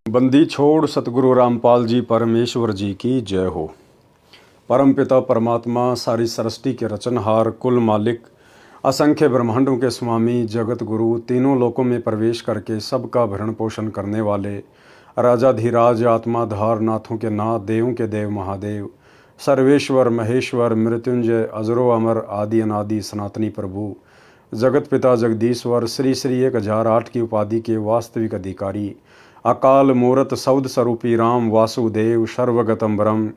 बंदी छोड़ सतगुरु रामपाल जी परमेश्वर जी की जय हो। परमपिता परमात्मा सारी सृष्टि के रचनहार, कुल मालिक, असंख्य ब्रह्मांडों के स्वामी, जगत गुरु, तीनों लोकों में प्रवेश करके सबका भरण पोषण करने वाले राजाधिराज, आत्माधार, नाथों के नाथ, देवों के देव महादेव, सर्वेश्वर महेश्वर, मृत्युंजय, अजरो अमर, आदि अनादि सनातनी प्रभु, जगत पिता जगदीश्वर, श्री श्री 1008 की उपाधि के वास्तविक अधिकारी, अकाल मूरत सौद स्वरूपी राम वासुदेव, सर्वगतम ब्रह्म,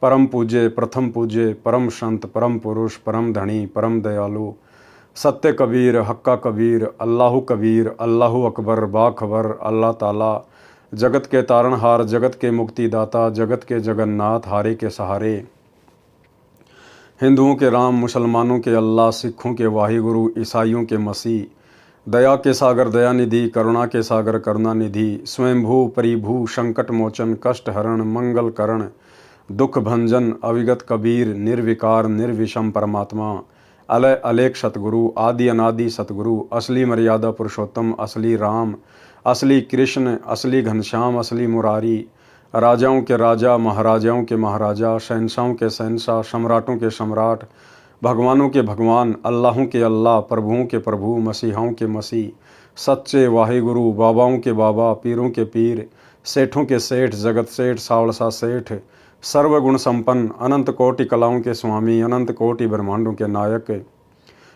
परम पूज्य, प्रथम पूज्य, परम संत, परम पुरुष, परम धनी, परम दयालु, सत्य कबीर, हक्का कबीर, अल्लाह कबीर, अल्लाह अकबर, बाखबर, अल्लाह ताला, जगत के तारणहार, जगत के मुक्तिदाता, जगत के जगन्नाथ, हारे के सहारे, हिंदुओं के राम, मुसलमानों के अल्लाह, सिखों के वाहिगुरु, ईसाइयों के मसीह, दया के सागर दयानिधि, करुणा के सागर करुणानिधि, स्वयंभू परिभू, संकट मोचन, कष्ट हरण, मंगल करण, दुख भंजन, अविगत कबीर, निर्विकार निर्विषम परमात्मा, अलय अलेख सतगुरु, आदि अनादि सतगुरु, असली मर्यादा पुरुषोत्तम, असली राम, असली कृष्ण, असली घनश्याम, असली मुरारी, राजाओं के राजा, महाराजाओं के महाराजा, शहंशाहों के शहंशाह, सम्राटों के सम्राट, भगवानों के भगवान, अल्लाहों के अल्लाह, प्रभुओं के प्रभु, मसीहाओं के मसीह, सच्चे वाहिगुरु, बाबाओं के बाबा, पीरों के पीर, सेठों के सेठ, जगत सेठ, सावड़सा सेठ, सर्वगुण संपन्न, अनंत कोटि कलाओं के स्वामी, अनंत कोटि ब्रह्मांडों के नायक,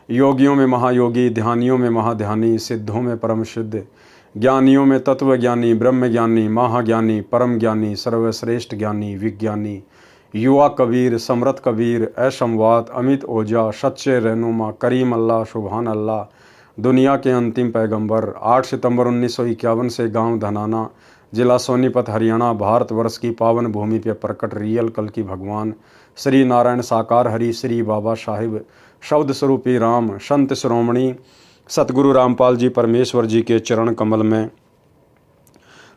योगियों में महायोगी, ध्यानियों में महाध्यानी, सिद्धों में परम सिद्ध, ज्ञानियों में तत्व ज्ञानी, ब्रह्म ज्ञानी, महाज्ञानी, परम ज्ञानी, सर्वश्रेष्ठ ज्ञानी, विज्ञानी, युवा कबीर, समरथ कबीर, ऐशमवात, अमित ओझा, सच्चे रहनुमा, करीम अल्लाह, सुबहान अल्लाह, दुनिया के अंतिम पैगंबर, 8 सितंबर 1951 से गांव धनाना, जिला सोनीपत, हरियाणा, भारतवर्ष की पावन भूमि पर प्रकट रियल कल की भगवान श्री नारायण साकार हरि, श्री बाबा साहिब, शब्द स्वरूपी राम, संत श्रोमणी सतगुरु रामपाल जी परमेश्वर जी के चरण कमल में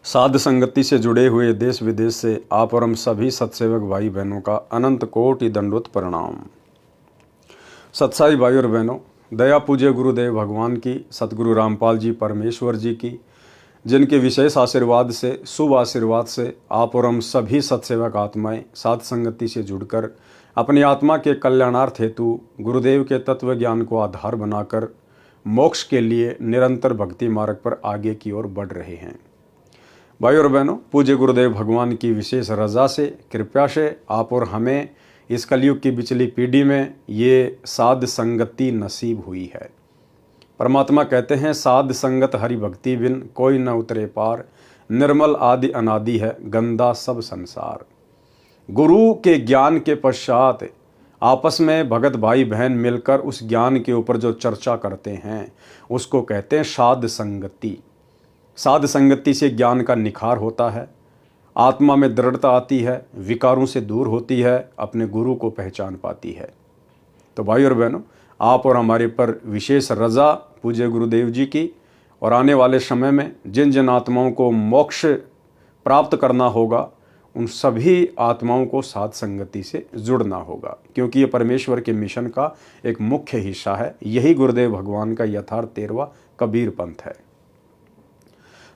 साध संगति से जुड़े हुए देश विदेश से आप और हम सभी सत्सेवक भाई बहनों का अनंत कोटि दंडवत प्रणाम। सत्साई भाई और बहनों, दया पूज्य गुरुदेव भगवान की, सतगुरु रामपाल जी परमेश्वर जी की, जिनके विशेष आशीर्वाद से, शुभ आशीर्वाद से आप और हम सभी सत्सेवक आत्माएं साध संगति से जुड़कर अपनी आत्मा के कल्याणार्थ हेतु गुरुदेव के तत्व ज्ञान को आधार बनाकर मोक्ष के लिए निरंतर भक्ति मार्ग पर आगे की ओर बढ़ रहे हैं। भाई और बहनों, पूज्य गुरुदेव भगवान की विशेष रजा से, कृपा से आप और हमें इस कलयुग की बिचली पीढ़ी में ये साध संगति नसीब हुई है। परमात्मा कहते हैं, साध संगत हरि भक्ति बिन कोई न उतरे पार, निर्मल आदि अनादि है गंदा सब संसार। गुरु के ज्ञान के पश्चात आपस में भगत भाई बहन मिलकर उस ज्ञान के ऊपर जो चर्चा करते हैं उसको कहते हैं साध संगति। साध संगति से ज्ञान का निखार होता है, आत्मा में दृढ़ता आती है, विकारों से दूर होती है, अपने गुरु को पहचान पाती है। तो भाई और बहनों, आप और हमारे पर विशेष रजा पूज्य गुरुदेव जी की, और आने वाले समय में जिन जिन आत्माओं को मोक्ष प्राप्त करना होगा उन सभी आत्माओं को साध संगति से जुड़ना होगा, क्योंकि ये परमेश्वर के मिशन का एक मुख्य हिस्सा है। यही गुरुदेव भगवान का यथार्थ 13वां कबीर पंथ है।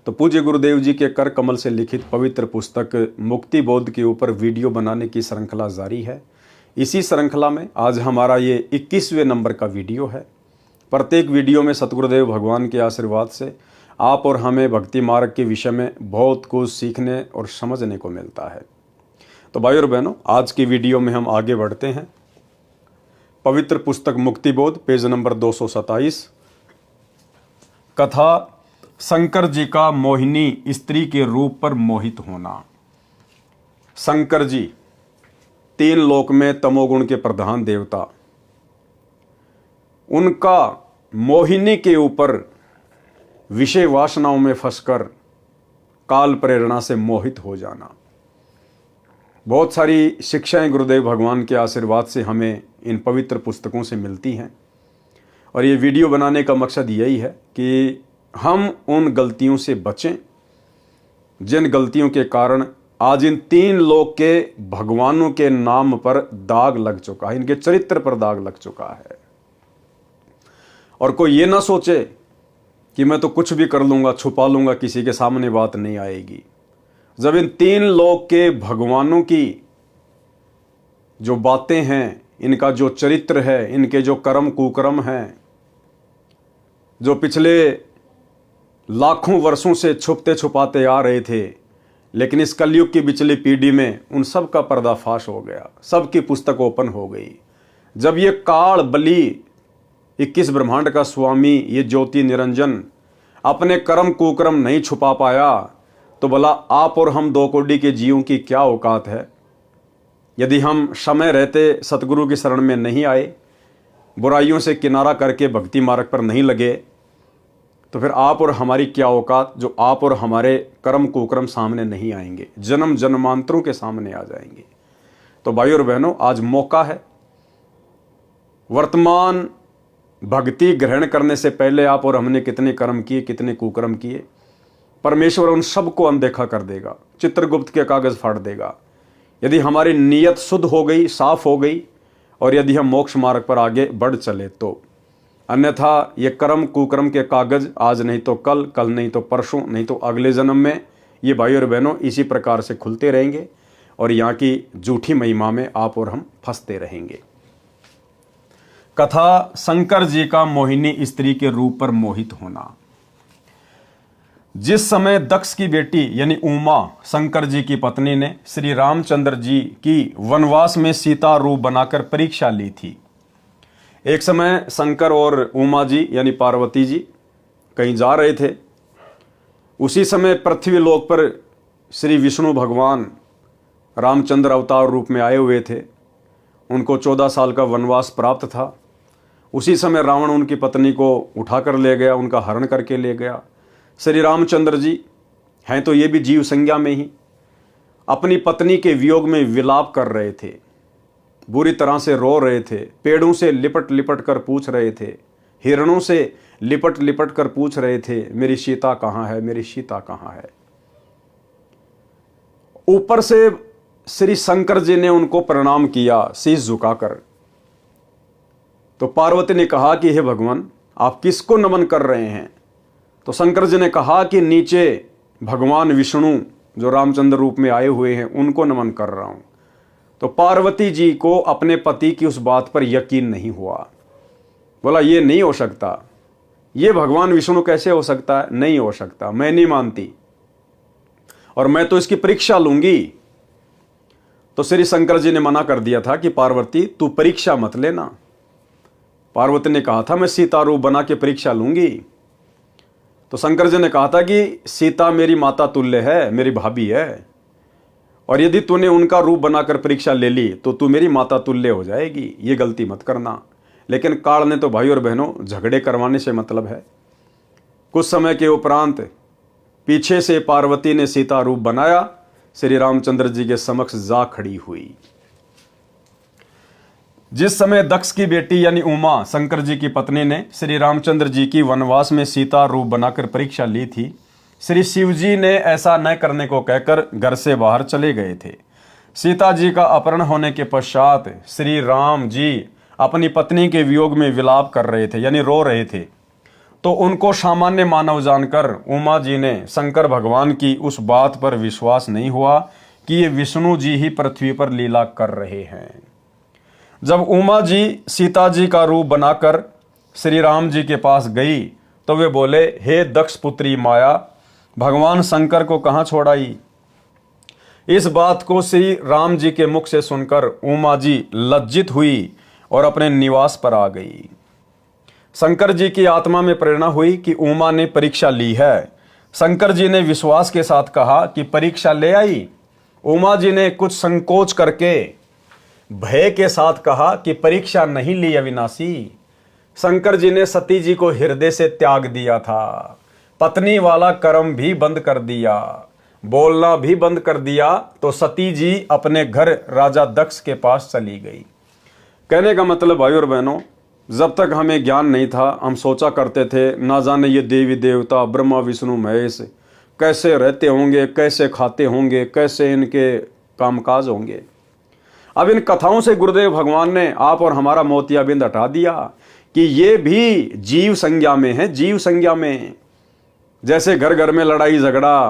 तो पूज्य गुरुदेव जी के कर कमल से लिखित पवित्र पुस्तक मुक्ति बोध के ऊपर वीडियो बनाने की श्रृंखला जारी है। इसी श्रृंखला में आज हमारा ये 21वें नंबर का वीडियो है। प्रत्येक वीडियो में सतगुरुदेव भगवान के आशीर्वाद से आप और हमें भक्ति मार्ग के विषय में बहुत कुछ सीखने और समझने को मिलता है। तो भाई और बहनों, आज की वीडियो में हम आगे बढ़ते हैं। पवित्र पुस्तक मुक्ति बोध, पेज नंबर 227, कथा शंकर जी का मोहिनी स्त्री के रूप पर मोहित होना। शंकर जी 3 लोक में तमोगुण के प्रधान देवता, उनका मोहिनी के ऊपर विषय वासनाओं में फंसकर काल प्रेरणा से मोहित हो जाना। बहुत सारी शिक्षाएं गुरुदेव भगवान के आशीर्वाद से हमें इन पवित्र पुस्तकों से मिलती हैं, और ये वीडियो बनाने का मकसद यही है कि हम उन गलतियों से बचें जिन गलतियों के कारण आज इन 3 लोक के भगवानों के नाम पर दाग लग चुका है, इनके चरित्र पर दाग लग चुका है। और कोई ये ना सोचे कि मैं तो कुछ भी कर लूंगा, छुपा लूंगा, किसी के सामने बात नहीं आएगी। जब इन तीन लोक के भगवानों की जो बातें हैं, इनका जो चरित्र है, इनके जो कर्म कुकर्म हैं, जो पिछले लाखों वर्षों से छुपते छुपाते आ रहे थे, लेकिन इस कलयुग की पिछली पीढ़ी में उन सब का पर्दाफाश हो गया, सबकी पुस्तक ओपन हो गई। जब ये काल बली 21 ब्रह्मांड का स्वामी, ये ज्योति निरंजन अपने कर्म कुकर्म नहीं छुपा पाया, तो भला आप और हम 2 कौड़ी के जीवों की क्या औकात है। यदि हम समय रहते सतगुरु की शरण में नहीं आए, बुराइयों से किनारा करके भक्ति मार्ग पर नहीं लगे, तो फिर आप और हमारी क्या औकात, जो आप और हमारे कर्म कुकर्म सामने नहीं आएंगे, जन्म जन्मांतरों के सामने आ जाएंगे। तो भाई और बहनों, आज मौका है। वर्तमान भक्ति ग्रहण करने से पहले आप और हमने कितने कर्म किए, कितने कुकर्म किए, परमेश्वर उन सबको अनदेखा कर देगा, चित्रगुप्त के कागज फाड़ देगा। यदि हमारी नीयत शुद्ध हो गई, साफ हो गई, और यदि हम मोक्ष मार्ग पर आगे बढ़ चले तो। अन्यथा ये कर्म कुकर्म के कागज आज नहीं तो कल, कल नहीं तो परसों, नहीं तो अगले जन्म में, ये भाई और बहनों इसी प्रकार से खुलते रहेंगे और यहाँ की झूठी महिमा में आप और हम फंसते रहेंगे। कथा शंकर जी का मोहिनी स्त्री के रूप पर मोहित होना। जिस समय दक्ष की बेटी यानी उमा, शंकर जी की पत्नी, ने श्री रामचंद्र जी की वनवास में सीता रूप बनाकर परीक्षा ली थी। एक समय शंकर और उमा जी यानी पार्वती जी कहीं जा रहे थे। उसी समय पृथ्वी लोक पर श्री विष्णु भगवान रामचंद्र अवतार रूप में आए हुए थे। उनको 14 साल का वनवास प्राप्त था। उसी समय रावण उनकी पत्नी को उठाकर ले गया, उनका हरण करके ले गया। श्री रामचंद्र जी हैं तो ये भी जीव संज्ञा में ही अपनी पत्नी के वियोग में विलाप कर रहे थे, बुरी तरह से रो रहे थे, पेड़ों से लिपट लिपट कर पूछ रहे थे, हिरणों से लिपट लिपट कर पूछ रहे थे, मेरी सीता कहाँ है, मेरी सीता कहाँ है। ऊपर से श्री शंकर जी ने उनको प्रणाम किया शीश झुकाकर। तो पार्वती ने कहा कि हे भगवान, आप किसको नमन कर रहे हैं। तो शंकर जी ने कहा कि नीचे भगवान विष्णु जो रामचंद्र रूप में आए हुए हैं उनको नमन कर रहा हूं। तो पार्वती जी को अपने पति की उस बात पर यकीन नहीं हुआ। बोला ये नहीं हो सकता, ये भगवान विष्णु कैसे हो सकता है, नहीं हो सकता, मैं नहीं मानती और मैं तो इसकी परीक्षा लूंगी। तो श्री शंकर जी ने मना कर दिया था कि पार्वती तू परीक्षा मत लेना। पार्वती ने कहा था मैं सीता रूप बना के परीक्षा लूंगी। तो शंकर जी ने कहा था कि सीता मेरी माता तुल्य है, मेरी भाभी है, और यदि तूने उनका रूप बनाकर परीक्षा ले ली तो तू मेरी माता तुल्य हो जाएगी, ये गलती मत करना। लेकिन काल ने तो भाई और बहनों झगड़े करवाने से मतलब है। कुछ समय के उपरांत पीछे से पार्वती ने सीता रूप बनाया, श्री रामचंद्र जी के समक्ष जा खड़ी हुई। जिस समय दक्ष की बेटी यानी उमा, शंकर जी की पत्नी, ने श्री रामचंद्र जी की वनवास में सीता रूप बनाकर परीक्षा ली थी, श्री शिव जी ने ऐसा न करने को कहकर घर से बाहर चले गए थे। सीता जी का अपहरण होने के पश्चात श्री राम जी अपनी पत्नी के वियोग में विलाप कर रहे थे यानी रो रहे थे। तो उनको सामान्य मानव जानकर उमा जी ने शंकर भगवान की उस बात पर विश्वास नहीं हुआ कि ये विष्णु जी ही पृथ्वी पर लीला कर रहे हैं। जब उमा जी सीता जी का रूप बनाकर श्री राम जी के पास गई तो वे बोले, हे दक्ष पुत्री माया, भगवान शंकर को कहाँ छोड़ आई। इस बात को श्री राम जी के मुख से सुनकर उमा जी लज्जित हुई और अपने निवास पर आ गई। शंकर जी की आत्मा में प्रेरणा हुई कि उमा ने परीक्षा ली है। शंकर जी ने विश्वास के साथ कहा कि परीक्षा ले आई। उमा जी ने कुछ संकोच करके भय के साथ कहा कि परीक्षा नहीं ली अविनाशी। शंकर जी ने सती जी को हृदय से त्याग दिया था, पत्नी वाला कर्म भी बंद कर दिया, बोलना भी बंद कर दिया। तो सती जी अपने घर राजा दक्ष के पास चली गई। कहने का मतलब भाई और बहनों, जब तक हमें ज्ञान नहीं था हम सोचा करते थे ना जाने ये देवी देवता ब्रह्मा विष्णु महेश कैसे रहते होंगे, कैसे खाते होंगे, कैसे इनके कामकाज होंगे। अब इन कथाओं से गुरुदेव भगवान ने आप और हमारा मोतियाबिंद हटा दिया कि ये भी जीव संज्ञा में है, जीव संज्ञा में। जैसे घर घर में लड़ाई झगड़ा,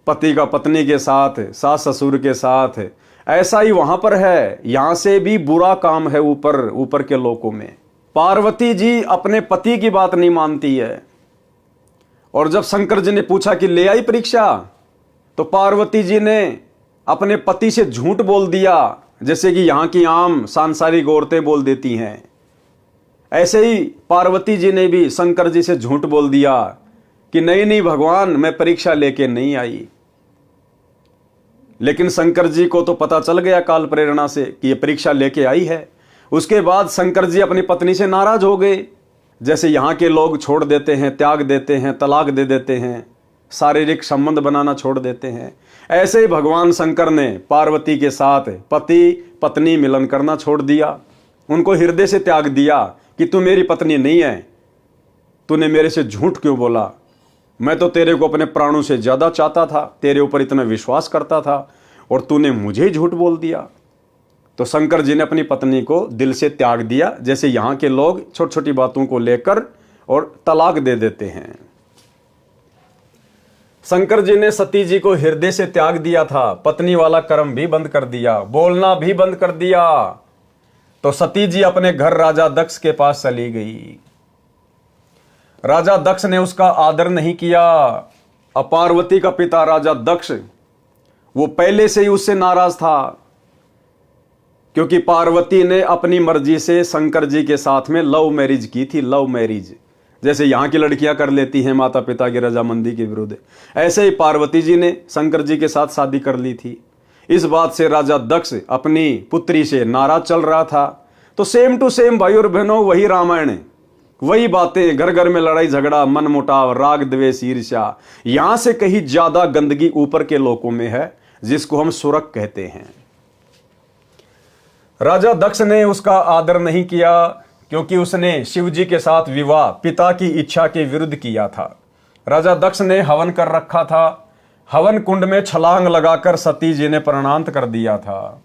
पति का पत्नी के साथ, सास ससुर के साथ, ऐसा ही वहां पर है। यहां से भी बुरा काम है ऊपर ऊपर के लोकों में। पार्वती जी अपने पति की बात नहीं मानती है। और जब शंकर जी ने पूछा कि ले आई परीक्षा, तो पार्वती जी ने अपने पति से झूठ बोल दिया, जैसे कि यहां की आम सांसारिक औरतें बोल देती हैं। ऐसे ही पार्वती जी ने भी शंकर जी से झूठ बोल दिया कि नहीं नहीं भगवान, मैं परीक्षा लेके नहीं आई। लेकिन शंकर जी को तो पता चल गया काल प्रेरणा से कि ये परीक्षा लेके आई है। उसके बाद शंकर जी अपनी पत्नी से नाराज हो गए, जैसे यहाँ के लोग छोड़ देते हैं, त्याग देते हैं, तलाक दे देते हैं, शारीरिक संबंध बनाना छोड़ देते हैं। ऐसे ही भगवान शंकर ने पार्वती के साथ पति पत्नी मिलन करना छोड़ दिया, उनको हृदय से त्याग दिया कि तू मेरी पत्नी नहीं है, तूने मेरे से झूठ क्यों बोला, मैं तो तेरे को अपने प्राणों से ज्यादा चाहता था, तेरे ऊपर इतना विश्वास करता था, और तूने मुझे ही झूठ बोल दिया। तो शंकर जी ने अपनी पत्नी को दिल से त्याग दिया, जैसे यहाँ के लोग छोटी छोटी बातों को लेकर और तलाक दे देते हैं। शंकर जी ने सती जी को हृदय से त्याग दिया था, पत्नी वाला कर्म भी बंद कर दिया, बोलना भी बंद कर दिया। तो सती जी अपने घर राजा दक्ष के पास चली गई। राजा दक्ष ने उसका आदर नहीं किया। अब पार्वती का पिता राजा दक्ष, वो पहले से ही उससे नाराज था, क्योंकि पार्वती ने अपनी मर्जी से शंकर जी के साथ में लव मैरिज की थी। लव मैरिज जैसे यहाँ की लड़कियां कर लेती हैं माता पिता की रजामंदी के विरुद्ध, ऐसे ही पार्वती जी ने शंकर जी के साथ शादी कर ली थी। इस बात से राजा दक्ष अपनी पुत्री से नाराज चल रहा था। तो सेम टू सेम भाई और बहनों, वही रामायण, वही बातें, घर घर में लड़ाई झगड़ा, मन मुटाव, राग द्वेष ईर्ष्या, यहां से कहीं ज्यादा गंदगी ऊपर के लोकों में है, जिसको हम सुरक कहते हैं। राजा दक्ष ने उसका आदर नहीं किया, क्योंकि उसने शिव जी के साथ विवाह पिता की इच्छा के विरुद्ध किया था। राजा दक्ष ने हवन कर रखा था, हवन कुंड में छलांग लगाकर सती जी ने प्राणांत कर दिया था।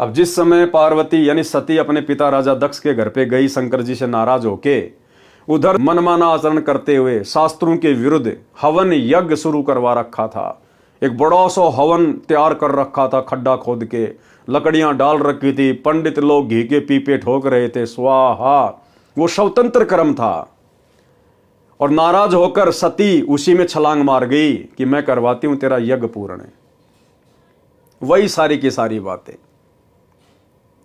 अब जिस समय पार्वती यानी सती अपने पिता राजा दक्ष के घर पे गई शंकर जी से नाराज होके, उधर मनमाना आचरण करते हुए शास्त्रों के विरुद्ध हवन यज्ञ शुरू करवा रखा था। एक बड़ा सा हवन तैयार कर रखा था, खड्डा खोद के लकड़ियां डाल रखी थी, पंडित लोग घी के पीपे ठोक रहे थे, स्वाहा, वो स्वतंत्र कर्म था। और नाराज होकर सती उसी में छलांग मार गई कि मैं करवाती हूं तेरा यज्ञ पूर्ण। वही सारी की सारी बातें,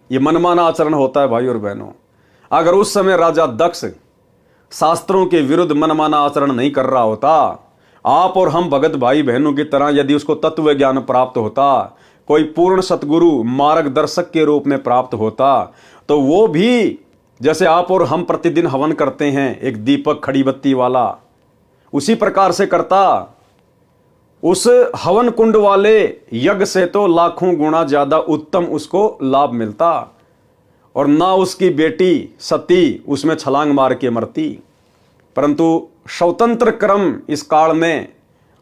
ये मनमाना आचरण होता है भाई और बहनों। अगर उस समय राजा दक्ष शास्त्रों के विरुद्ध मनमाना आचरण नहीं कर रहा होता, आप और हम भगत भाई बहनों की तरह यदि उसको तत्व ज्ञान प्राप्त होता, कोई पूर्ण सतगुरु मार्गदर्शक के रूप में प्राप्त होता, तो वो भी जैसे आप और हम प्रतिदिन हवन करते हैं एक दीपक खड़ी बत्ती वाला, उसी प्रकार से करता। उस हवन कुंड वाले यज्ञ से तो लाखों गुना ज्यादा उत्तम उसको लाभ मिलता, और ना उसकी बेटी सती उसमें छलांग मार के मरती। परंतु स्वतंत्र क्रम इस काल में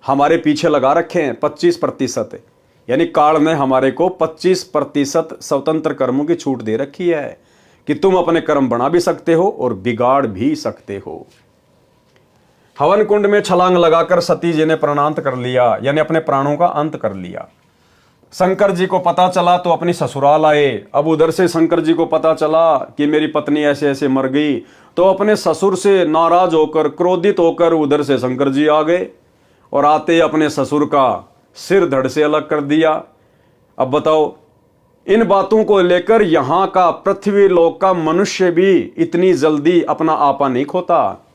हमारे पीछे लगा रखे हैं 25%, यानी काल ने हमारे को 25% स्वतंत्र कर्मों की छूट दे रखी है कि तुम अपने कर्म बना भी सकते हो और बिगाड़ भी सकते हो। हवन कुंड में छलांग लगाकर सती जी ने प्राणांत कर लिया, यानी अपने प्राणों का अंत कर लिया। शंकर जी को पता चला तो अपनी ससुराल आए। अब उधर से शंकर जी को पता चला कि मेरी पत्नी ऐसे ऐसे मर गई, तो अपने ससुर से नाराज होकर, क्रोधित होकर उधर से शंकर जी आ गए और आते अपने ससुर का सिर धड़ से अलग कर दिया। अब बताओ, इन बातों को लेकर यहां का पृथ्वी लोक का मनुष्य भी इतनी जल्दी अपना आपा नहीं खोता,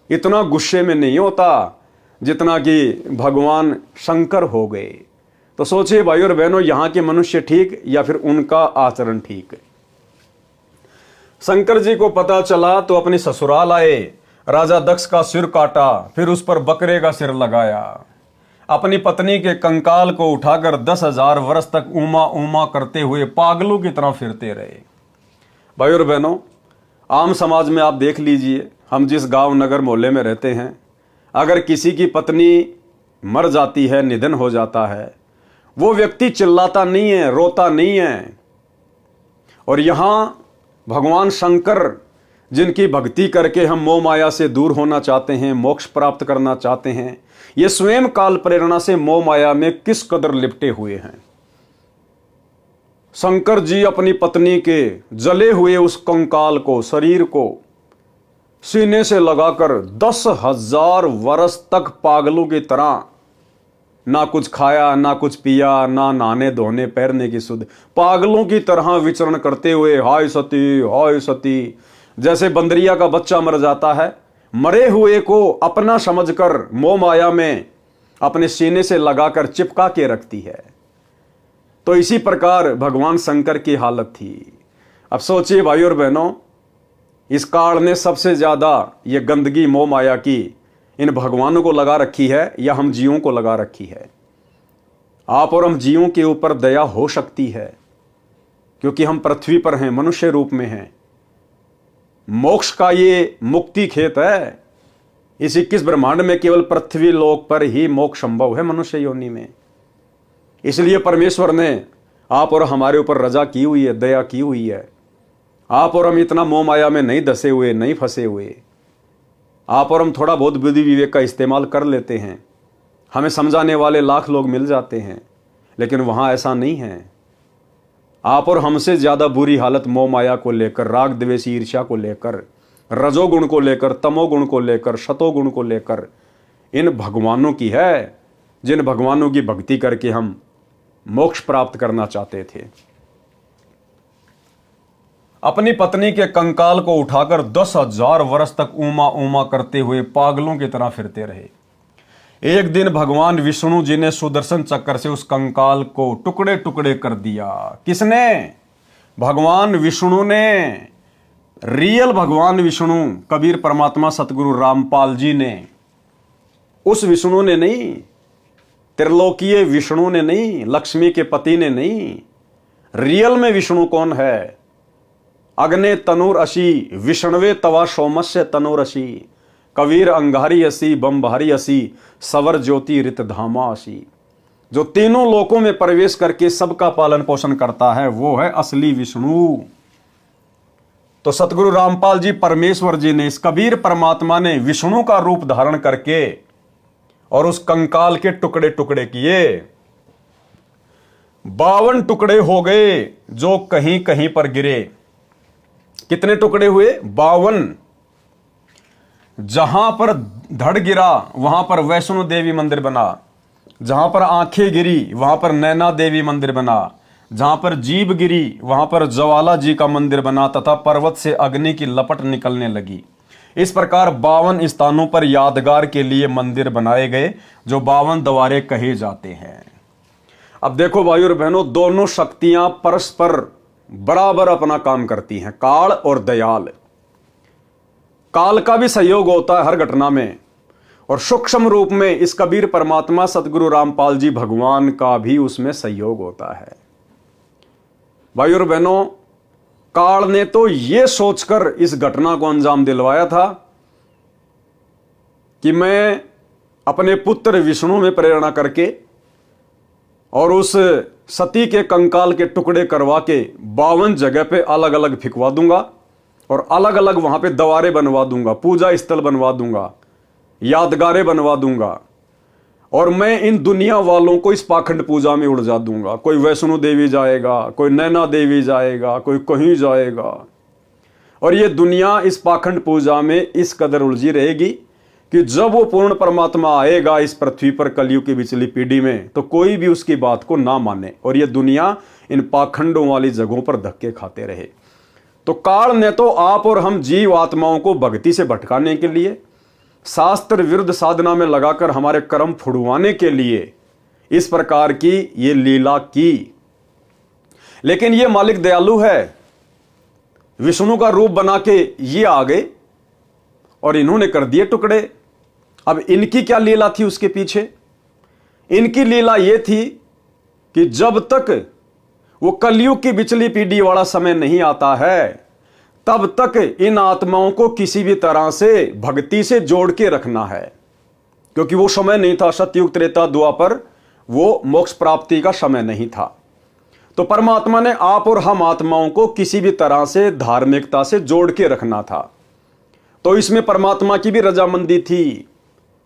इतना गुस्से में नहीं होता जितना कि भगवान शंकर हो गए। तो सोचिए भाई और बहनों, यहां के मनुष्य ठीक या फिर उनका आचरण ठीक। शंकर जी को पता चला तो अपनी ससुराल आए, राजा दक्ष का सिर काटा, फिर उस पर बकरे का सिर लगाया, अपनी पत्नी के कंकाल को उठाकर 10,000 वर्ष तक उमा उमा करते हुए पागलों की तरह फिरते रहे। भाई और बहनों, आम समाज में आप देख लीजिए, हम जिस गांव नगर मोहल्ले में रहते हैं, अगर किसी की पत्नी मर जाती है, निधन हो जाता है, वो व्यक्ति चिल्लाता नहीं है, रोता नहीं है। और यहां भगवान शंकर जिनकी भक्ति करके हम मोह माया से दूर होना चाहते हैं, मोक्ष प्राप्त करना चाहते हैं, ये स्वयं काल प्रेरणा से मोह माया में किस कदर लिपटे हुए हैं। शंकर जी अपनी पत्नी के जले हुए उस कंकाल को, शरीर को सीने से लगाकर 10,000 वर्ष तक पागलों की तरह ना कुछ खाया, ना कुछ पिया, ना नहाने धोने पैरने की सुध, पागलों की तरह विचरण करते हुए हाय सती, जैसे बंदरिया का बच्चा मर जाता है, मरे हुए को अपना समझकर मोह माया में अपने सीने से लगाकर चिपका के रखती है। तो इसी प्रकार भगवान शंकर की हालत थी। अब सोचिए भाई और बहनों, इस काल ने सबसे ज्यादा ये गंदगी मोह माया की इन भगवानों को लगा रखी है या हम जीवों को लगा रखी है। आप और हम जीवों के ऊपर दया हो सकती है क्योंकि हम पृथ्वी पर हैं, मनुष्य रूप में हैं। मोक्ष का ये मुक्ति खेत है। इस 21 ब्रह्मांड में केवल पृथ्वी लोक पर ही मोक्ष संभव है, मनुष्य योनि में। इसलिए परमेश्वर ने आप और हमारे ऊपर रजा की हुई है, दया की हुई है। आप और हम इतना मोह माया में नहीं धसे हुए, नहीं फंसे हुए। आप और हम थोड़ा बहुत बुद्धि विवेक का इस्तेमाल कर लेते हैं, हमें समझाने वाले लाख लोग मिल जाते हैं, लेकिन वहां ऐसा नहीं है। आप और हमसे ज्यादा बुरी हालत मोह माया को लेकर, राग द्वेष ईर्ष्या को लेकर, रजोगुण को लेकर, तमोगुण को लेकर, शतोगुण को लेकर इन भगवानों की है, जिन भगवानों की भक्ति करके हम मोक्ष प्राप्त करना चाहते थे। अपनी पत्नी के कंकाल को उठाकर 10,000 वर्ष तक ऊमा ऊमा करते हुए पागलों की तरह फिरते रहे। एक दिन भगवान विष्णु जी ने सुदर्शन चक्र से उस कंकाल को टुकड़े टुकड़े कर दिया। किसने? भगवान विष्णु ने। रियल भगवान विष्णु, कबीर परमात्मा सतगुरु रामपाल जी ने। उस विष्णु ने नहीं, त्रिलोकीय विष्णु ने नहीं, लक्ष्मी के पति ने नहीं। रियल में विष्णु कौन है? अग्ने तनुर असी, विष्णवे तवा सोमस्य तनुर असी, कबीर अंगारी असी, बम्भारी असी, सवर ज्योति रित धामा असी। जो तीनों लोकों में प्रवेश करके सबका पालन पोषण करता है, वो है असली विष्णु। तो सतगुरु रामपाल जी परमेश्वर जी ने, इस कबीर परमात्मा ने विष्णु का रूप धारण करके और उस कंकाल के टुकड़े टुकड़े किए। 52 टुकड़े हो गए जो कहीं कहीं पर गिरे। कितने टुकड़े हुए? 52। जहां पर धड़ गिरा वहां पर वैष्णो देवी मंदिर बना, जहां पर आंखें गिरी वहां पर नैना देवी मंदिर बना, जहां पर जीभ गिरी वहां पर ज्वाला जी का मंदिर बना तथा पर्वत से अग्नि की लपट निकलने लगी। इस प्रकार 52 स्थानों पर यादगार के लिए मंदिर बनाए गए, जो 52 द्वारे कहे जाते हैं। अब देखो भाई और बहनों, दोनों शक्तियां परस्पर बराबर अपना काम करती हैं, काल और दयाल। काल का भी सहयोग होता है हर घटना में, और सूक्ष्म रूप में इस कबीर परमात्मा सतगुरु रामपाल जी भगवान का भी उसमें सहयोग होता है। भाई और बहनों, काल ने तो यह सोचकर इस घटना को अंजाम दिलवाया था कि मैं अपने पुत्र विष्णु में प्रेरणा करके और उस सती के कंकाल के टुकड़े करवा के 52 जगह पे अलग अलग फिकवा दूंगा और अलग अलग वहां पे द्वारे बनवा दूंगा, पूजा स्थल बनवा दूंगा, यादगारें बनवा दूंगा, और मैं इन दुनिया वालों को इस पाखंड पूजा में उलझा दूंगा। कोई वैष्णो देवी जाएगा, कोई नैना देवी जाएगा, कोई कहीं जाएगा, और ये दुनिया इस पाखंड पूजा में इस कदर उलझी रहेगी कि जब वो पूर्ण परमात्मा आएगा इस पृथ्वी पर कलयुग की पिछली पीढ़ी में, तो कोई भी उसकी बात को ना माने और ये दुनिया इन पाखंडों वाली जगहों पर धक्के खाते रहे। तो काल ने तो आप और हम जीव आत्माओं को भक्ति से भटकाने के लिए, शास्त्र विरुद्ध साधना में लगाकर हमारे कर्म फुड़वाने के लिए इस प्रकार की ये लीला की। लेकिन ये मालिक दयालु है, विष्णु का रूप बना के ये आ गए और इन्होंने कर दिए टुकड़े। अब इनकी क्या लीला थी उसके पीछे? इनकी लीला ये थी कि जब तक वो कलयुग की बिचली पीढ़ी वाला समय नहीं आता है, तब तक इन आत्माओं को किसी भी तरह से भक्ति से जोड़ के रखना है, क्योंकि वो समय नहीं था, सतयुग त्रेता द्वापर, वो मोक्ष प्राप्ति का समय नहीं था। तो परमात्मा ने आप और हम आत्माओं को किसी भी तरह से धार्मिकता से जोड़ के रखना था। तो इसमें परमात्मा की भी रजामंदी थी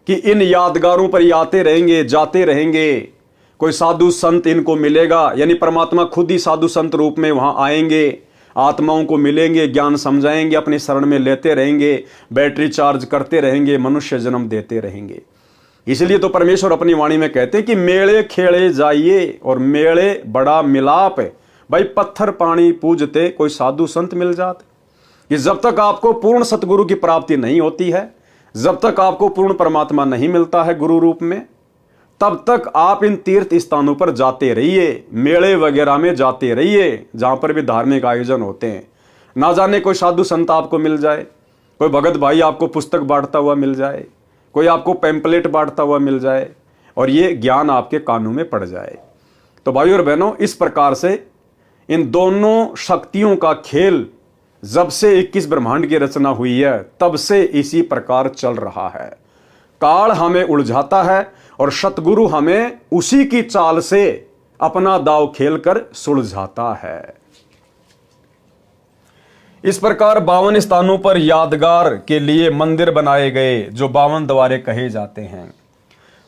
कि इन यादगारों पर ये आते रहेंगे, जाते रहेंगे, कोई साधु संत इनको मिलेगा, यानी परमात्मा खुद ही साधु संत रूप में वहां आएंगे, आत्माओं को मिलेंगे, ज्ञान समझाएंगे, अपनी शरण में लेते रहेंगे, बैटरी चार्ज करते रहेंगे, मनुष्य जन्म देते रहेंगे। इसलिए तो परमेश्वर अपनी वाणी में कहते हैं कि मेले खेले जाइए, और मेले बड़ा मिलाप है। भाई पत्थर पानी पूजते कोई साधु संत मिल जाते, कि जब तक आपको पूर्ण सतगुरु की प्राप्ति नहीं होती है, जब तक आपको पूर्ण परमात्मा नहीं मिलता है गुरु रूप में, तब तक आप इन तीर्थ स्थानों पर जाते रहिए, मेले वगैरह में जाते रहिए, जहां पर भी धार्मिक आयोजन होते हैं। ना जाने कोई साधु संत आपको मिल जाए, कोई भगत भाई आपको पुस्तक बांटता हुआ मिल जाए, कोई आपको पैम्पलेट बांटता हुआ मिल जाए, और ये ज्ञान आपके कानों में पड़ जाए। तो भाइयों और बहनों, इस प्रकार से इन दोनों शक्तियों का खेल जब से 21 ब्रह्मांड की रचना हुई है, तब से इसी प्रकार चल रहा है। काल हमें उलझाता है और सतगुरु हमें उसी की चाल से अपना दाव खेलकर सुलझाता है। इस प्रकार 52 स्थानों पर यादगार के लिए मंदिर बनाए गए, जो 52 द्वारे कहे जाते हैं।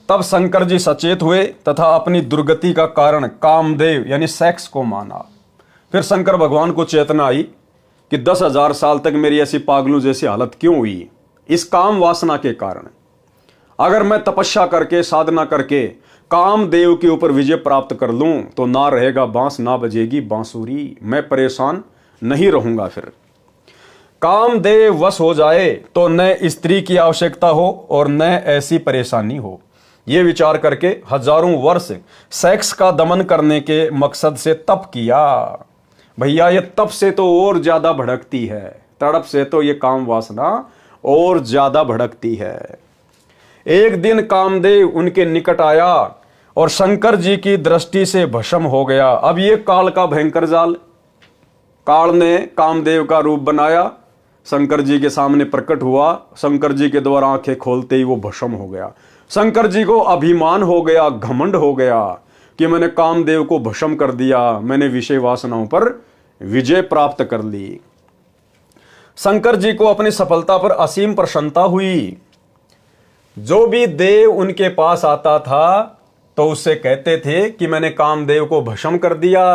तब शंकर जी सचेत हुए तथा अपनी दुर्गति का कारण कामदेव यानी सेक्स को माना। फिर शंकर भगवान को चेतना आई कि 10,000 साल तक मेरी ऐसी पागलों जैसी हालत क्यों हुई? इस काम वासना के कारण। अगर मैं तपस्या करके, साधना करके कामदेव के ऊपर विजय प्राप्त कर लूं, तो ना रहेगा बांस, ना बजेगी बांसुरी, मैं परेशान नहीं रहूंगा। फिर कामदेव वश हो जाए तो न स्त्री की आवश्यकता हो और न ऐसी परेशानी हो। यह विचार करके हजारों वर्ष सेक्स का दमन करने के मकसद से तप किया। भैया ये तप से तो और ज्यादा भड़कती है, तड़प से तो ये काम वासना और ज्यादा भड़कती है। एक दिन कामदेव उनके निकट आया और शंकर जी की दृष्टि से भस्म हो गया। अब ये काल का भयंकर जाल, काल ने कामदेव का रूप बनाया, शंकर जी के सामने प्रकट हुआ, शंकर जी के द्वारा आंखें खोलते ही वो भस्म हो गया। शंकर जी को अभिमान हो गया, घमंड हो गया कि मैंने कामदेव को भस्म कर दिया, मैंने विषय वासनाओं पर विजय प्राप्त कर ली। शंकर जी को अपनी सफलता पर असीम प्रसन्नता हुई। जो भी देव उनके पास आता था तो उससे कहते थे कि मैंने कामदेव को भस्म कर दिया,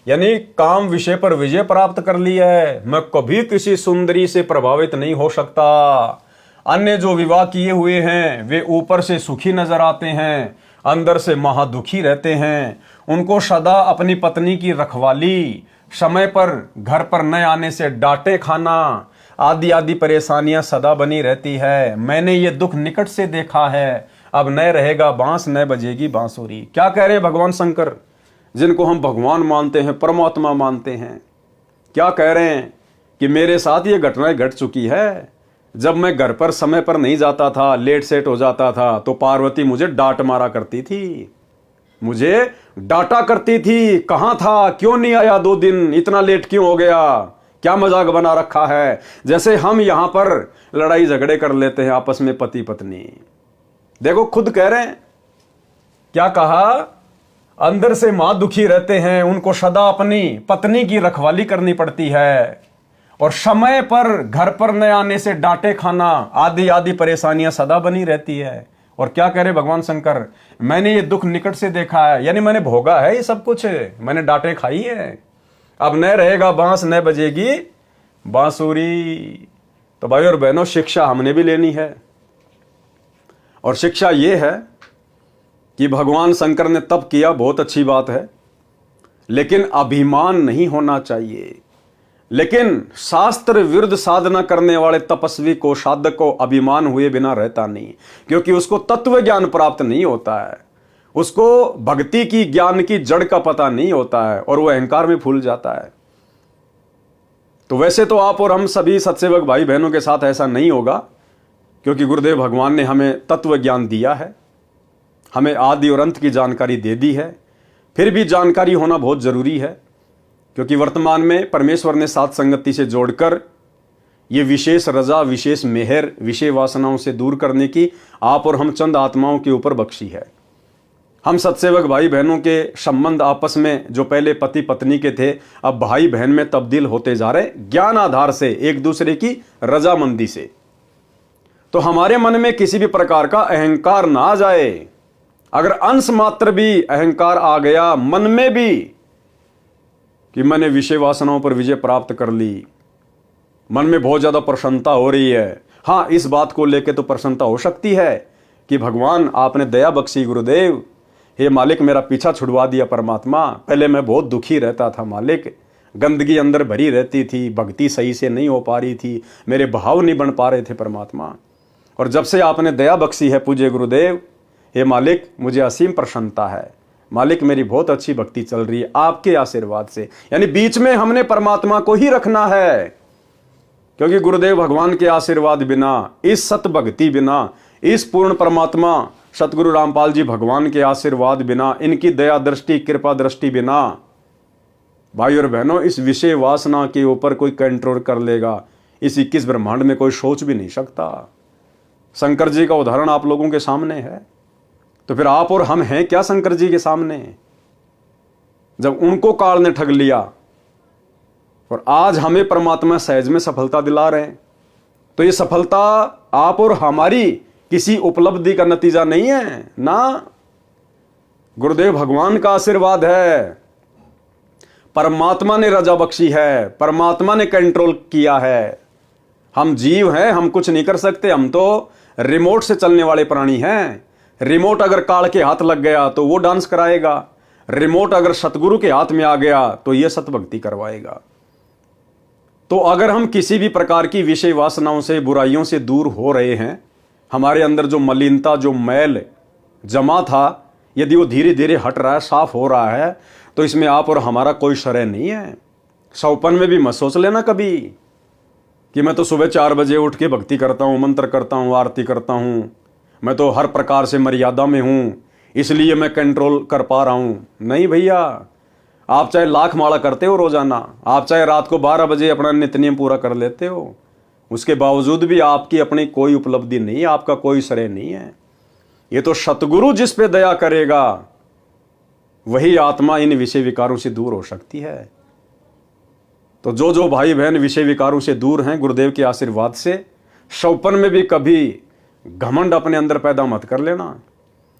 यानी काम विषय पर विजय प्राप्त कर ली है, मैं कभी किसी सुंदरी से प्रभावित नहीं हो सकता। अन्य जो विवाह किए हुए हैं वे ऊपर से सुखी नजर आते हैं, अंदर से महादुखी रहते हैं। उनको सदा अपनी पत्नी की रखवाली, समय पर घर पर न आने से डांटे खाना आदि आदि परेशानियां सदा बनी रहती है। मैंने ये दुख निकट से देखा है। अब न रहेगा बांस, न बजेगी बांसुरी। क्या कह रहे हैं भगवान शंकर, जिनको हम भगवान मानते हैं, परमात्मा मानते हैं? क्या कह रहे हैं कि मेरे साथ ये घटनाएं घट चुकी है। जब मैं घर पर समय पर नहीं जाता था, लेट सेट हो जाता था, तो पार्वती मुझे डांट मारा करती थी, मुझे डांटा करती थी। कहां था, क्यों नहीं आया 2 दिन, इतना लेट क्यों हो गया, क्या मजाक बना रखा है। जैसे हम यहां पर लड़ाई झगड़े कर लेते हैं आपस में पति पत्नी। देखो खुद कह रहे हैं, क्या कहा, अंदर से मां दुखी रहते हैं, उनको सदा अपनी पत्नी की रखवाली करनी पड़ती है, और समय पर घर पर न आने से डांटे खाना आदि आदि परेशानियां सदा बनी रहती है। और क्या कह रहे भगवान शंकर, मैंने ये दुख निकट से देखा है, यानी मैंने भोगा है ये सब कुछ, मैंने डांटे खाई है। अब न रहेगा बांस, न बजेगी बांसुरी। तो भाई और बहनों, शिक्षा हमने भी लेनी है, और शिक्षा ये है कि भगवान शंकर ने तप किया, बहुत अच्छी बात है, लेकिन अभिमान नहीं होना चाहिए। लेकिन शास्त्र विरुद्ध साधना करने वाले तपस्वी को, साधक को अभिमान हुए बिना रहता नहीं, क्योंकि उसको तत्व ज्ञान प्राप्त नहीं होता है, उसको भक्ति की ज्ञान की जड़ का पता नहीं होता है, और वो अहंकार में फूल जाता है। तो वैसे तो आप और हम सभी सत्सेवक भाई बहनों के साथ ऐसा नहीं होगा, क्योंकि गुरुदेव भगवान ने हमें तत्व ज्ञान दिया है, हमें आदि और अंत की जानकारी दे दी है। फिर भी जानकारी होना बहुत जरूरी है, क्योंकि वर्तमान में परमेश्वर ने साथ संगति से जोड़कर ये विशेष रजा, विशेष मेहर, विषय वासनाओं से दूर करने की आप और हम चंद आत्माओं के ऊपर बख्शी है। हम सत्सेवक भाई बहनों के संबंध आपस में जो पहले पति पत्नी के थे, अब भाई बहन में तब्दील होते जा रहे, ज्ञान आधार से, एक दूसरे की रजामंदी से। तो हमारे मन में किसी भी प्रकार का अहंकार ना आ जाए। अगर अंश मात्र भी अहंकार आ गया मन में भी कि मैंने विषय वासनाओं पर विजय प्राप्त कर ली, मन में बहुत ज्यादा प्रसन्नता हो रही है। हाँ, इस बात को लेकर तो प्रसन्नता हो सकती है कि भगवान आपने दया बख्शी, गुरुदेव, हे मालिक मेरा पीछा छुड़वा दिया परमात्मा। पहले मैं बहुत दुखी रहता था मालिक, गंदगी अंदर भरी रहती थी, भक्ति सही से नहीं हो पा रही थी, मेरे भाव नहीं बन पा रहे थे परमात्मा। और जब से आपने दया बख्शी है पूज्य गुरुदेव, हे मालिक मुझे असीम प्रसन्नता है मालिक, मेरी बहुत अच्छी भक्ति चल रही है आपके आशीर्वाद से। यानी बीच में हमने परमात्मा को ही रखना है, क्योंकि गुरुदेव भगवान के आशीर्वाद बिना, इस सत भक्ति बिना, इस पूर्ण परमात्मा सतगुरु रामपाल जी भगवान के आशीर्वाद बिना, इनकी दया दृष्टि कृपा दृष्टि बिना, भाई और बहनों, इस विषय वासना के ऊपर कोई कंट्रोल कर लेगा, इस 21 ब्रह्मांड में कोई सोच भी नहीं सकता। शंकर जी का उदाहरण आप लोगों के सामने है, तो फिर आप और हम हैं क्या शंकर जी के सामने? जब उनको काल ने ठग लिया और आज हमें परमात्मा सहज में सफलता दिला रहे हैं, तो ये सफलता आप और हमारी किसी उपलब्धि का नतीजा नहीं है ना, गुरुदेव भगवान का आशीर्वाद है। परमात्मा ने रजा बख्शी है, परमात्मा ने कंट्रोल किया है। हम जीव हैं, हम कुछ नहीं कर सकते, हम तो रिमोट से चलने वाले प्राणी हैं। रिमोट अगर काल के हाथ लग गया तो वो डांस कराएगा, रिमोट अगर सतगुरु के हाथ में आ गया तो ये सतभक्ति करवाएगा। तो अगर हम किसी भी प्रकार की विषय वासनाओं से, बुराइयों से दूर हो रहे हैं, हमारे अंदर जो मलिनता, जो मैल जमा था, यदि वो धीरे धीरे हट रहा है, साफ हो रहा है, तो इसमें आप और हमारा कोई श्रेय नहीं है। सौपन में भी मत सोच लेना कभी कि मैं तो सुबह 4 बजे उठ के भक्ति करता हूँ, मंत्र करता हूँ, आरती करता हूँ, मैं तो हर प्रकार से मर्यादा में हूँ, इसलिए मैं कंट्रोल कर पा रहा हूँ। नहीं भैया, आप चाहे लाख माला करते हो रोजाना, आप चाहे रात को 12 बजे अपना नित्य नियम पूरा कर लेते हो, उसके बावजूद भी आपकी अपनी कोई उपलब्धि नहीं है, आपका कोई श्रेय नहीं है। ये तो सतगुरु जिस पे दया करेगा वही आत्मा इन विषय विकारों से दूर हो सकती है। तो जो जो भाई बहन विषय विकारों से दूर हैं, गुरुदेव के आशीर्वाद से, सौपन में भी कभी घमंड अपने अंदर पैदा मत कर लेना।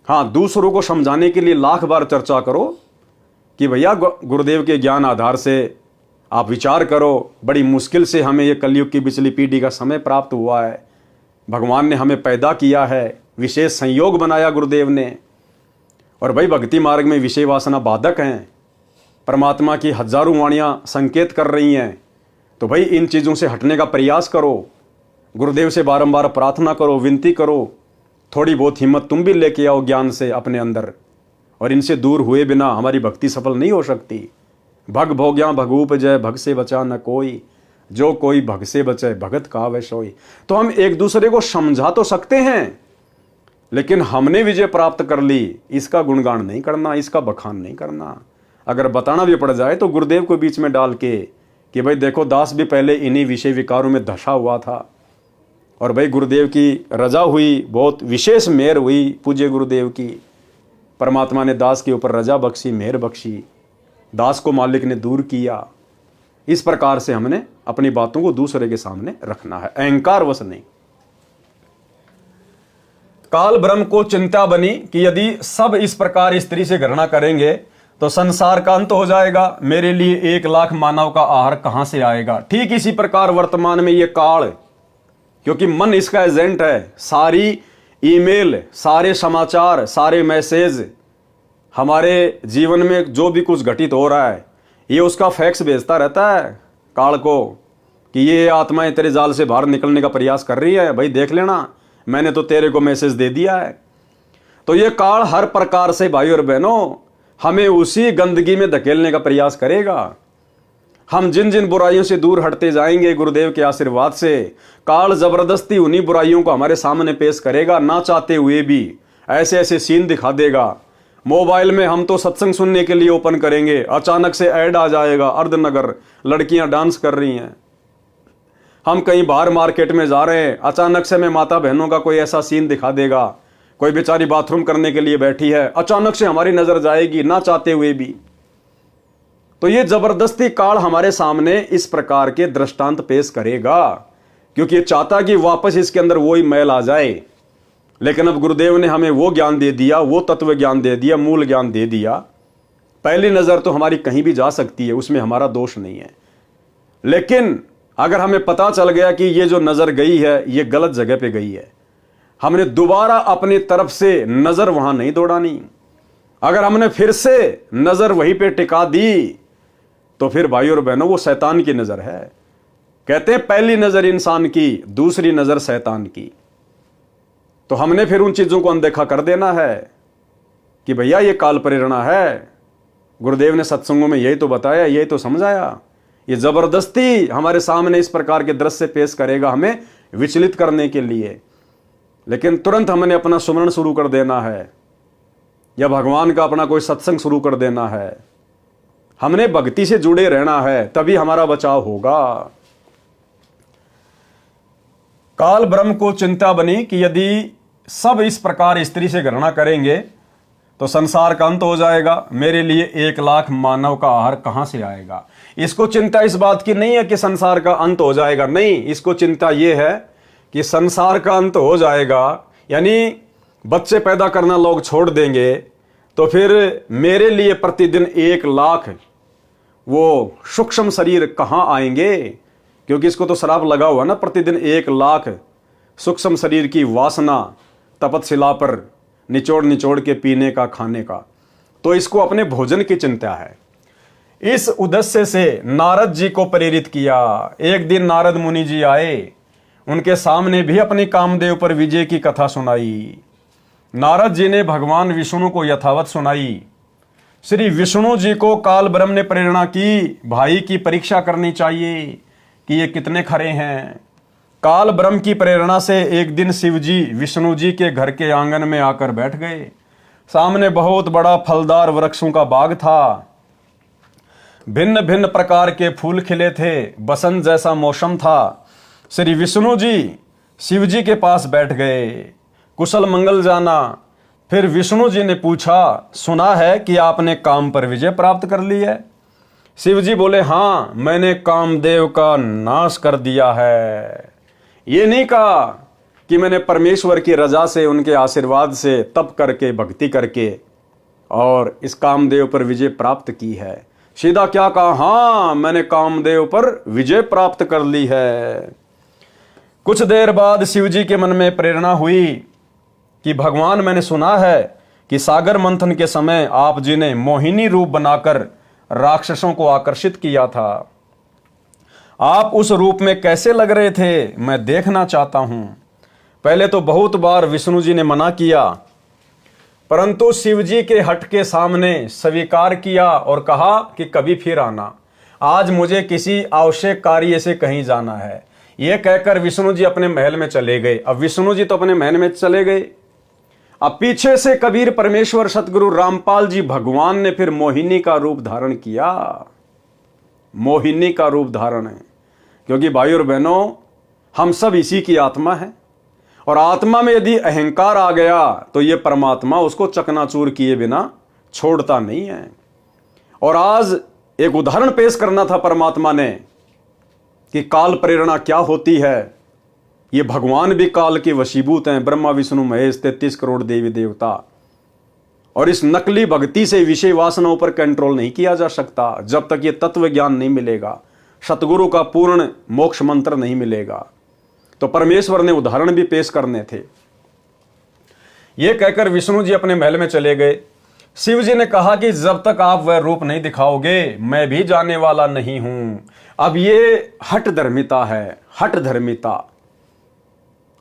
हाँ, दूसरों को समझाने के लिए लाख बार चर्चा करो कि भैया गुरुदेव के ज्ञान आधार से आप विचार करो, बड़ी मुश्किल से हमें ये कलयुग की पिछली पीढ़ी का समय प्राप्त हुआ है, भगवान ने हमें पैदा किया है, विशेष संयोग बनाया गुरुदेव ने, और भाई भक्ति मार्ग में विषय वासना बाधक हैं, परमात्मा की हजारों वाणियां संकेत कर रही हैं। तो भाई इन चीज़ों से हटने का प्रयास करो, गुरुदेव से बारंबार प्रार्थना करो, विनती करो, थोड़ी बहुत हिम्मत तुम भी लेके आओ ज्ञान से अपने अंदर, और इनसे दूर हुए बिना हमारी भक्ति सफल नहीं हो सकती। भग भोग्या भगूप जय, भग से बचा न कोई, जो कोई भग से बचे भगत कहावै सोई। तो हम एक दूसरे को समझा तो सकते हैं, लेकिन हमने विजय प्राप्त कर ली, इसका गुणगान नहीं करना, इसका बखान नहीं करना। अगर बताना भी पड़ जाए तो गुरुदेव को बीच में डाल के कि भाई देखो, दास भी पहले इन्हीं विषय विकारों में धसा हुआ था, और भाई गुरुदेव की रजा हुई, बहुत विशेष मेहर हुई पूज्य गुरुदेव की, परमात्मा ने दास के ऊपर रजा बख्शी, मेहर बख्शी, दास को मालिक ने दूर किया। इस प्रकार से हमने अपनी बातों को दूसरे के सामने रखना है, अहंकार वश नहीं। काल ब्रह्म को चिंता बनी कि यदि सब इस प्रकार स्त्री से घृणा करेंगे तो संसार का अंत हो जाएगा, मेरे लिए 1 लाख मानव का आहार कहां से आएगा। ठीक इसी प्रकार वर्तमान में ये काल, क्योंकि मन इसका एजेंट है, सारी ईमेल, सारे समाचार, सारे मैसेज, हमारे जीवन में जो भी कुछ घटित हो रहा है, ये उसका फैक्स भेजता रहता है काल को कि ये आत्माएं तेरे जाल से बाहर निकलने का प्रयास कर रही है, भाई देख लेना, मैंने तो तेरे को मैसेज दे दिया है। तो ये काल हर प्रकार से भाई और बहनों हमें उसी गंदगी में धकेलने का प्रयास करेगा। हम जिन जिन बुराइयों से दूर हटते जाएंगे गुरुदेव के आशीर्वाद से, काल जबरदस्ती उन्हीं बुराइयों को हमारे सामने पेश करेगा, ना चाहते हुए भी ऐसे ऐसे सीन दिखा देगा। मोबाइल में हम तो सत्संग सुनने के लिए ओपन करेंगे, अचानक से ऐड आ जाएगा, अर्धनगर लड़कियां डांस कर रही हैं। हम कहीं बाहर मार्केट में जा रहे हैं, अचानक से मैं माता बहनों का कोई ऐसा सीन दिखा देगा, कोई बेचारी बाथरूम करने के लिए बैठी है, अचानक से हमारी नजर जाएगी ना चाहते हुए भी। तो ये जबरदस्ती काल हमारे सामने इस प्रकार के दृष्टांत पेश करेगा, क्योंकि ये चाहता कि वापस इसके अंदर वही मैल आ जाए। लेकिन अब गुरुदेव ने हमें वो ज्ञान दे दिया, वो तत्व ज्ञान दे दिया, मूल ज्ञान दे दिया। पहली नजर तो हमारी कहीं भी जा सकती है, उसमें हमारा दोष नहीं है। लेकिन अगर हमें पता चल गया कि ये जो नजर गई है ये गलत जगह पे गई है, हमने दोबारा अपनी तरफ से नजर वहां नहीं दौड़ानी। अगर हमने फिर से नजर वहीं पे टिका दी तो फिर भाई और बहनों वो शैतान की नजर है। कहते हैं पहली नजर इंसान की, दूसरी नजर शैतान की। तो हमने फिर उन चीजों को अनदेखा कर देना है कि भैया ये काल प्रेरणा है। गुरुदेव ने सत्संगों में यही तो बताया, यही तो समझाया। ये जबरदस्ती हमारे सामने इस प्रकार के दृश्य पेश करेगा हमें विचलित करने के लिए। लेकिन तुरंत हमने अपना सुमरण शुरू कर देना है या भगवान का अपना कोई सत्संग शुरू कर देना है। हमने भक्ति से जुड़े रहना है, तभी हमारा बचाव होगा। काल ब्रह्म को चिंता बनी कि यदि सब इस प्रकार स्त्री से गणना करेंगे तो संसार का अंत हो जाएगा। मेरे लिए 1 लाख मानव का आहार कहां से आएगा। इसको चिंता इस बात की नहीं है कि संसार का अंत हो जाएगा, नहीं, इसको चिंता यह है कि संसार का अंत हो जाएगा, यानी बच्चे पैदा करना लोग छोड़ देंगे, तो फिर मेरे लिए प्रतिदिन 1 लाख वो सूक्ष्म शरीर कहां आएंगे। क्योंकि इसको तो श्राप लगा हुआ ना, प्रतिदिन 1 लाख सूक्ष्म शरीर की वासना तपतशिला पर निचोड़ निचोड़ के पीने का, खाने का। तो इसको अपने भोजन की चिंता है। इस उद्देश्य से नारद जी को प्रेरित किया। एक दिन नारद मुनि जी आए, उनके सामने भी अपनी कामदेव पर विजय की कथा सुनाई। नारद जी ने भगवान विष्णु को यथावत सुनाई। श्री विष्णु जी को काल ब्रह्म ने प्रेरणा की, भाई की परीक्षा करनी चाहिए कि ये कितने खरे हैं। काल ब्रह्म की प्रेरणा से एक दिन शिव जी विष्णु जी के घर के आंगन में आकर बैठ गए। सामने बहुत बड़ा फलदार वृक्षों का बाग था। भिन्न भिन्न प्रकार के फूल खिले थे, बसंत जैसा मौसम था। श्री विष्णु जी शिव जी के पास बैठ गए, कुशल मंगल जाना। फिर विष्णु जी ने पूछा, सुना है कि आपने काम पर विजय प्राप्त कर ली है। शिव जी बोले, हाँ, मैंने कामदेव का नाश कर दिया है। ये नहीं कहा कि मैंने परमेश्वर की रजा से, उनके आशीर्वाद से तप करके, भक्ति करके और इस कामदेव पर विजय प्राप्त की है। सीधा क्या कहा, हाँ, मैंने कामदेव पर विजय प्राप्त कर ली है। कुछ देर बाद शिव जी के मन में प्रेरणा हुई कि भगवान, मैंने सुना है कि सागर मंथन के समय आप जी ने मोहिनी रूप बनाकर राक्षसों को आकर्षित किया था। आप उस रूप में कैसे लग रहे थे, मैं देखना चाहता हूं। पहले तो बहुत बार विष्णु जी ने मना किया, परंतु शिव जी के हट के सामने स्वीकार किया और कहा कि कभी फिर आना, आज मुझे किसी आवश्यक कार्य से कहीं जाना है। यह कहकर विष्णु जी अपने महल में चले गए। अब विष्णु जी तो अपने महल में चले गए, अब पीछे से कबीर परमेश्वर सतगुरु रामपाल जी भगवान ने फिर मोहिनी का रूप धारण किया। मोहिनी का रूप धारण है, क्योंकि भाई और बहनों, हम सब इसी की आत्मा है और आत्मा में यदि अहंकार आ गया तो ये परमात्मा उसको चकनाचूर किए बिना छोड़ता नहीं है। और आज एक उदाहरण पेश करना था परमात्मा ने कि काल प्रेरणा क्या होती है। ये भगवान भी काल के वशीभूत हैं, ब्रह्मा विष्णु महेश 33 करोड़ देवी देवता। और इस नकली भक्ति से विषय वासनाओं पर कंट्रोल नहीं किया जा सकता जब तक ये तत्व ज्ञान नहीं मिलेगा, सतगुरु का पूर्ण मोक्ष मंत्र नहीं मिलेगा। तो परमेश्वर ने उदाहरण भी पेश करने थे। ये कहकर विष्णु जी अपने महल में चले गए। शिव जी ने कहा कि जब तक आप वह रूप नहीं दिखाओगे मैं भी जाने वाला नहीं हूं। अब ये हठ धर्मिता है, हठ धर्मिता।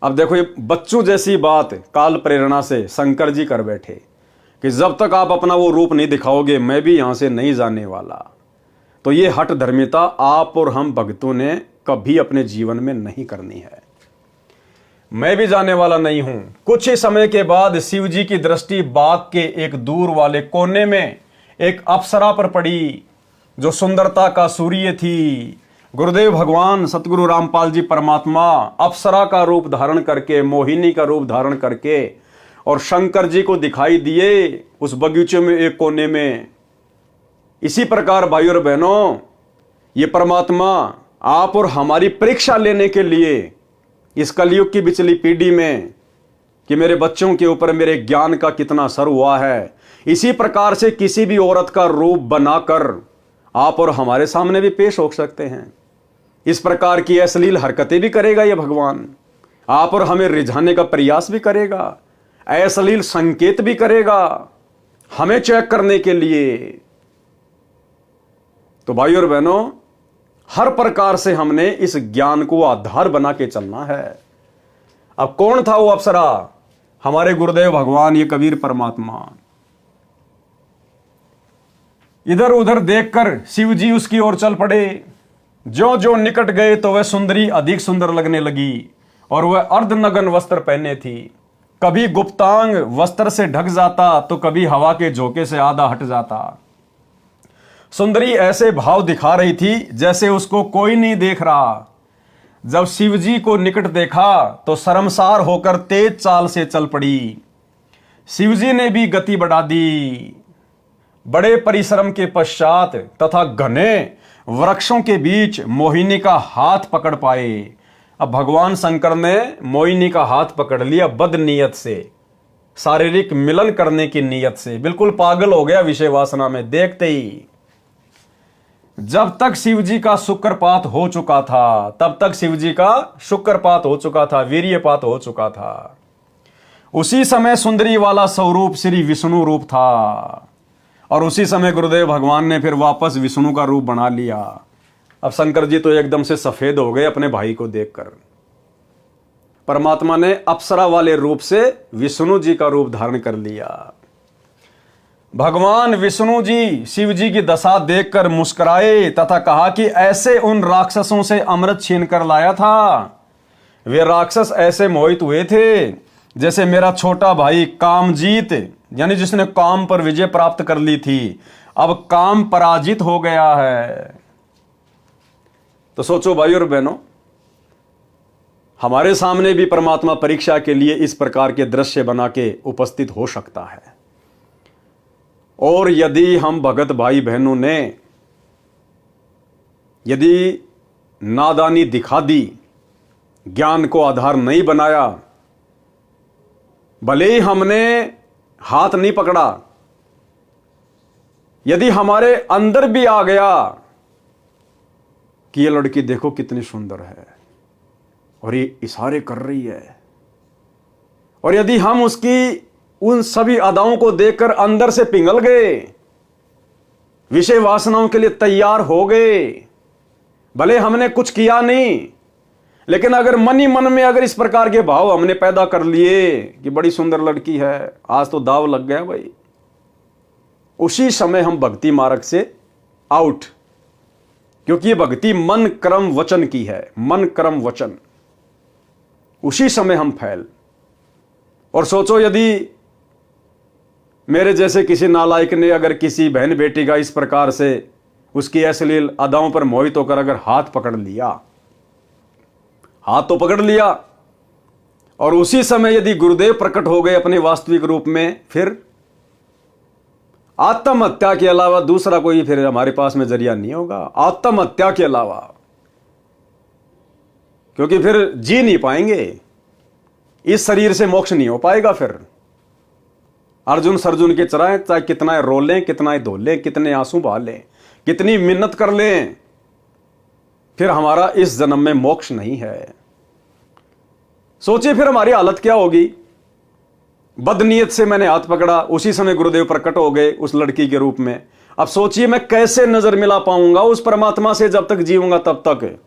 अब देखो, ये बच्चों जैसी बात काल प्रेरणा से शंकर जी कर बैठे कि जब तक आप अपना वो रूप नहीं दिखाओगे मैं भी यहां से नहीं जाने वाला। तो ये हठ धर्मिता आप और हम भक्तों ने कभी अपने जीवन में नहीं करनी है। मैं भी जाने वाला नहीं हूं। कुछ ही समय के बाद शिव जी की दृष्टि बाग के एक दूर वाले कोने में एक अप्सरा पर पड़ी जो सुंदरता का सूर्य थी। गुरुदेव भगवान सतगुरु रामपाल जी परमात्मा अप्सरा का रूप धारण करके, मोहिनी का रूप धारण करके और शंकर जी को दिखाई दिए उस बगीचे में एक कोने में। इसी प्रकार भाइयों और बहनों, ये परमात्मा आप और हमारी परीक्षा लेने के लिए इस कलयुग की बिचली पीढ़ी में कि मेरे बच्चों के ऊपर मेरे ज्ञान का कितना असर हुआ है, इसी प्रकार से किसी भी औरत का रूप बनाकर आप और हमारे सामने भी पेश हो सकते हैं। इस प्रकार की अश्लील हरकतें भी करेगा ये भगवान, आप और हमें रिझाने का प्रयास भी करेगा, अश्लील संकेत भी करेगा हमें चेक करने के लिए। तो भाइयों और बहनों, हर प्रकार से हमने इस ज्ञान को आधार बना के चलना है। अब कौन था वो अप्सरा? हमारे गुरुदेव भगवान ये कबीर परमात्मा। इधर उधर देखकर शिव जी उसकी ओर चल पड़े। जो जो निकट गए तो वह सुंदरी अधिक सुंदर लगने लगी और वह अर्धनग्न वस्त्र पहने थी। कभी गुप्तांग वस्त्र से ढक जाता तो कभी हवा के झोंके से आधा हट जाता। सुंदरी ऐसे भाव दिखा रही थी जैसे उसको कोई नहीं देख रहा। जब शिवजी को निकट देखा तो शर्मसार होकर तेज चाल से चल पड़ी। शिवजी ने भी गति बढ़ा दी। बड़े परिश्रम के पश्चात तथा घने वृक्षों के बीच मोहिनी का हाथ पकड़ पाए। अब भगवान शंकर ने मोहिनी का हाथ पकड़ लिया बद नीयत से, शारीरिक मिलन करने की नीयत से। बिल्कुल पागल हो गया विषय वासना में देखते ही। जब तक शिवजी का शुक्रपात हो चुका था, तब तक शिवजी का शुक्रपात हो चुका था, वीर्यपात हो चुका था। उसी समय सुंदरी वाला स्वरूप श्री विष्णु रूप था और उसी समय गुरुदेव भगवान ने फिर वापस विष्णु का रूप बना लिया। अब शंकर जी तो एकदम से सफेद हो गए अपने भाई को देखकर। परमात्मा ने अप्सरा वाले रूप से विष्णु जी का रूप धारण कर लिया। भगवान विष्णु जी शिव जी की दशा देखकर मुस्कुराए तथा कहा कि ऐसे उन राक्षसों से अमृत छीन कर लाया था। वे राक्षस ऐसे मोहित हुए थे जैसे मेरा छोटा भाई कामजीत, यानी जिसने काम पर विजय प्राप्त कर ली थी, अब काम पराजित हो गया है। तो सोचो भाई और बहनों, हमारे सामने भी परमात्मा परीक्षा के लिए इस प्रकार के दृश्य बना के उपस्थित हो सकता है। और यदि हम भगत भाई बहनों ने यदि नादानी दिखा दी, ज्ञान को आधार नहीं बनाया, भले ही हमने हाथ नहीं पकड़ा, यदि हमारे अंदर भी आ गया कि ये लड़की देखो कितनी सुंदर है और ये इशारे कर रही है, और यदि हम उसकी उन सभी अदाओं को देखकर अंदर से पिघल गए, विषय वासनाओं के लिए तैयार हो गए, भले हमने कुछ किया नहीं, लेकिन अगर मन ही मन में अगर इस प्रकार के भाव हमने पैदा कर लिए कि बड़ी सुंदर लड़की है, आज तो दाव लग गया भाई, उसी समय हम भक्ति मार्ग से आउट। क्योंकि ये भक्ति मन कर्म वचन की है, मन कर्म वचन, उसी समय हम फैल। और सोचो यदि मेरे जैसे किसी नालायक ने अगर किसी बहन बेटी का इस प्रकार से उसकी अश्लील अदाओं पर मोहित होकर अगर हाथ पकड़ लिया, हाथ तो पकड़ लिया, और उसी समय यदि गुरुदेव प्रकट हो गए अपने वास्तविक रूप में, फिर आत्महत्या के अलावा दूसरा कोई फिर हमारे पास में जरिया नहीं होगा, आत्महत्या के अलावा। क्योंकि फिर जी नहीं पाएंगे, इस शरीर से मोक्ष नहीं हो पाएगा। फिर अर्जुन सर्जुन के चराएं, चाहे कितना रोलें, कितना धोलें, कितने आंसू बहा लें, कितनी मिन्नत कर लें, फिर हमारा इस जन्म में मोक्ष नहीं है। सोचिए फिर हमारी हालत क्या होगी। बदनीयत से मैंने हाथ पकड़ा, उसी समय गुरुदेव प्रकट हो गए उस लड़की के रूप में। अब सोचिए मैं कैसे नजर मिला पाऊंगा उस परमात्मा से, जब तक जीऊंगा तब तक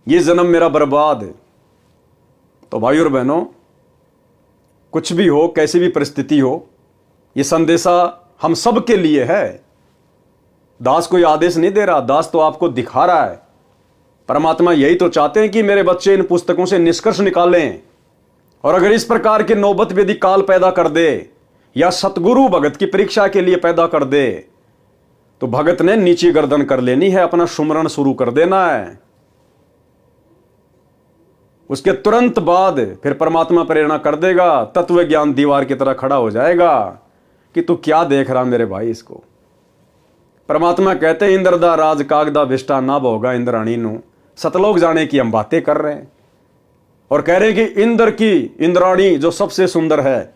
ये जन्म मेरा बर्बाद। तो भाई और बहनों, कुछ भी हो, कैसी भी परिस्थिति हो, ये संदेशा हम सब के लिए है। दास कोई आदेश नहीं दे रहा, दास तो आपको दिखा रहा है। परमात्मा यही तो चाहते हैं कि मेरे बच्चे इन पुस्तकों से निष्कर्ष निकालें, और अगर इस प्रकार की नौबत यदि काल पैदा कर दे या सतगुरु भगत की परीक्षा के लिए पैदा कर दे, तो भगत ने नीची गर्दन कर लेनी है, अपना सुमरण शुरू कर देना है। उसके तुरंत बाद फिर परमात्मा प्रेरणा कर देगा, तत्व ज्ञान दीवार की तरह खड़ा हो जाएगा कि तू क्या देख रहा मेरे भाई इसको। परमात्मा कहते हैं इंद्र दा राज कागदा भिष्टा ना भोगा इंद्राणी नु, सतलोक जाने की हम बातें कर रहे हैं और कह रहे हैं कि इंद्र की इंद्राणी जो सबसे सुंदर है,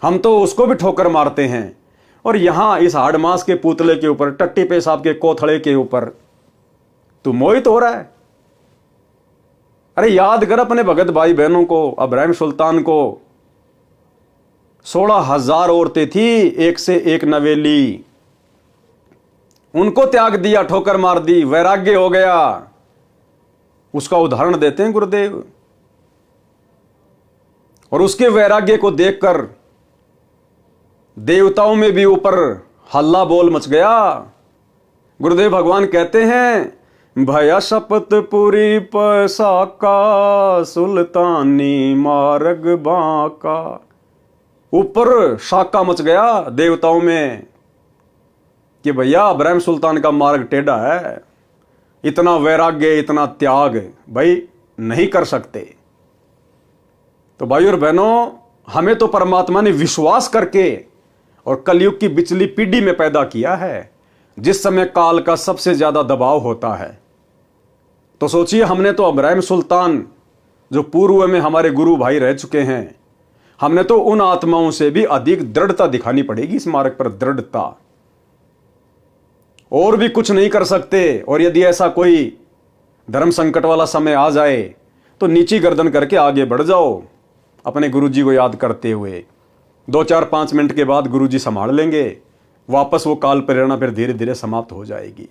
हम तो उसको भी ठोकर मारते हैं। और यहां इस हाड़ मास के पुतले के ऊपर, टट्टी पेशाब के कोथड़े के ऊपर तू मोहित हो रहा है। अरे याद कर अपने भगत भाई बहनों को, अब्राहिम सुल्तान को 16,000 औरतें थी, एक से एक नवेली, उनको त्याग दिया, ठोकर मार दी, वैराग्य हो गया। उसका उदाहरण देते हैं गुरुदेव। और उसके वैराग्य को देखकर देवताओं में भी ऊपर हल्ला बोल मच गया। गुरुदेव भगवान कहते हैं भया शपथ पूरी पसाका सुल्तानी मार्ग बाका। ऊपर शाका मच गया देवताओं में कि भैया अब्राहिम सुल्तान का मार्ग टेढ़ा है, इतना वैराग्य, इतना त्याग भाई नहीं कर सकते। तो भाई और बहनों, हमें तो परमात्मा ने विश्वास करके और कलयुग की बिचली पीढ़ी में पैदा किया है, जिस समय काल का सबसे ज्यादा दबाव होता है। तो सोचिए, हमने तो अब्राहिम सुल्तान जो पूर्व में हमारे गुरु भाई रह चुके हैं, हमने तो उन आत्माओं से भी अधिक दृढ़ता दिखानी पड़ेगी इस मार्ग पर, दृढ़ता। और भी कुछ नहीं कर सकते। और यदि ऐसा कोई धर्म संकट वाला समय आ जाए तो नीची गर्दन करके आगे बढ़ जाओ, अपने गुरुजी को याद करते हुए। 2-4-5 मिनट के बाद गुरुजी संभाल लेंगे, वापस वो काल प्रेरणा फिर धीरे धीरे समाप्त हो जाएगी।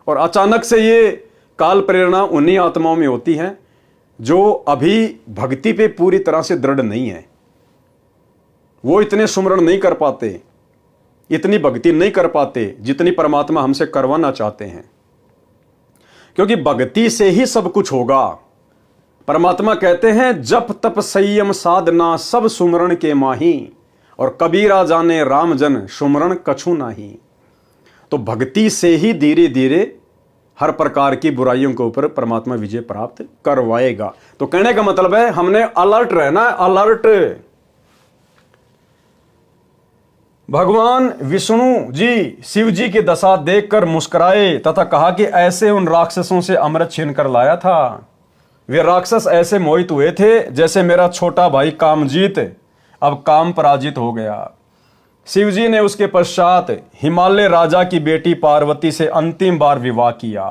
और अचानक से ये काल प्रेरणा उन्हीं आत्माओं में होती है जो अभी भक्ति पे पूरी तरह से दृढ़ नहीं है। वो इतने सुमरण नहीं कर पाते, इतनी भक्ति नहीं कर पाते जितनी परमात्मा हमसे करवाना चाहते हैं, क्योंकि भक्ति से ही सब कुछ होगा। परमात्मा कहते हैं जप तप संयम साधना सब सुमरण के माही, और कबीरा जाने राम जन सुमरण कछु नाही। तो भक्ति से ही धीरे धीरे हर प्रकार की बुराइयों के ऊपर परमात्मा विजय प्राप्त करवाएगा। तो कहने का मतलब है हमने अलर्ट रहना है, अलर्ट। भगवान विष्णु जी शिव जी की दशा देखकर मुस्कुराए तथा कहा कि ऐसे उन राक्षसों से अमृत छीन कर लाया था। वे राक्षस ऐसे मोहित हुए थे जैसे मेरा छोटा भाई कामजीत अब काम पराजित हो गया। शिव जी ने उसके पश्चात हिमालय राजा की बेटी पार्वती से अंतिम बार विवाह किया।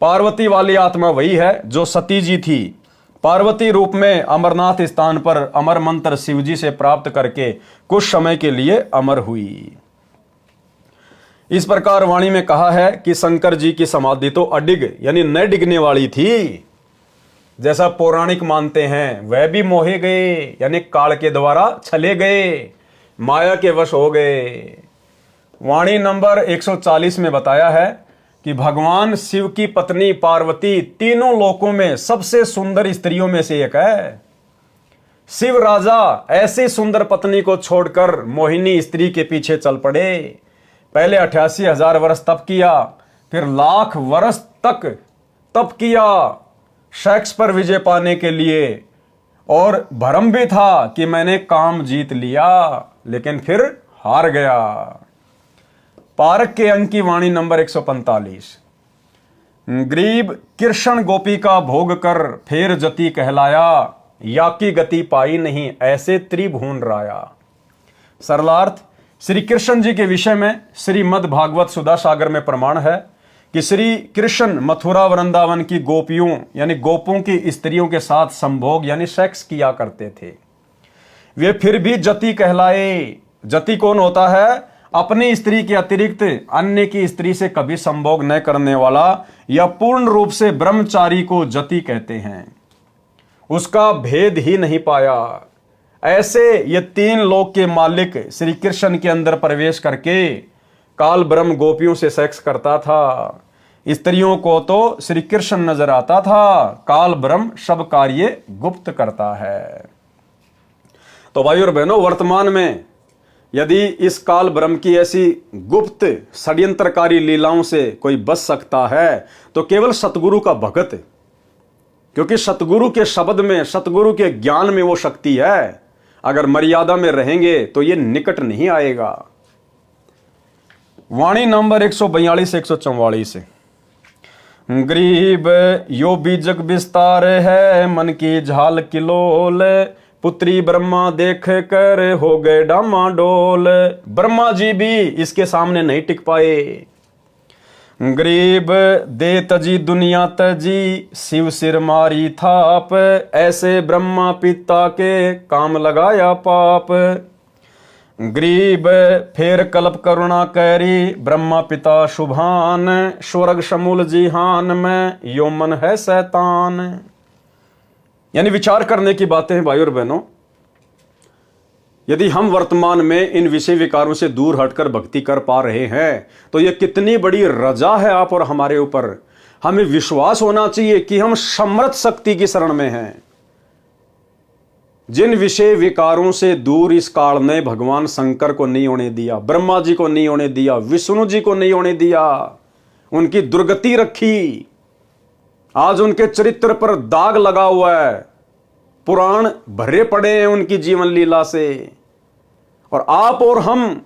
पार्वती वाली आत्मा वही है जो सती जी थी। पार्वती रूप में अमरनाथ स्थान पर अमर मंत्र शिवजी से प्राप्त करके कुछ समय के लिए अमर हुई। इस प्रकार वाणी में कहा है कि शंकर जी की समाधि तो अडिग यानी न डिगने वाली थी, जैसा पौराणिक मानते हैं। वह भी मोहे गए यानी काल के द्वारा छले गए, माया के वश हो गए। वाणी नंबर 140 में बताया है कि भगवान शिव की पत्नी पार्वती तीनों लोकों में सबसे सुंदर स्त्रियों में से एक है। शिव राजा ऐसी सुंदर पत्नी को छोड़कर मोहिनी स्त्री के पीछे चल पड़े। पहले 88,000 वर्ष तप किया, फिर लाख वर्ष तक तप किया सेक्स पर विजय पाने के लिए, और भ्रम भी था कि मैंने काम जीत लिया, लेकिन फिर हार गया। पारक के अंक की वाणी नंबर 145। ग्रीब कृष्ण गोपी का भोग कर फेर जति कहलाया, या की गति पाई नहीं ऐसे त्रिभुवन राया। सरलार्थ, श्री कृष्ण जी के विषय में श्रीमद् भागवत सुधा सागर में प्रमाण है कि श्री कृष्ण मथुरा वृंदावन की गोपियों यानी गोपों की स्त्रियों के साथ संभोग यानी सेक्स किया करते थे। वे फिर भी जति कहलाए। जति कौन होता है? अपनी स्त्री के अतिरिक्त अन्य की स्त्री से कभी संभोग न करने वाला या पूर्ण रूप से ब्रह्मचारी को जति कहते हैं। उसका भेद ही नहीं पाया। ऐसे ये 3 लोक के मालिक श्री कृष्ण के अंदर प्रवेश करके काल ब्रह्म गोपियों से सेक्स करता था। स्त्रियों को तो श्री कृष्ण नजर आता था, काल ब्रह्म सब कार्य गुप्त करता है। तो भाई और बहनों, वर्तमान में यदि इस काल ब्रह्म की ऐसी गुप्त षड्यंत्रकारी लीलाओं से कोई बच सकता है तो केवल सतगुरु का भगत क्योंकि सतगुरु के शब्द में, सतगुरु के ज्ञान में वो शक्ति है। अगर मर्यादा में रहेंगे तो ये निकट नहीं आएगा। वाणी नंबर 142 से 144। गरीब यो बीजक विस्तार है, मन की झाल किलोल, पुत्री ब्रह्मा देख कर हो गए डामाडोल। ब्रह्मा जी भी इसके सामने नहीं टिक पाए। गरीब दे तजी दुनिया तजी, शिव सिर मारी थाप, ऐसे ब्रह्मा पिता के काम लगाया पाप। गरीब फेर कल्प करुणा कैरी, ब्रह्मा पिता शुभान, स्वर्ग शमूल जिहान में यो मन है शैतान। यानी विचार करने की बातें हैं भाई और बहनों। यदि हम वर्तमान में इन विषय विकारों से दूर हटकर भक्ति कर पा रहे हैं तो यह कितनी बड़ी रजा है आप और हमारे ऊपर। हमें विश्वास होना चाहिए कि हम समर्थ शक्ति की शरण में हैं। जिन विषय विकारों से दूर इस काल ने भगवान शंकर को नहीं होने दिया, ब्रह्मा जी को नहीं होने दिया, विष्णु जी को नहीं होने दिया, उनकी दुर्गति रखी। आज उनके चरित्र पर दाग लगा हुआ है, पुराण भरे पड़े हैं उनकी जीवन लीला से। और आप और हम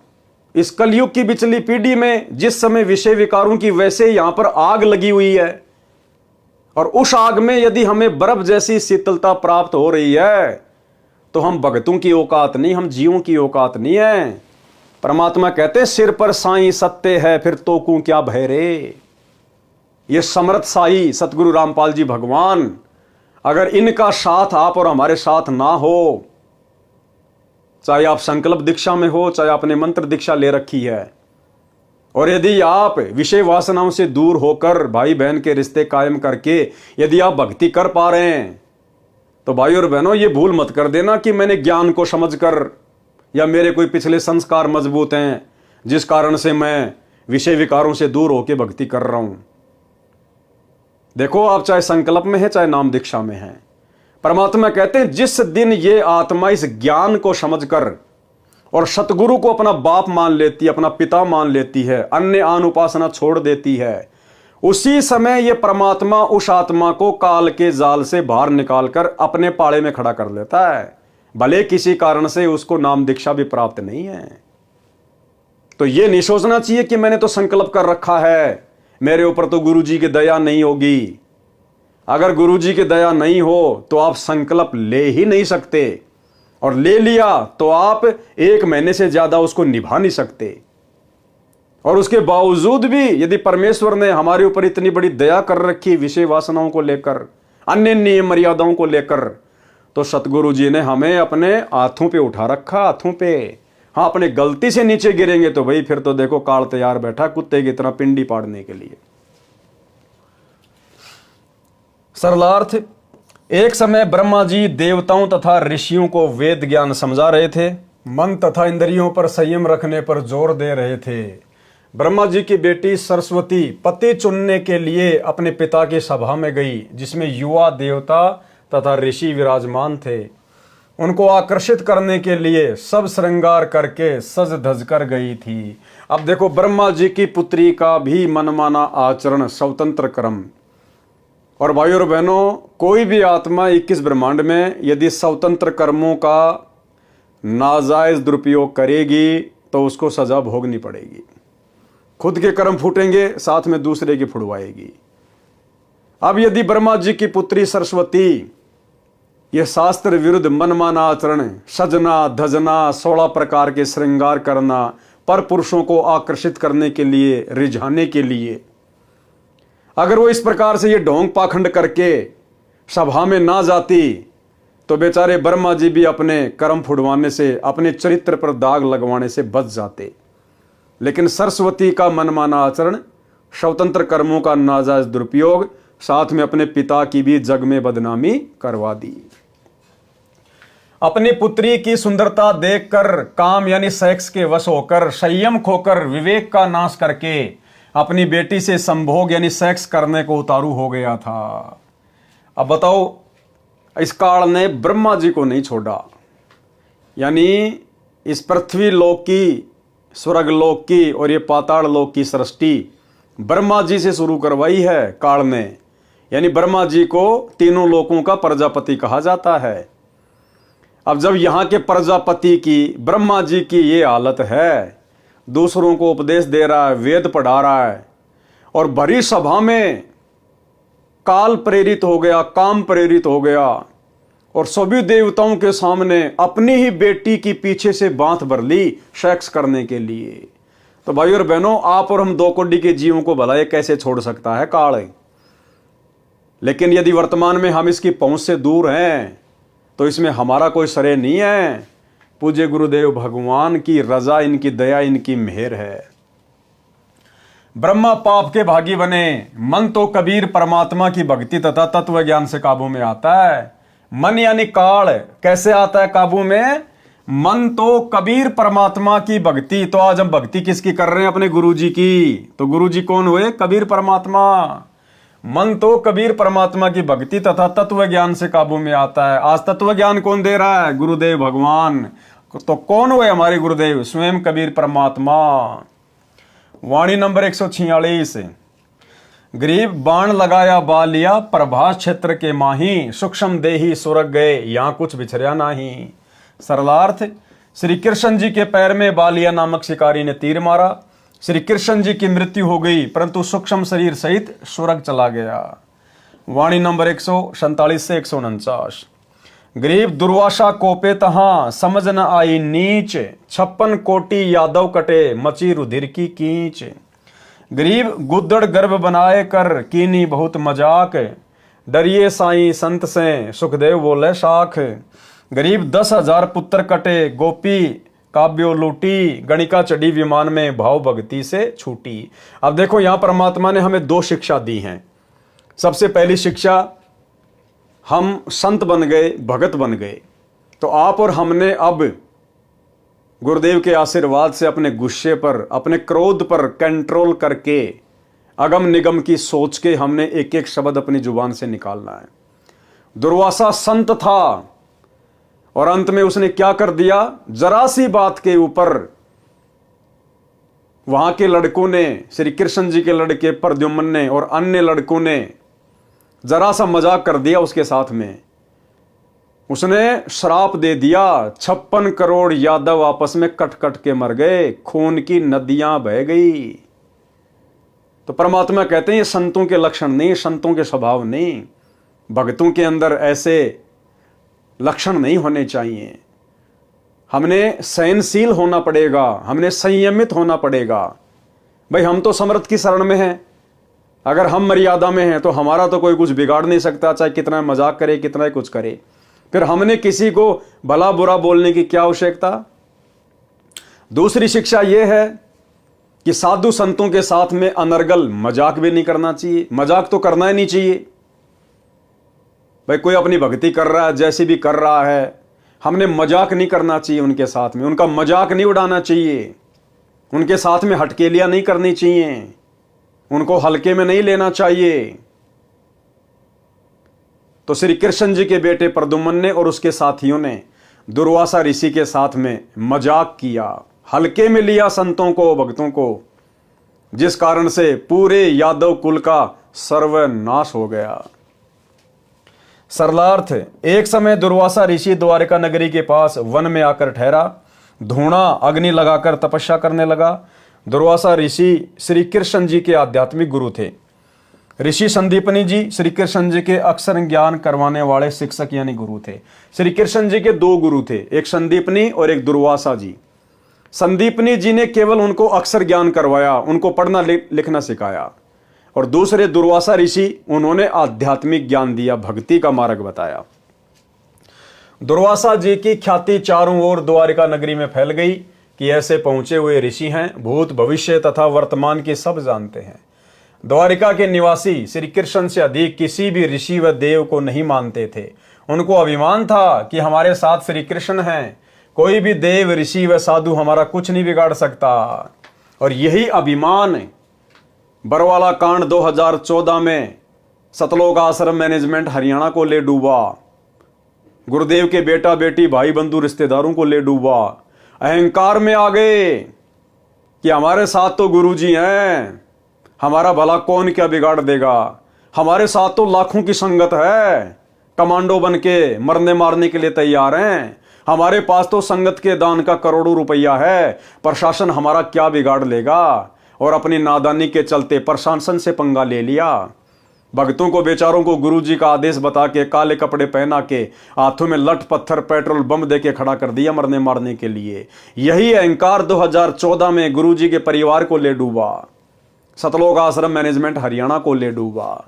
इस कलयुग की बिचली पीढ़ी में जिस समय विषय विकारों की वैसे यहां पर आग लगी हुई है, और उस आग में यदि हमें बर्फ जैसी शीतलता प्राप्त हो रही है तो हम भगतों की औकात नहीं, हम जीवों की औकात नहीं है। परमात्मा कहते सिर पर साईं सत्य है, फिर तोकू क्या भय रे। ये समर्थ साई सतगुरु रामपाल जी भगवान, अगर इनका साथ आप और हमारे साथ ना हो, चाहे आप संकल्प दीक्षा में हो, चाहे आपने मंत्र दीक्षा ले रखी है, और यदि आप विषय वासनाओं से दूर होकर भाई बहन के रिश्ते कायम करके यदि आप भक्ति कर पा रहे हैं, तो भाई और बहनों ये भूल मत कर देना कि मैंने ज्ञान को समझकर या मेरे कोई पिछले संस्कार मजबूत हैं जिस कारण से मैं विषय विकारों से दूर होकर भक्ति कर रहा हूं। देखो, आप चाहे संकल्प में है चाहे नाम दीक्षा में है, परमात्मा कहते हैं जिस दिन ये आत्मा इस ज्ञान को समझकर और सतगुरु को अपना बाप मान लेती है, अपना पिता मान लेती है, अन्य आन उपासना छोड़ देती है, उसी समय ये परमात्मा उस आत्मा को काल के जाल से बाहर निकालकर अपने पाड़े में खड़ा कर लेता है, भले किसी कारण से उसको नाम दीक्षा भी प्राप्त नहीं है। तो ये नहीं सोचना चाहिए कि मैंने तो संकल्प कर रखा है, मेरे ऊपर तो गुरु जी की दया नहीं होगी। अगर गुरु जी की दया नहीं हो तो आप संकल्प ले ही नहीं सकते, और ले लिया तो आप 1 महीने से ज्यादा उसको निभा नहीं सकते। और उसके बावजूद भी यदि परमेश्वर ने हमारे ऊपर इतनी बड़ी दया कर रखी विषय वासनाओं को लेकर, अन्य नियम मर्यादाओं को लेकर, तो सतगुरु जी ने हमें अपने हाथों पे उठा रखा, हाथों पे। हाँ, अपने गलती से नीचे गिरेंगे तो भाई फिर तो देखो काल तैयार बैठा कुत्ते की तरह पिंडी पाड़ने के लिए। सरलार्थ, एक समय ब्रह्मा जी देवताओं तथा ऋषियों को वेद ज्ञान समझा रहे थे, मन तथा इंद्रियों पर संयम रखने पर जोर दे रहे थे। ब्रह्मा जी की बेटी सरस्वती पति चुनने के लिए अपने पिता की सभा में गई, जिसमें युवा देवता तथा ऋषि विराजमान थे। उनको आकर्षित करने के लिए सब श्रृंगार करके सज धज कर गई थी। अब देखो, ब्रह्मा जी की पुत्री का भी मनमाना आचरण, स्वतंत्र कर्म। और भाई और बहनों, कोई भी आत्मा 21 ब्रह्मांड में यदि स्वतंत्र कर्मों का नाजायज दुरुपयोग करेगी तो उसको सजा भोगनी पड़ेगी। खुद के कर्म फूटेंगे, साथ में दूसरे की फुड़वाएगी। अब यदि ब्रह्मा जी की पुत्री सरस्वती यह शास्त्र विरुद्ध मनमाना आचरण, सजना धजना, 16 प्रकार के श्रृंगार करना, पर पुरुषों को आकर्षित करने के लिए, रिझाने के लिए, अगर वो इस प्रकार से ये ढोंग पाखंड करके सभा में ना जाती तो बेचारे ब्रह्मा जी भी अपने कर्म फुड़वाने से, अपने चरित्र पर दाग लगवाने से बच जाते। लेकिन सरस्वती का मनमाना आचरण, स्वतंत्र कर्मों का नाजायज दुरुपयोग, साथ में अपने पिता की भी जग में बदनामी करवा दी। अपनी पुत्री की सुंदरता देखकर काम यानी सेक्स के वश होकर, संयम खोकर, विवेक का नाश करके अपनी बेटी से संभोग यानी सेक्स करने को उतारू हो गया था। अब बताओ, इस काल ने ब्रह्मा जी को नहीं छोड़ा, यानी इस पृथ्वी लोक की, स्वर्ग लोक की और ये पाताल लोक की सृष्टि ब्रह्मा जी से शुरू करवाई है काल ने। यानी ब्रह्मा जी को तीनों लोकों का प्रजापति कहा जाता है। अब जब यहां के प्रजापति की, ब्रह्मा जी की ये हालत है, दूसरों को उपदेश दे रहा है, वेद पढ़ा रहा है, और भरी सभा में काल प्रेरित हो गया, काम प्रेरित हो गया, और सभी देवताओं के सामने अपनी ही बेटी की पीछे से बांध भर ली सेक्स करने के लिए। तो भाई और बहनों, आप और हम दो कोटि के जीवों को भला ये कैसे छोड़ सकता है काल। लेकिन यदि वर्तमान में हम इसकी पहुंच से दूर हैं तो इसमें हमारा कोई श्रेय नहीं है। पूज्य गुरुदेव भगवान की रजा, इनकी दया, इनकी मेहर है। ब्रह्मा पाप के भागी बने, मन तो कबीर परमात्मा की भक्ति तथा तत्व ज्ञान से काबू में आता है। मन यानी काल कैसे आता है काबू में? मन तो कबीर परमात्मा की भक्ति। तो आज हम भक्ति किसकी कर रहे हैं? अपने गुरुजी की। तो गुरुजी कौन हुए? कबीर परमात्मा। मन तो कबीर परमात्मा की भक्ति तथा तत्व ज्ञान से काबू में आता है। आज तत्व ज्ञान कौन दे रहा है? गुरुदेव भगवान। तो कौन हुए हमारे गुरुदेव? स्वयं कबीर परमात्मा। वाणी नंबर 146। गरीब बाण लगाया बालिया, प्रभास क्षेत्र के माही, सूक्ष्म देही सुरग गए, यहां कुछ बिछरिया नाही। सरलार्थ, श्री कृष्ण जी के पैर में बालिया नामक शिकारी ने तीर मारा। श्री कृष्ण जी की मृत्यु हो गई, परंतु सूक्ष्म शरीर सहित स्वर्ग चला गया। वाणी नंबर 147 से 149। गरीब दुर्वासा कोपे तहां, समझ न आई नीच, 56 कोटि यादव कटे, मची रुधिर की कीच। गरीब गुद्दड़ गर्भ बनाए कर, कीनी बहुत मजाक, डरिए साईं संत से, सुखदेव बोले शाख। गरीब 10,000 पुत्र कटे, गोपी काव्यो लूटी, गणिका चढ़ी विमान में, भाव भक्ति से छूटी। अब देखो यहां परमात्मा ने हमें 2 शिक्षा दी हैं। सबसे पहली शिक्षा, हम संत बन गए, भगत बन गए। तो आप और हमने अब गुरुदेव के आशीर्वाद से अपने गुस्से पर, अपने क्रोध पर कंट्रोल करके, अगम निगम की सोच के हमने एक एक शब्द अपनी जुबान से निकालना है। दुर्वासा संत था और अंत में उसने क्या कर दिया? जरा सी बात के ऊपर वहां के लड़कों ने, श्री कृष्ण जी के लड़के प्रद्युम्न ने और अन्य लड़कों ने जरा सा मजाक कर दिया उसके साथ में। उसने श्राप दे दिया, 56 करोड़ यादव आपस में कट कट के मर गए, खून की नदियां बह गई। तो परमात्मा कहते हैं ये संतों के लक्षण नहीं, संतों के स्वभाव नहीं, भक्तों के अंदर ऐसे लक्षण नहीं होने चाहिए। हमने सहनशील होना पड़ेगा, हमने संयमित होना पड़ेगा। भाई हम तो समर्थ की शरण में हैं, अगर हम मर्यादा में हैं तो हमारा तो कोई कुछ बिगाड़ नहीं सकता, चाहे कितना मजाक करे, कितना ही कुछ करे। फिर हमने किसी को भला बुरा बोलने की क्या आवश्यकता? दूसरी शिक्षा यह है कि साधु संतों के साथ में अनर्गल मजाक भी नहीं करना चाहिए। मजाक तो करना ही नहीं चाहिए। भाई कोई अपनी भक्ति कर रहा है, जैसे भी कर रहा है, हमने मजाक नहीं करना चाहिए उनके साथ में, उनका मजाक नहीं उड़ाना चाहिए, उनके साथ में हटकेलियां नहीं करनी चाहिए, उनको हल्के में नहीं लेना चाहिए। तो श्री कृष्ण जी के बेटे प्रद्युम्न ने और उसके साथियों ने दुर्वासा ऋषि के साथ में मजाक किया, हल्के में लिया संतों को, भक्तों को, जिस कारण से पूरे यादव कुल का सर्वनाश हो गया। सरलार्थ, एक समय दुर्वासा ऋषि द्वारिका नगरी के पास वन में आकर ठहरा, धूणा अग्नि लगाकर तपस्या करने लगा। दुर्वासा ऋषि श्री कृष्ण जी के आध्यात्मिक गुरु थे। ऋषि संदीपनी जी श्री कृष्ण जी के अक्षर ज्ञान करवाने वाले शिक्षक यानी गुरु थे। श्री कृष्ण जी के 2 गुरु थे, एक संदीपनी और एक दुर्वासा जी। संदीपनी जी ने केवल उनको अक्षर ज्ञान करवाया, उनको पढ़ना लिखना सिखाया, और दूसरे दुर्वासा ऋषि, उन्होंने आध्यात्मिक ज्ञान दिया, भक्ति का मार्ग बताया। दुर्वासा जी की ख्याति चारों ओर द्वारिका नगरी में फैल गई कि ऐसे पहुंचे हुए ऋषि हैं, भूत भविष्य तथा वर्तमान की सब जानते हैं। द्वारिका के निवासी श्री कृष्ण से अधिक किसी भी ऋषि व देव को नहीं मानते थे। उनको अभिमान था कि हमारे साथ श्री कृष्ण हैं, कोई भी देव ऋषि व साधु हमारा कुछ नहीं बिगाड़ सकता। और यही अभिमान बरवाला कांड 2014 में सतलोक आश्रम मैनेजमेंट हरियाणा को ले डूबा, गुरुदेव के बेटा बेटी भाई बंधु रिश्तेदारों को ले डूबा। अहंकार में आ गए कि हमारे साथ तो गुरुजी हैं, हमारा भला कौन क्या बिगाड़ देगा। हमारे साथ तो लाखों की संगत है, कमांडो बन के मरने मारने के लिए तैयार हैं। हमारे पास तो संगत के दान का करोड़ों रुपया है, प्रशासन हमारा क्या बिगाड़ लेगा। और अपनी नादानी के चलते प्रशासन से पंगा ले लिया। भक्तों को बेचारों को गुरुजी का आदेश बता के काले कपड़े पहना के हाथों में लठ पत्थर पेट्रोल बम दे के खड़ा कर दिया मरने मारने के लिए। यही अहंकार 2014 में गुरुजी के परिवार को ले डूबा, सतलोक आश्रम मैनेजमेंट हरियाणा को ले डूबा।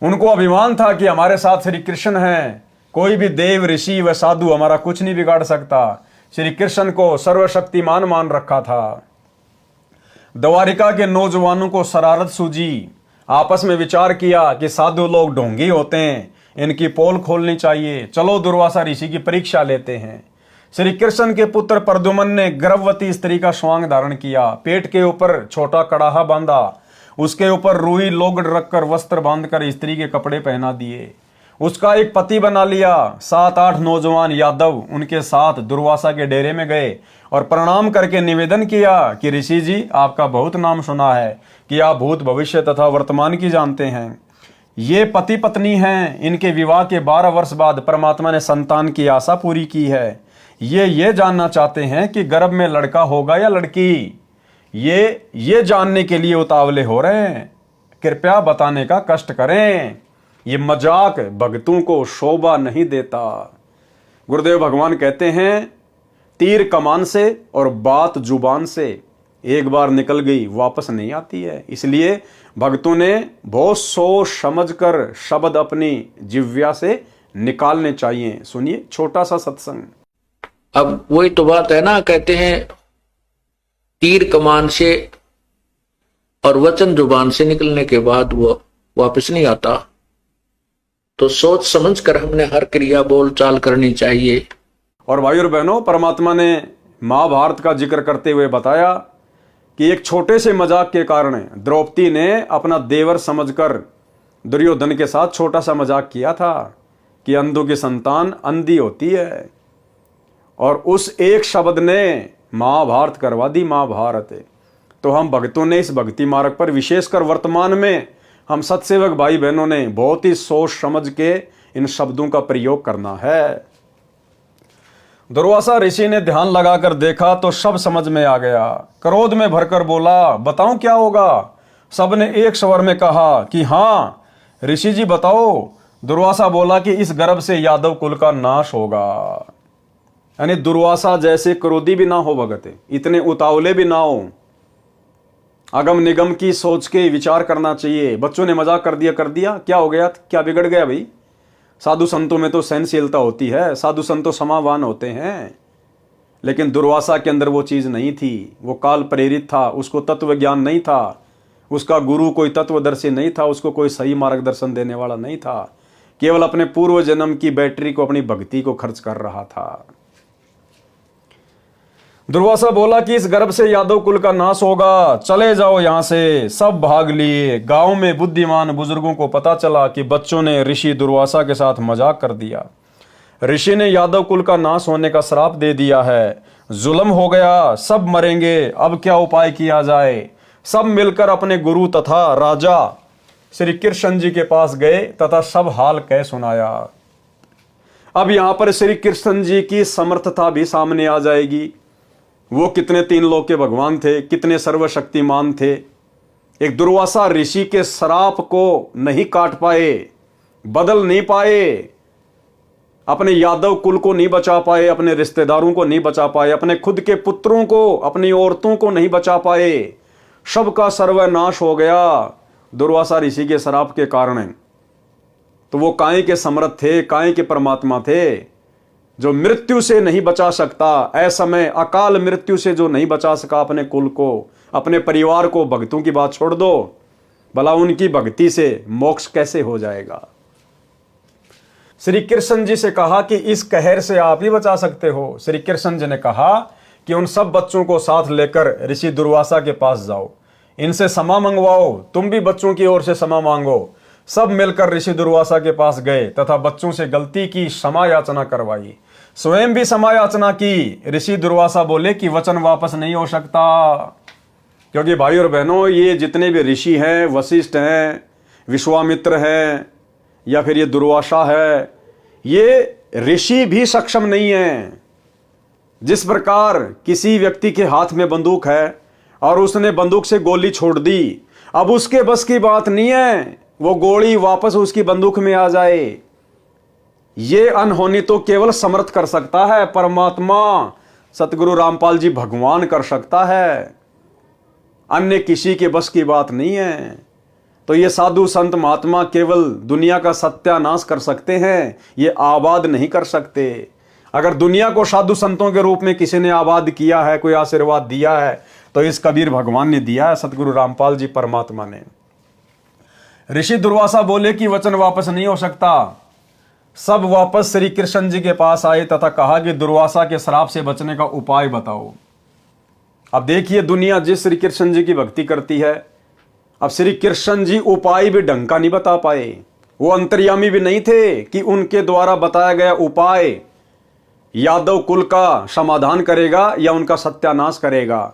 उनको अभिमान था कि हमारे साथ श्री कृष्ण हैं, कोई भी देव ऋषि व साधु हमारा कुछ नहीं बिगाड़ सकता। श्री कृष्ण को सर्वशक्तिमान मान रखा था। द्वारिका के नौजवानों को शरारत सूझी, आपस में विचार किया कि साधु लोग ढोंगी होते हैं, इनकी पोल खोलनी चाहिए, चलो दुर्वासा ऋषि की परीक्षा लेते हैं। श्री कृष्ण के पुत्र प्रद्युम्न ने गर्भवती स्त्री का स्वांग धारण किया, पेट के ऊपर छोटा कड़ाहा बांधा, उसके ऊपर रुई लोगड़ रखकर वस्त्र बांधकर स्त्री के कपड़े पहना दिए, उसका एक पति बना लिया। 7-8 नौजवान यादव उनके साथ दुर्वासा के डेरे में गए और प्रणाम करके निवेदन किया कि ऋषि जी, आपका बहुत नाम सुना है कि आप भूत भविष्य तथा वर्तमान की जानते हैं। ये पति पत्नी हैं, इनके विवाह के 12 वर्ष बाद परमात्मा ने संतान की आशा पूरी की है। ये जानना चाहते हैं कि गर्भ में लड़का होगा या लड़की। ये जानने के लिए उतावले हो रहे हैं, कृपया बताने का कष्ट करें। ये मजाक भक्तों को शोभा नहीं देता। गुरुदेव भगवान कहते हैं, तीर कमान से और बात जुबान से एक बार निकल गई वापस नहीं आती है। इसलिए भक्तों ने बहुत सोच समझकर शब्द अपनी जिह्वा से निकालने चाहिए। सुनिए छोटा सा सत्संग। अब वही तो बात है ना, कहते हैं तीर कमान से और वचन जुबान से निकलने के बाद वो वापस नहीं आता। तो सोच समझ कर हमने हर क्रिया बोल चाल करनी चाहिए। और भाई और बहनों, परमात्मा ने महाभारत का जिक्र करते हुए बताया कि एक छोटे से मजाक के कारण द्रौपदी ने अपना देवर समझकर दुर्योधन के साथ छोटा सा मजाक किया था कि अंधों की संतान अंधी होती है। और उस एक शब्द ने महाभारत करवा दी महाभारत। तो हम भक्तों ने इस भक्ति मार्ग पर, विशेषकर वर्तमान में हम सत्सेवक भाई बहनों ने बहुत ही सोच समझ के इन शब्दों का प्रयोग करना है। दुर्वासा ऋषि ने ध्यान लगाकर देखा तो सब समझ में आ गया। क्रोध में भरकर बोला, बताऊं क्या होगा। सबने एक स्वर में कहा कि हाँ ऋषि जी बताओ। दुर्वासा बोला कि इस गर्भ से यादव कुल का नाश होगा। यानी दुर्वासा जैसे क्रोधी भी ना हो भगत, इतने उतावले भी ना हो, अगम निगम की सोच के विचार करना चाहिए। बच्चों ने मजाक कर दिया, क्या हो गया, क्या बिगड़ गया भाई। साधु संतों में तो सहनशीलता होती है, साधु संत तो समावान होते हैं। लेकिन दुर्वासा के अंदर वो चीज नहीं थी। वो काल प्रेरित था, उसको तत्व ज्ञान नहीं था, उसका गुरु कोई तत्वदर्शी नहीं था, उसको कोई सही मार्गदर्शन देने वाला नहीं था। केवल अपने पूर्व जन्म की बैटरी को, अपनी भक्ति को खर्च कर रहा था। दुर्वासा बोला कि इस गर्भ से यादव कुल का नाश होगा, चले जाओ यहां से। सब भाग लिए। गांव में बुद्धिमान बुजुर्गों को पता चला कि बच्चों ने ऋषि दुर्वासा के साथ मजाक कर दिया। ऋषि ने यादव कुल का नाश होने का श्राप दे दिया है, जुल्म हो गया, सब मरेंगे, अब क्या उपाय किया जाए। सब मिलकर अपने गुरु तथा राजा श्री कृष्ण जी के पास गए तथा सब हाल कह सुनाया। अब यहां पर श्री कृष्ण जी की समर्थता भी सामने आ जाएगी। वो कितने 3 लोक के भगवान थे, कितने सर्वशक्तिमान थे। एक दुर्वासा ऋषि के श्राप को नहीं काट पाए, बदल नहीं पाए, अपने यादव कुल को नहीं बचा पाए, अपने रिश्तेदारों को नहीं बचा पाए, अपने खुद के पुत्रों को, अपनी औरतों को नहीं बचा पाए। सबका सर्वनाश हो गया दुर्वासा ऋषि के श्राप के कारण। तो वो काहे के समर्थ थे, काहे के परमात्मा थे, जो मृत्यु से नहीं बचा सकता। असमय अकाल मृत्यु से जो नहीं बचा सका अपने कुल को, अपने परिवार को, भक्तों की बात छोड़ दो, भला उनकी भक्ति से मोक्ष कैसे हो जाएगा। श्री कृष्ण जी से कहा कि इस कहर से आप ही बचा सकते हो। श्री कृष्ण जी ने कहा कि उन सब बच्चों को साथ लेकर ऋषि दुर्वासा के पास जाओ, इनसे क्षमा मंगवाओ, तुम भी बच्चों की ओर से क्षमा मांगो। सब मिलकर ऋषि दुर्वासा के पास गए तथा बच्चों से गलती की क्षमा याचना करवाई, स्वयं भी क्षमा याचना की। ऋषि दुर्वासा बोले कि वचन वापस नहीं हो सकता, क्योंकि भाई और बहनों ये जितने भी ऋषि हैं, वशिष्ठ हैं, विश्वामित्र है या फिर ये दुर्वासा है, ये ऋषि भी सक्षम नहीं है। जिस प्रकार किसी व्यक्ति के हाथ में बंदूक है और उसने बंदूक से गोली छोड़ दी, अब उसके बस की बात नहीं है वो गोली वापस उसकी बंदूक में आ जाए। ये अनहोनी तो केवल समर्थ कर सकता है, परमात्मा सतगुरु रामपाल जी भगवान कर सकता है, अन्य किसी के बस की बात नहीं है। तो ये साधु संत महात्मा केवल दुनिया का सत्यानाश कर सकते हैं, ये आबाद नहीं कर सकते। अगर दुनिया को साधु संतों के रूप में किसी ने आबाद किया है, कोई आशीर्वाद दिया है, तो इस कबीर भगवान ने दिया है, सतगुरु रामपाल जी परमात्मा ने। ऋषि दुर्वासा बोले कि वचन वापस नहीं हो सकता। सब वापस श्री कृष्ण जी के पास आए तथा कहा कि दुर्वासा के श्राप से बचने का उपाय बताओ। अब देखिए, दुनिया जिस श्री कृष्ण जी की भक्ति करती है, अब श्री कृष्ण जी उपाय भी ढंग का नहीं बता पाए। वो अंतर्यामी भी नहीं थे कि उनके द्वारा बताया गया उपाय यादव कुल का समाधान करेगा या उनका सत्यानाश करेगा।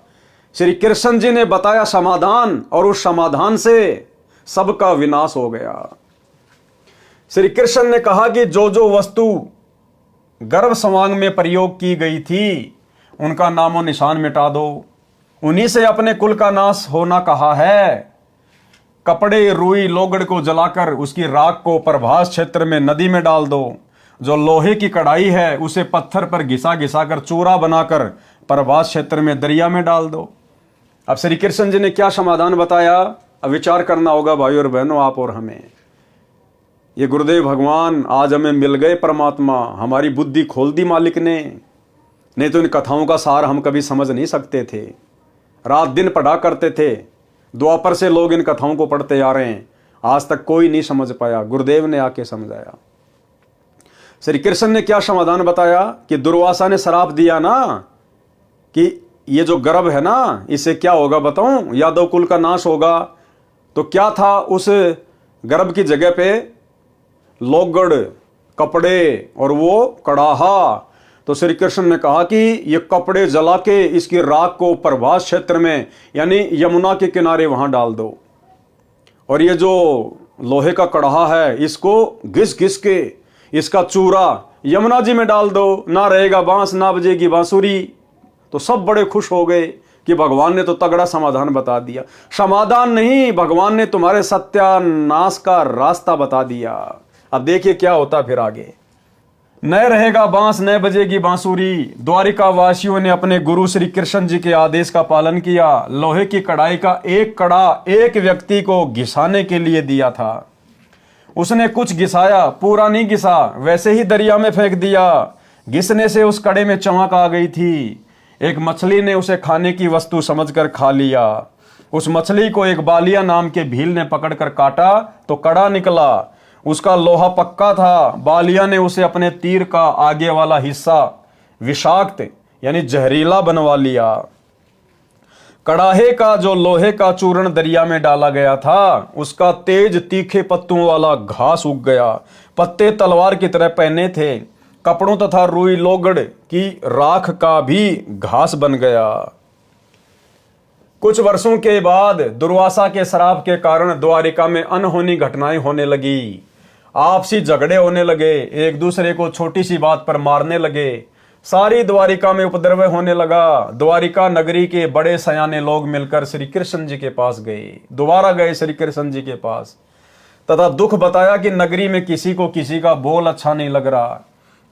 श्री कृष्ण जी ने बताया समाधान, और उस समाधान से सबका विनाश हो गया। श्री कृष्ण ने कहा कि जो जो वस्तु गर्भ समांग में प्रयोग की गई थी उनका नामो निशान मिटा दो, उन्हीं से अपने कुल का नाश होना कहा है। कपड़े रुई लोगड़ को जलाकर उसकी राख को प्रभास क्षेत्र में नदी में डाल दो। जो लोहे की कढ़ाई है उसे पत्थर पर घिसा घिसा कर चूरा बनाकर प्रभास क्षेत्र में दरिया में डाल दो। अब श्री कृष्ण जी ने क्या समाधान बताया, अब विचार करना होगा भाई और बहनों, आप और हमें। ये गुरुदेव भगवान आज हमें मिल गए, परमात्मा हमारी बुद्धि खोल दी मालिक ने, नहीं तो इन कथाओं का सार हम कभी समझ नहीं सकते थे। रात दिन पढ़ा करते थे, द्वापर से लोग इन कथाओं को पढ़ते आ रहे हैं, आज तक कोई नहीं समझ पाया, गुरुदेव ने आके समझाया। श्री कृष्ण ने क्या समाधान बताया कि दुर्वासा ने श्राप दिया ना कि ये जो गर्भ है ना इससे क्या होगा बताऊं, यादव कुल का नाश होगा। तो क्या था उस गर्भ की जगह पे, लोगड़, कपड़े और वो कड़ाहा। तो श्री कृष्ण ने कहा कि ये कपड़े जला के इसकी राख को प्रभास क्षेत्र में यानी यमुना के किनारे वहां डाल दो, और ये जो लोहे का कड़ाहा है इसको घिस घिस के इसका चूरा यमुना जी में डाल दो, ना रहेगा बांस ना बजेगी बांसुरी। तो सब बड़े खुश हो गए कि भगवान ने तो तगड़ा समाधान बता दिया। समाधान नहीं, भगवान ने तुम्हारे सत्यानाश का रास्ता बता दिया। अब देखिए क्या होता फिर आगे, न रहेगा बांस न बजेगी बांसुरी। द्वारिका वासियों ने अपने गुरु श्री कृष्ण जी के आदेश का पालन किया। लोहे की कढ़ाई का एक कड़ा एक व्यक्ति को घिसाने के लिए दिया था, उसने कुछ घिसाया, पूरा नहीं घिसा, वैसे ही दरिया में फेंक दिया। घिसने से उस कड़े में चमक आ गई थी। एक मछली ने उसे खाने की वस्तु समझकर खा लिया। उस मछली को एक बालिया नाम के भील ने पकड़कर काटा तो कड़ा निकला, उसका लोहा पक्का था। बालिया ने उसे अपने तीर का आगे वाला हिस्सा विषाक्त यानी जहरीला बनवा लिया। कड़ाहे का जो लोहे का चूर्ण दरिया में डाला गया था, उसका तेज तीखे पत्तों वाला घास उग गया। पत्ते तलवार की तरह पहने थे। कपड़ों तथा रुई लोगड़ की राख का भी घास बन गया। कुछ वर्षों के बाद दुर्वासा के श्राप के कारण द्वारिका में अनहोनी घटनाएं होने लगी। आपसी झगड़े होने लगे, एक दूसरे को छोटी सी बात पर मारने लगे। सारी द्वारिका में उपद्रव होने लगा। द्वारिका नगरी के बड़े सयाने लोग मिलकर श्री कृष्ण जी के पास गए, दोबारा गए श्री कृष्ण जी के पास, तथा दुख बताया कि नगरी में किसी को किसी का बोल अच्छा नहीं लग रहा।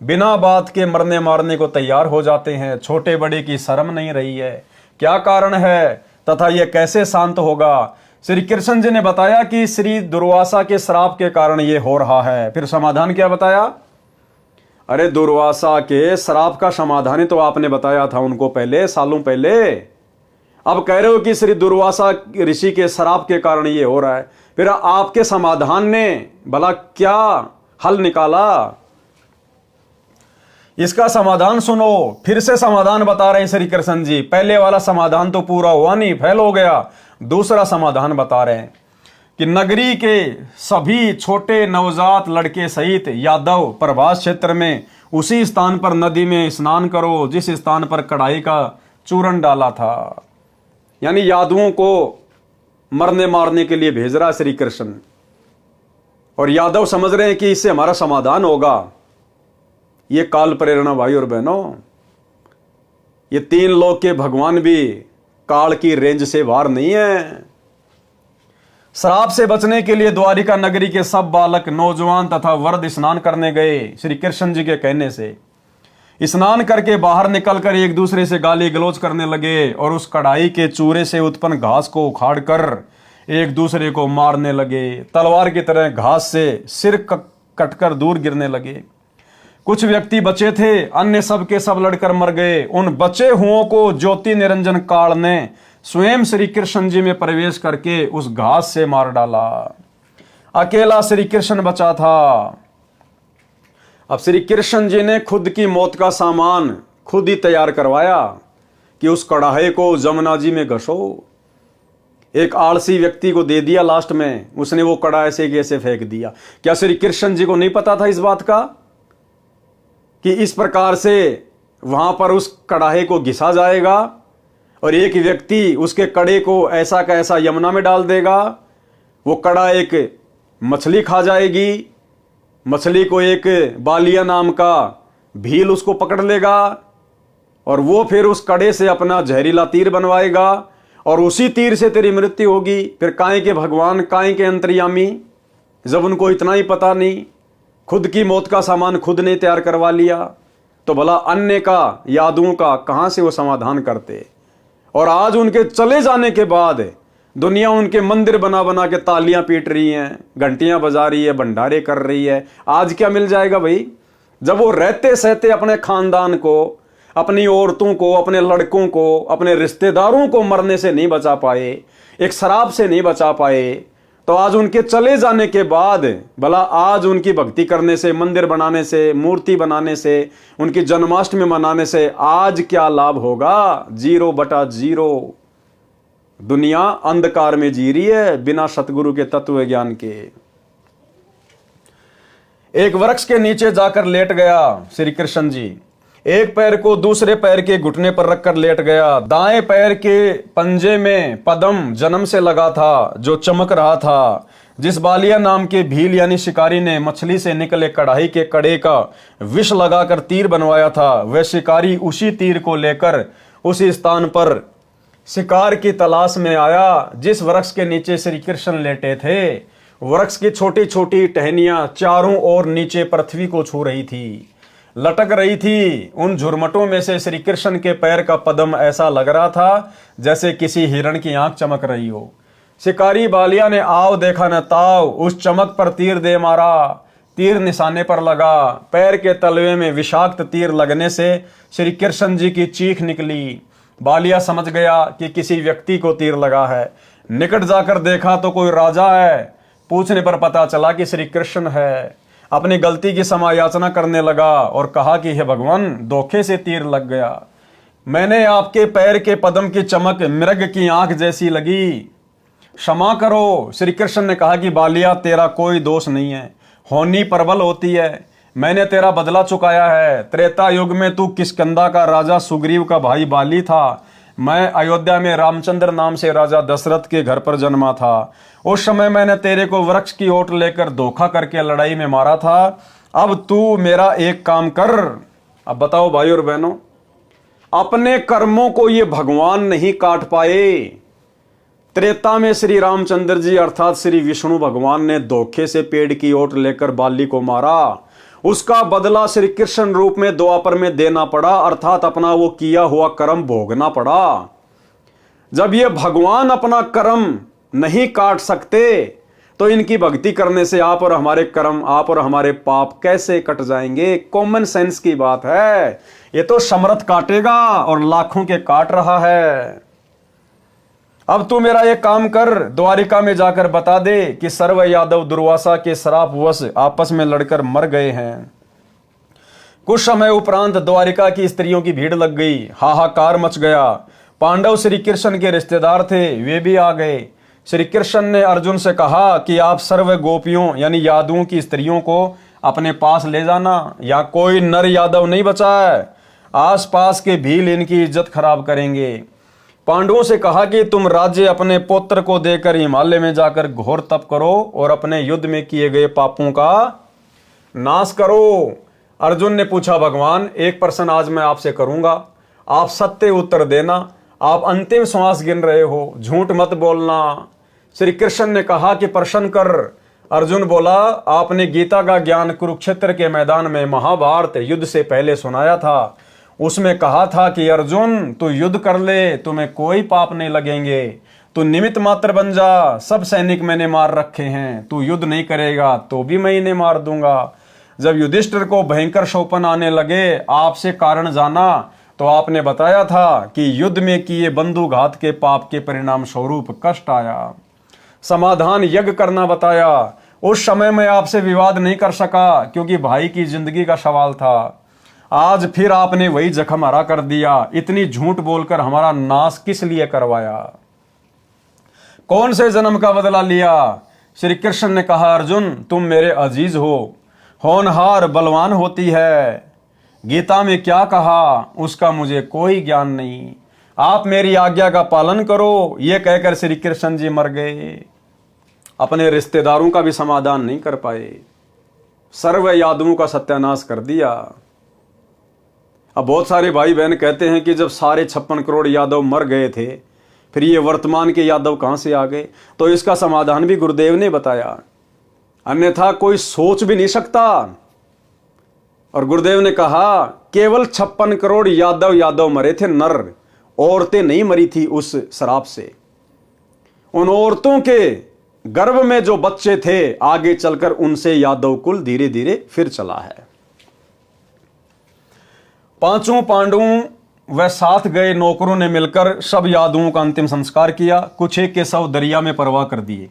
बिना बात के मरने मारने को तैयार हो जाते हैं। छोटे बड़े की शर्म नहीं रही है, क्या कारण है तथा यह कैसे शांत होगा। श्री कृष्ण जी ने बताया कि श्री दुर्वासा के श्राप के कारण यह हो रहा है। फिर समाधान क्या बताया, अरे दुर्वासा के श्राप का समाधान ही तो आपने बताया था उनको पहले, सालों पहले। अब कह रहे हो कि श्री दुर्वासा ऋषि के श्राप के कारण ये हो रहा है। फिर आपके समाधान ने भला क्या हल निकाला, इसका समाधान सुनो। फिर से समाधान बता रहे श्री कृष्ण जी। पहले वाला समाधान तो पूरा हुआ नहीं, फेल हो गया। दूसरा समाधान बता रहे हैं कि नगरी के सभी छोटे नवजात लड़के सहित यादव प्रभास क्षेत्र में उसी स्थान पर नदी में स्नान करो जिस स्थान पर कढ़ाई का चूर्ण डाला था। यानी यादवों को मरने मारने के लिए भेज रहा श्री कृष्ण। और यादव समझ रहे हैं कि इससे हमारा समाधान होगा। ये काल प्रेरणा भाई और बहनों, ये 3 लोक के भगवान भी काल की रेंज से बाहर नहीं है। श्राप से बचने के लिए द्वारिका नगरी के सब बालक, नौजवान तथा वृद्ध स्नान करने गए। श्री कृष्ण जी के कहने से स्नान करके बाहर निकलकर एक दूसरे से गाली गलौज करने लगे और उस कढ़ाई के चूरे से उत्पन्न घास को उखाड़कर एक दूसरे को मारने लगे। तलवार की तरह घास से सिर कटकर दूर गिरने लगे। कुछ व्यक्ति बचे थे, अन्य सब के सब लड़कर मर गए। उन बचे हुओं को ज्योति निरंजन काल ने स्वयं श्री कृष्ण जी में प्रवेश करके उस घास से मार डाला। अकेला श्री कृष्ण बचा था। अब श्री कृष्ण जी ने खुद की मौत का सामान खुद ही तैयार करवाया कि उस कढ़ाई को जमुना जी में घसो। एक आलसी व्यक्ति को दे दिया, लास्ट में उसने वो कढ़ाई से कैसे फेंक दिया। क्या श्री कृष्ण जी को नहीं पता था इस बात का कि इस प्रकार से वहां पर उस कढ़ाई को घिसा जाएगा और एक व्यक्ति उसके कड़े को ऐसा का ऐसा यमुना में डाल देगा, वो कड़ा एक मछली खा जाएगी, मछली को एक बालिया नाम का भील उसको पकड़ लेगा और वो फिर उस कड़े से अपना जहरीला तीर बनवाएगा और उसी तीर से तेरी मृत्यु होगी। फिर काहे के भगवान, काहे के अंतर्यामी, जब उनको इतना ही पता नहीं, खुद की मौत का सामान खुद ने तैयार करवा लिया, तो भला अन्य का, यादुओं का कहां से वो समाधान करते। और आज उनके चले जाने के बाद दुनिया उनके मंदिर बना बना के तालियां पीट रही हैं, घंटियां बजा रही है, भंडारे कर रही है। आज क्या मिल जाएगा भाई, जब वो रहते सहते अपने खानदान को, अपनी औरतों को, अपने लड़कों को, अपने रिश्तेदारों को मरने से नहीं बचा पाए, एक शराब से नहीं बचा पाए, तो आज उनके चले जाने के बाद भला आज उनकी भक्ति करने से, मंदिर बनाने से, मूर्ति बनाने से, उनकी जन्माष्टमी मनाने से आज क्या लाभ होगा। 0/0। दुनिया अंधकार में जी रही है बिना सतगुरु के तत्व ज्ञान के। एक वृक्ष के नीचे जाकर लेट गया श्री कृष्ण जी। एक पैर को दूसरे पैर के घुटने पर रखकर लेट गया। दाएं पैर के पंजे में पद्म जन्म से लगा था जो चमक रहा था। जिस बालिया नाम के भील यानी शिकारी ने मछली से निकले कढ़ाई के कड़े का विष लगाकर तीर बनवाया था, वह शिकारी उसी तीर को लेकर उसी स्थान पर शिकार की तलाश में आया जिस वृक्ष के नीचे श्री कृष्ण लेटे थे। वृक्ष की छोटी छोटी टहनियां चारों ओर नीचे पृथ्वी को छू रही थी, लटक रही थी। उन झुरमटों में से श्री कृष्ण के पैर का पद्म ऐसा लग रहा था जैसे किसी हिरण की आंख चमक रही हो। शिकारी बालिया ने आव देखा न ताव, उस चमक पर तीर दे मारा। तीर निशाने पर लगा। पैर के तलवे में विषाक्त तीर लगने से श्री कृष्ण जी की चीख निकली। बालिया समझ गया कि किसी व्यक्ति को तीर लगा है। निकट जाकर देखा तो कोई राजा है। पूछने पर पता चला कि श्री कृष्ण है। अपनी गलती की क्षमा याचना करने लगा और कहा कि हे भगवान, धोखे से तीर लग गया। मैंने आपके पैर के पद्म की चमक मृग की आंख जैसी लगी, क्षमा करो। श्री कृष्ण ने कहा कि बालिया, तेरा कोई दोष नहीं है, होनी प्रबल होती है। मैंने तेरा बदला चुकाया है। त्रेता युग में तू किष्किंधा का राजा सुग्रीव का भाई बाली था। मैं अयोध्या में रामचंद्र नाम से राजा दशरथ के घर पर जन्मा था। उस समय मैंने तेरे को वृक्ष की ओट लेकर धोखा करके लड़ाई में मारा था। अब तू मेरा एक काम कर। अब बताओ भाई और बहनों, अपने कर्मों को ये भगवान नहीं काट पाए। त्रेता में श्री रामचंद्र जी अर्थात श्री विष्णु भगवान ने धोखे से पेड़ की ओट लेकर बाली को मारा। उसका बदला श्री कृष्ण रूप में द्वापर में देना पड़ा, अर्थात अपना वो किया हुआ कर्म भोगना पड़ा। जब ये भगवान अपना कर्म नहीं काट सकते तो इनकी भक्ति करने से आप और हमारे कर्म, आप और हमारे पाप कैसे कट जाएंगे। कॉमन सेंस की बात है। ये तो समर्थ काटेगा और लाखों के काट रहा है। अब तू मेरा एक काम कर, द्वारिका में जाकर बता दे कि सर्व यादव दुर्वासा के श्रापवश आपस में लड़कर मर गए हैं। कुछ समय उपरांत द्वारिका की स्त्रियों की भीड़ लग गई, हाहाकार मच गया। पांडव श्री कृष्ण के रिश्तेदार थे, वे भी आ गए। श्री कृष्ण ने अर्जुन से कहा कि आप सर्व गोपियों यानी यादवों की स्त्रियों को अपने पास ले जाना, या कोई नर यादव नहीं बचा है। आसपास के भील इनकी इज्जत खराब करेंगे। पांडवों से कहा कि तुम राज्य अपने पुत्र को देकर हिमालय में जाकर घोर तप करो और अपने युद्ध में किए गए पापों का नाश करो। अर्जुन ने पूछा, भगवान एक प्रश्न आज मैं आपसे करूंगा, आप सत्य उत्तर देना। आप अंतिम श्वास गिन रहे हो, झूठ मत बोलना। श्री कृष्ण ने कहा कि प्रश्न कर। अर्जुन बोला, आपने गीता का ज्ञान कुरुक्षेत्र के मैदान में महाभारत युद्ध से पहले सुनाया था। उसमें कहा था कि अर्जुन तू युद्ध कर ले, तुम्हें कोई पाप नहीं लगेंगे, तू निमित्त मात्र बन जा, सब सैनिक मैंने मार रखे हैं, तू युद्ध नहीं करेगा तो भी मैं इन्हें मार दूंगा। जब युधिष्ठिर को भयंकर शोपन आने लगे, आपसे कारण जाना तो आपने बताया था कि युद्ध में किए बंधुघात के पाप के परिणाम स्वरूप कष्ट आया। समाधान यज्ञ करना बताया। उस समय मैं आपसे विवाद नहीं कर सका क्योंकि भाई की जिंदगी का सवाल था। आज फिर आपने वही जख्म हरा कर दिया। इतनी झूठ बोलकर हमारा नाश किस लिए करवाया? कौन से जन्म का बदला लिया? श्री कृष्ण ने कहा, अर्जुन तुम मेरे अजीज हो, होनहार बलवान होती है। गीता में क्या कहा उसका मुझे कोई ज्ञान नहीं, आप मेरी आज्ञा का पालन करो। ये कहकर श्री कृष्ण जी मर गए। अपने रिश्तेदारों का भी समाधान नहीं कर पाए, सर्व यादवों का सत्यानाश कर दिया। अब बहुत सारे भाई बहन कहते हैं कि जब सारे 56 करोड़ यादव मर गए थे, फिर ये वर्तमान के यादव कहां से आ गए? तो इसका समाधान भी गुरुदेव ने बताया, अन्यथा कोई सोच भी नहीं सकता। और गुरुदेव ने कहा केवल 56 करोड़ यादव मरे थे नर, औरतें नहीं मरी थी उस शराब से। उन औरतों के गर्भ में जो बच्चे थे, आगे चलकर उनसे यादव कुल धीरे धीरे फिर चला है। पांचों पांडवों व साथ गए नौकरों ने मिलकर सब यादवों का अंतिम संस्कार किया। कुछ एक के शव दरिया में परवाह कर दिए।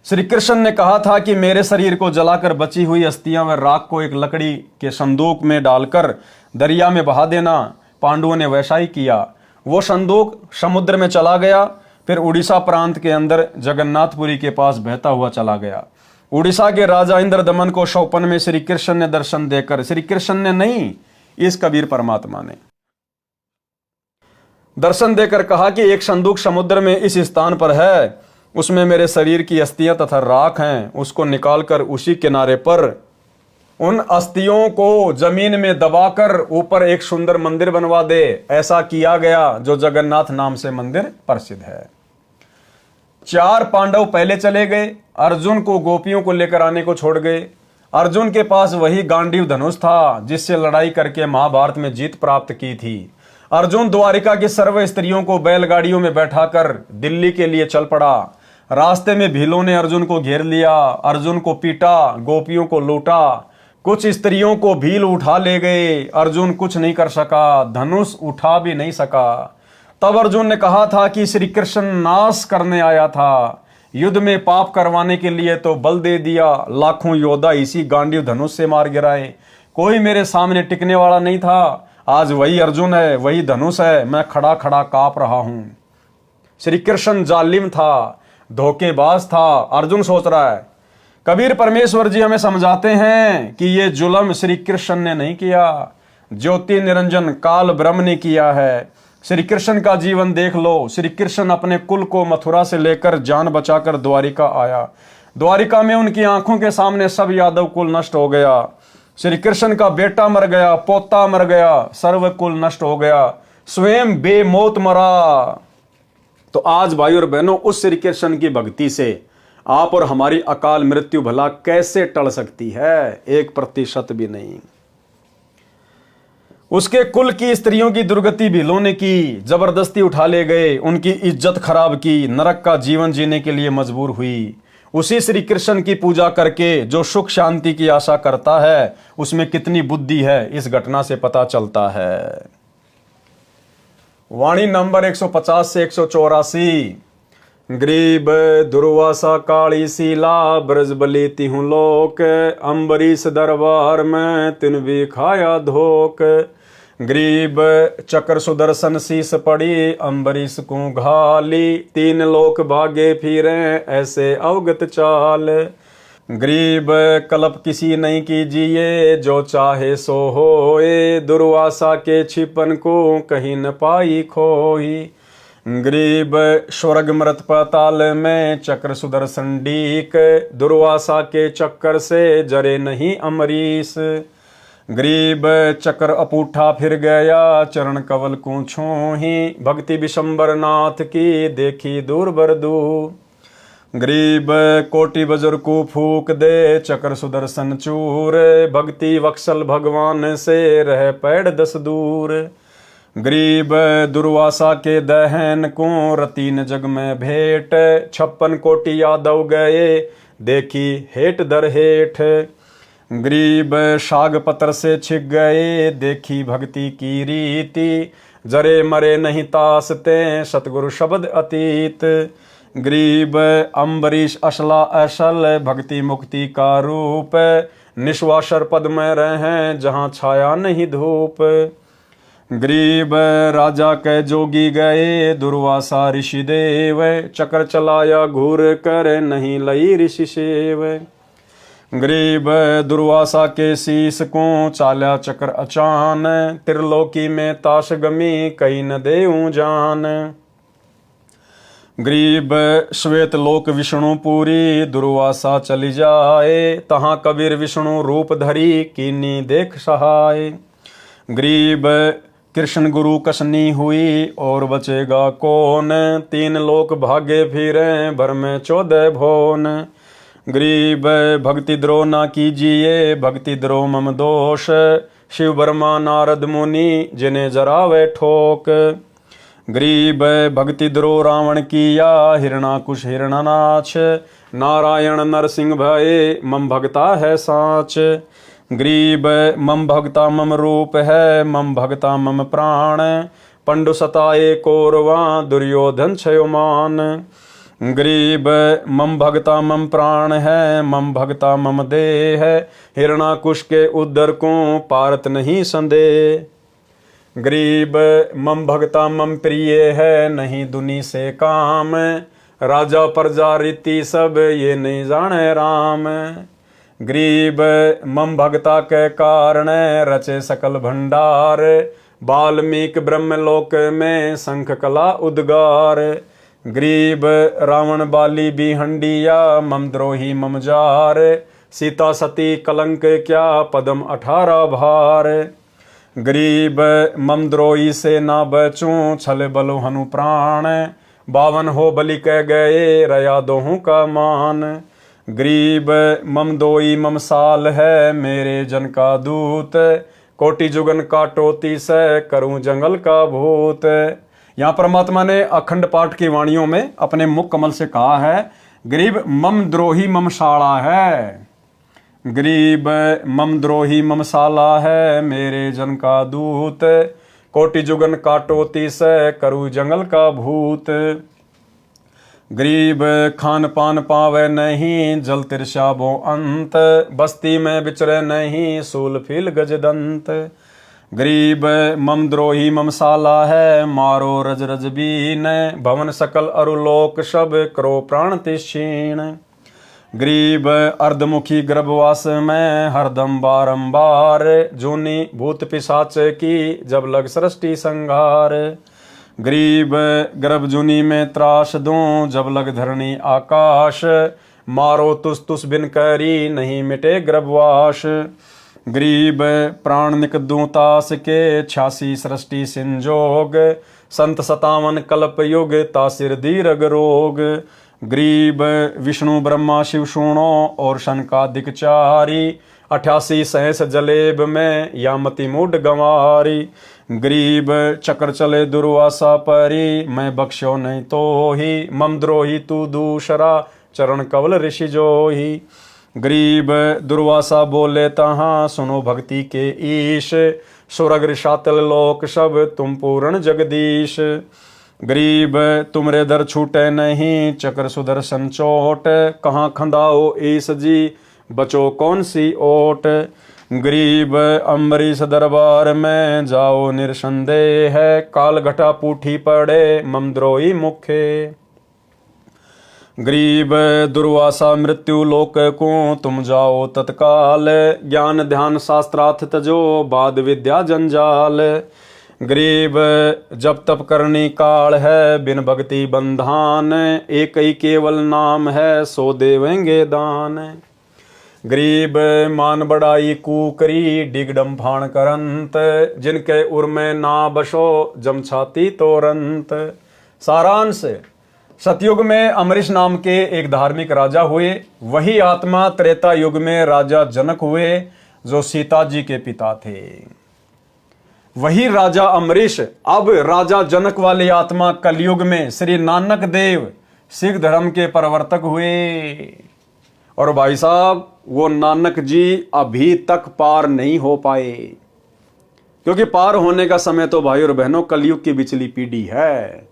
श्री कृष्ण ने कहा था कि मेरे शरीर को जलाकर बची हुई अस्थियां व राख को एक लकड़ी के संदूक में डालकर दरिया में बहा देना। पांडवों ने वैसा ही किया। वो संदूक समुद्र में चला गया, फिर उड़ीसा प्रांत के अंदर जगन्नाथपुरी के पास बहता हुआ चला गया। उड़ीसा के राजा इंद्रदमन को शौपन में श्री कृष्ण ने दर्शन देकर, श्री कृष्ण ने नहीं, इस कबीर परमात्मा ने दर्शन देकर कहा कि एक संदूक समुद्र में इस स्थान पर है, उसमें मेरे शरीर की अस्थियां तथा राख हैं, उसको निकालकर उसी किनारे पर उन अस्थियों को जमीन में दबाकर ऊपर एक सुंदर मंदिर बनवा दे। ऐसा किया गया, जो जगन्नाथ नाम से मंदिर प्रसिद्ध है। 4 पांडव पहले चले गए, अर्जुन को गोपियों को लेकर आने को छोड़ गए। अर्जुन के पास वही गांडीव धनुष था जिससे लड़ाई करके महाभारत में जीत प्राप्त की थी। अर्जुन द्वारिका की सर्व स्त्रियों को बैलगाड़ियों में बैठाकर दिल्ली के लिए चल पड़ा। रास्ते में भीलों ने अर्जुन को घेर लिया, अर्जुन को पीटा, गोपियों को लूटा, कुछ स्त्रियों को भील उठा ले गए। अर्जुन कुछ नहीं कर सका, धनुष उठा भी नहीं सका। तब अर्जुन ने कहा था कि श्री कृष्ण नाश करने आया था, युद्ध में पाप करवाने के लिए तो बल दे दिया। लाखों योद्धा इसी गांडीव धनुष से मार गिराए, कोई मेरे सामने टिकने वाला नहीं था। आज वही अर्जुन है, वही धनुष है, मैं खड़ा खड़ा कांप रहा हूं। श्री कृष्ण जालिम था, धोखेबाज था, अर्जुन सोच रहा है। कबीर परमेश्वर जी हमें समझाते हैं कि ये जुल्म श्री कृष्ण ने नहीं किया, ज्योति निरंजन काल ब्रह्म ने किया है। श्री कृष्ण का जीवन देख लो। श्री कृष्ण अपने कुल को मथुरा से लेकर जान बचाकर द्वारिका आया। द्वारिका में उनकी आंखों के सामने सब यादव कुल नष्ट हो गया। श्री कृष्ण का बेटा मर गया, पोता मर गया, सर्व कुल नष्ट हो गया, स्वयं बेमौत मरा। तो आज भाई और बहनों, उस श्री कृष्ण की भक्ति से आप और हमारी अकाल मृत्यु भला कैसे टल सकती है? 1% भी नहीं। उसके कुल की स्त्रियों की दुर्गति भीलों ने की, जबरदस्ती उठा ले गए, उनकी इज्जत खराब की, नरक का जीवन जीने के लिए मजबूर हुई। उसी श्री कृष्ण की पूजा करके जो सुख शांति की आशा करता है, उसमें कितनी बुद्धि है, इस घटना से पता चलता है। वाणी नंबर 150 से 184। ग्रीब दुर्वासा काली सीला, ब्रजबली तिहु लोक, अम्बरीश दरबार में तिन भी खाया धोक। ग्रीब चक्र सुदर्शन शीस पड़ी, अम्बरीश को घाली, 3 लोक भागे फिरे ऐसे अवगत चाल। ग्रीब कलप किसी नहीं कीजिए, जो चाहे सो होए, दुर्वासा के छिपन को कहीं न पाई खोई। गरीब स्वर्ग मृत पाताल में चक्र सुदर्शन डीक, दुर्वासा के चक्कर से जरे नहीं अमरीश। गरीब चक्र अपूठा फिर गया चरण कवल को छूही, भक्ति विशंबर नाथ की देखी दूर बरदू। गरीब कोटि बजर को फूक दे चक्र सुदर्शन चूर, भक्ति वत्सल भगवान से रह पैड़ 10 दूर। गरीब दुर्वासा के दहन को रतीन जग में भेंट, 56 कोटि यादव गए देखी हेठ दर हेठ। गरीब शाग पत्र से छिक गए देखी भक्ति की रीति, जरे मरे नहीं तासते सतगुरु शब्द अतीत। गरीब अम्बरीश असला असल भक्ति मुक्ति का रूप, निश्वासर पद में रहे जहाँ छाया नहीं धूप। गरीब राजा के जोगी गए दुर्वासा ऋषि देव, चक्र चलाया घूर कर नहीं लई ऋषि सेव। गरीब दुर्वासा के शीस को चाल्या चक्र अचान, त्रिलोकी में ताश गमी कई न देऊं जान। गरीब श्वेत लोक विष्णु पूरी दुर्वासा चली जाए, तहाँ कबीर विष्णु रूप धरी कीनी देख सहाय। गरीब कृष्ण गुरु कसनी हुई और बचेगा कौन, 3 लोक भागे फिरे भर में 14 भुवन। गरीब भक्ति द्रोह ना कीजिए भक्ति द्रोह मम दोष, शिव ब्रह्मा नारद मुनि जिन्हें जरावे ठोक। गरीब भक्ति द्रोह रावण किया हिरणाकुश हिरणानाच, नारायण नरसिंह भये मम भगता है साच। गरीब मम भगता मम रूप है मम भगता मम प्राण, पंडु सताए कौरवा दुर्योधन क्षयमान। गरीब मम भगता मम प्राण है मम भगता मम देह, हिरणाकुश के उदर को पारत नहीं संदेह। गरीब मम भगता मम प्रिय है नहीं दुनी से काम, राजा प्रजा रीति सब ये नहीं जाने राम। गरीब मम भगता के कारण रचे सकल भंडार, वाल्मीकि ब्रह्मलोक में शंख कला उद्गार। गरीब रावण बाली भी हंडिया मम द्रोही मम जार, सीता सती कलंक क्या पदम 18 भार। गरीब मम द्रोही से ना बचूं छल बलो हनु प्राण, 52 हो बलि कह गए रया दोहूं का मान। गरीब मम दोई मम साल है मेरे जन का दूत, कोटि जुगन काटोती से करूं जंगल का भूत। यहाँ परमात्मा ने अखंड पाठ की वाणियों में अपने मुख कमल से कहा है, गरीब मम द्रोही मम साला है। गरीब मम द्रोही मम साला है मेरे जन का दूत, कोटि जुगन काटोती से करूं जंगल का भूत। गरीब खान पान पावे नहीं जल तिरशाबो अंत, बस्ती में बिचरे नहीं सूल फील गजदंत। गरीब मम द्रोही मम साला है मारो रज रज बीन, भवन सकल अरुलोक सब करो प्राण तिक्षीण। गरीब अर्धमुखी गर्भवास में हरदम बारंबार, जूनी भूत पिशाच की जब लग सृष्टि संहार। गरीब गर्भ जूनी में त्रास दूं जब लग धरणी आकाश, मारो तुस तुस बिन करी नहीं मिटे गर्भवास। गरीब प्राण निक दूं तास के 86 सृष्टि संजोग, संत 57 कल्प युग तासिर दीर्घ रोग। गरीब विष्णु ब्रह्मा शिव सुनो और शनकादिक चारी, 88 सहस जलेब में यामति मूड गंवारी। गरीब चक्र चले दुर्वासा परी, मैं बख्शो नहीं तो ही मम द्रोही तू दूसरा चरण कवल ऋषि जोही। गरीब दुर्वासा बोले तहाँ सुनो भक्ति के ईश, सुरग शातल लोक सब तुम पूर्ण जगदीश। गरीब तुमरे दर छूटे नहीं चक्र सुदर्शन चोट, कहाँ खंदाओ ईस जी बचो कौन सी ओट। गरीब अम्बरीश दरबार में जाओ निरसंदेह, काल घटा पूठी पड़े मम द्रोही मुखे। गरीब दुर्वासा मृत्यु लोक को तुम जाओ तत्काल, ज्ञान ध्यान शास्त्रार्थ तजो बाद विद्या जंजाल। गरीब जब तप करनी काल है, बिन भक्ति बंधान, एक ही केवल नाम है, सो देवेंगे दान। गरीब मान बड़ाई कूकरी, डिगडम फाण करंत, जिनके उर में ना बसो, जम छाती तोरंत। सारांश, सतयुग में अमरीश नाम के एक धार्मिक राजा हुए। वही आत्मा त्रेता युग में राजा जनक हुए, जो सीता जी के पिता थे। वही राजा अमरीश अब राजा जनक वाली आत्मा कलयुग में श्री नानक देव सिख धर्म के प्रवर्तक हुए। और भाई साहब, वो नानक जी अभी तक पार नहीं हो पाए, क्योंकि पार होने का समय तो भाई और बहनों कलयुग की बिचली पीढ़ी है।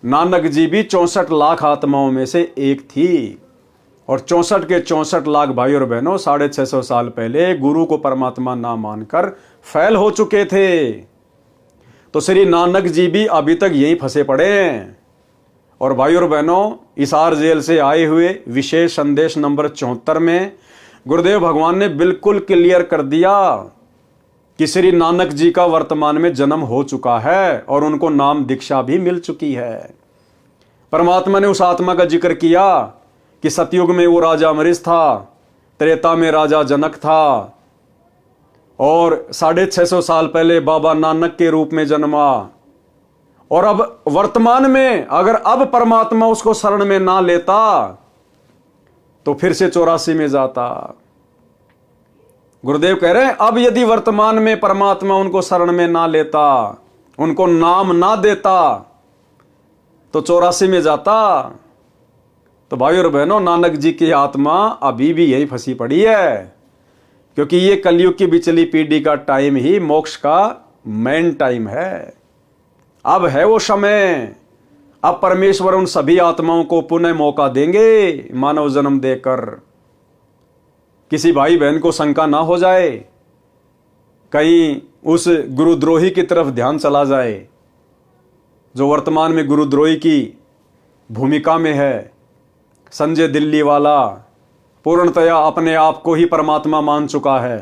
नानक जी भी 64 लाख आत्माओं में से एक थी, और 64 के 64 लाख भाई और बहनों 650 साल पहले गुरु को परमात्मा ना मानकर फैल हो चुके थे। तो श्री नानक जी भी अभी तक यहीं फंसे पड़े हैं। और भाई और बहनों, हिसार जेल से आए हुए विशेष संदेश नंबर 74 में गुरुदेव भगवान ने बिल्कुल क्लियर कर दिया कि श्री नानक जी का वर्तमान में जन्म हो चुका है और उनको नाम दीक्षा भी मिल चुकी है। परमात्मा ने उस आत्मा का जिक्र किया कि सतयुग में वो राजा अमरीश था, त्रेता में राजा जनक था, और 650 साल पहले बाबा नानक के रूप में जन्मा। और अब वर्तमान में अगर अब परमात्मा उसको शरण में ना लेता तो फिर से 84 में जाता। गुरुदेव कह रहे हैं अब यदि वर्तमान में परमात्मा उनको शरण में ना लेता, उनको नाम ना देता, तो 84 में जाता। तो भाई और बहनों, नानक जी की आत्मा अभी भी यही फंसी पड़ी है, क्योंकि ये कलयुग की बिचली पीढ़ी का टाइम ही मोक्ष का मेन टाइम है। अब है वो समय, अब परमेश्वर उन सभी आत्माओं को पुनः मौका देंगे मानव जन्म देकर। किसी भाई बहन को शंका ना हो जाए, कहीं उस गुरुद्रोही की तरफ ध्यान चला जाए जो वर्तमान में गुरुद्रोही की भूमिका में है। संजय दिल्ली वाला पूर्णतया अपने आप को ही परमात्मा मान चुका है,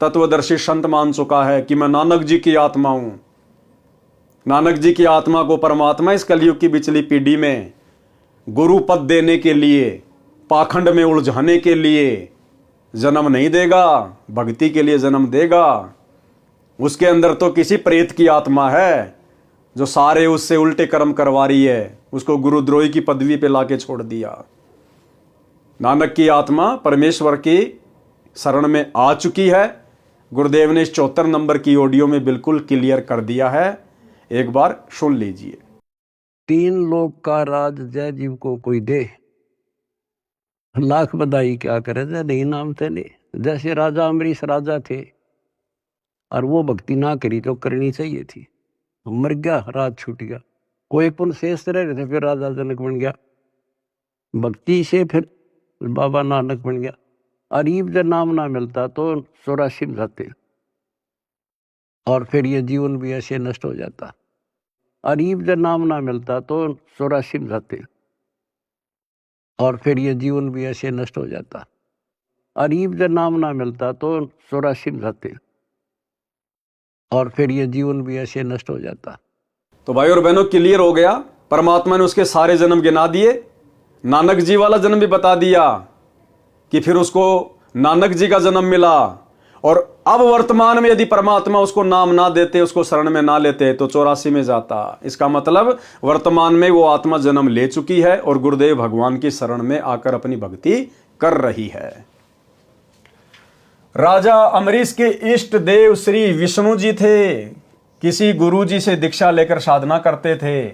तत्वदर्शी संत मान चुका है कि मैं नानक जी की आत्मा हूं। नानक जी की आत्मा को परमात्मा इस कलयुग की बिचली पीढ़ी में गुरु पद देने के लिए, पाखंड में उलझाने के लिए जन्म नहीं देगा, भक्ति के लिए जन्म देगा। उसके अंदर तो किसी प्रेत की आत्मा है जो सारे उससे उल्टे कर्म करवा रही है, उसको गुरुद्रोही की पदवी पे लाके छोड़ दिया। नानक की आत्मा परमेश्वर की शरण में आ चुकी है। गुरुदेव ने इस 74 नंबर की ऑडियो में बिल्कुल क्लियर कर दिया है, एक बार सुन लीजिए। 3 लोक का राज जय जीव को कोई दे, लाख बधाई क्या करे जय नहीं नाम ते ले। जैसे राजा अमरीश राजा थे और वो भक्ति ना करी तो करनी चाहिए थी, मर गया, राज छूट गया। कोई पुण्य शेष रह रहे थे, फिर राजा जनक बन गया। भक्ति से फिर बाबा नानक बन गया। अरीब जब नाम ना मिलता तो 84 में जाते, और फिर ये जीवन भी ऐसे नष्ट हो जाता। अरीब जब नाम ना मिलता तो 84 में जाते, और फिर ये जीवन भी ऐसे नष्ट हो जाता। अरीब जब नाम ना मिलता तो 84 में जाते, और फिर ये जीवन भी ऐसे नष्ट हो जाता। तो भाई और बहनों, क्लियर हो गया। परमात्मा ने उसके सारे जन्म गिना दिए, नानक जी वाला जन्म भी बता दिया कि फिर उसको नानक जी का जन्म मिला। और अब वर्तमान में यदि परमात्मा उसको नाम ना देते, उसको शरण में ना लेते, तो 84 में जाता। इसका मतलब वर्तमान में वो आत्मा जन्म ले चुकी है और गुरुदेव भगवान की शरण में आकर अपनी भक्ति कर रही है। राजा अमरीश के इष्ट देव श्री विष्णु जी थे, किसी गुरु जी से दीक्षा लेकर साधना करते थे।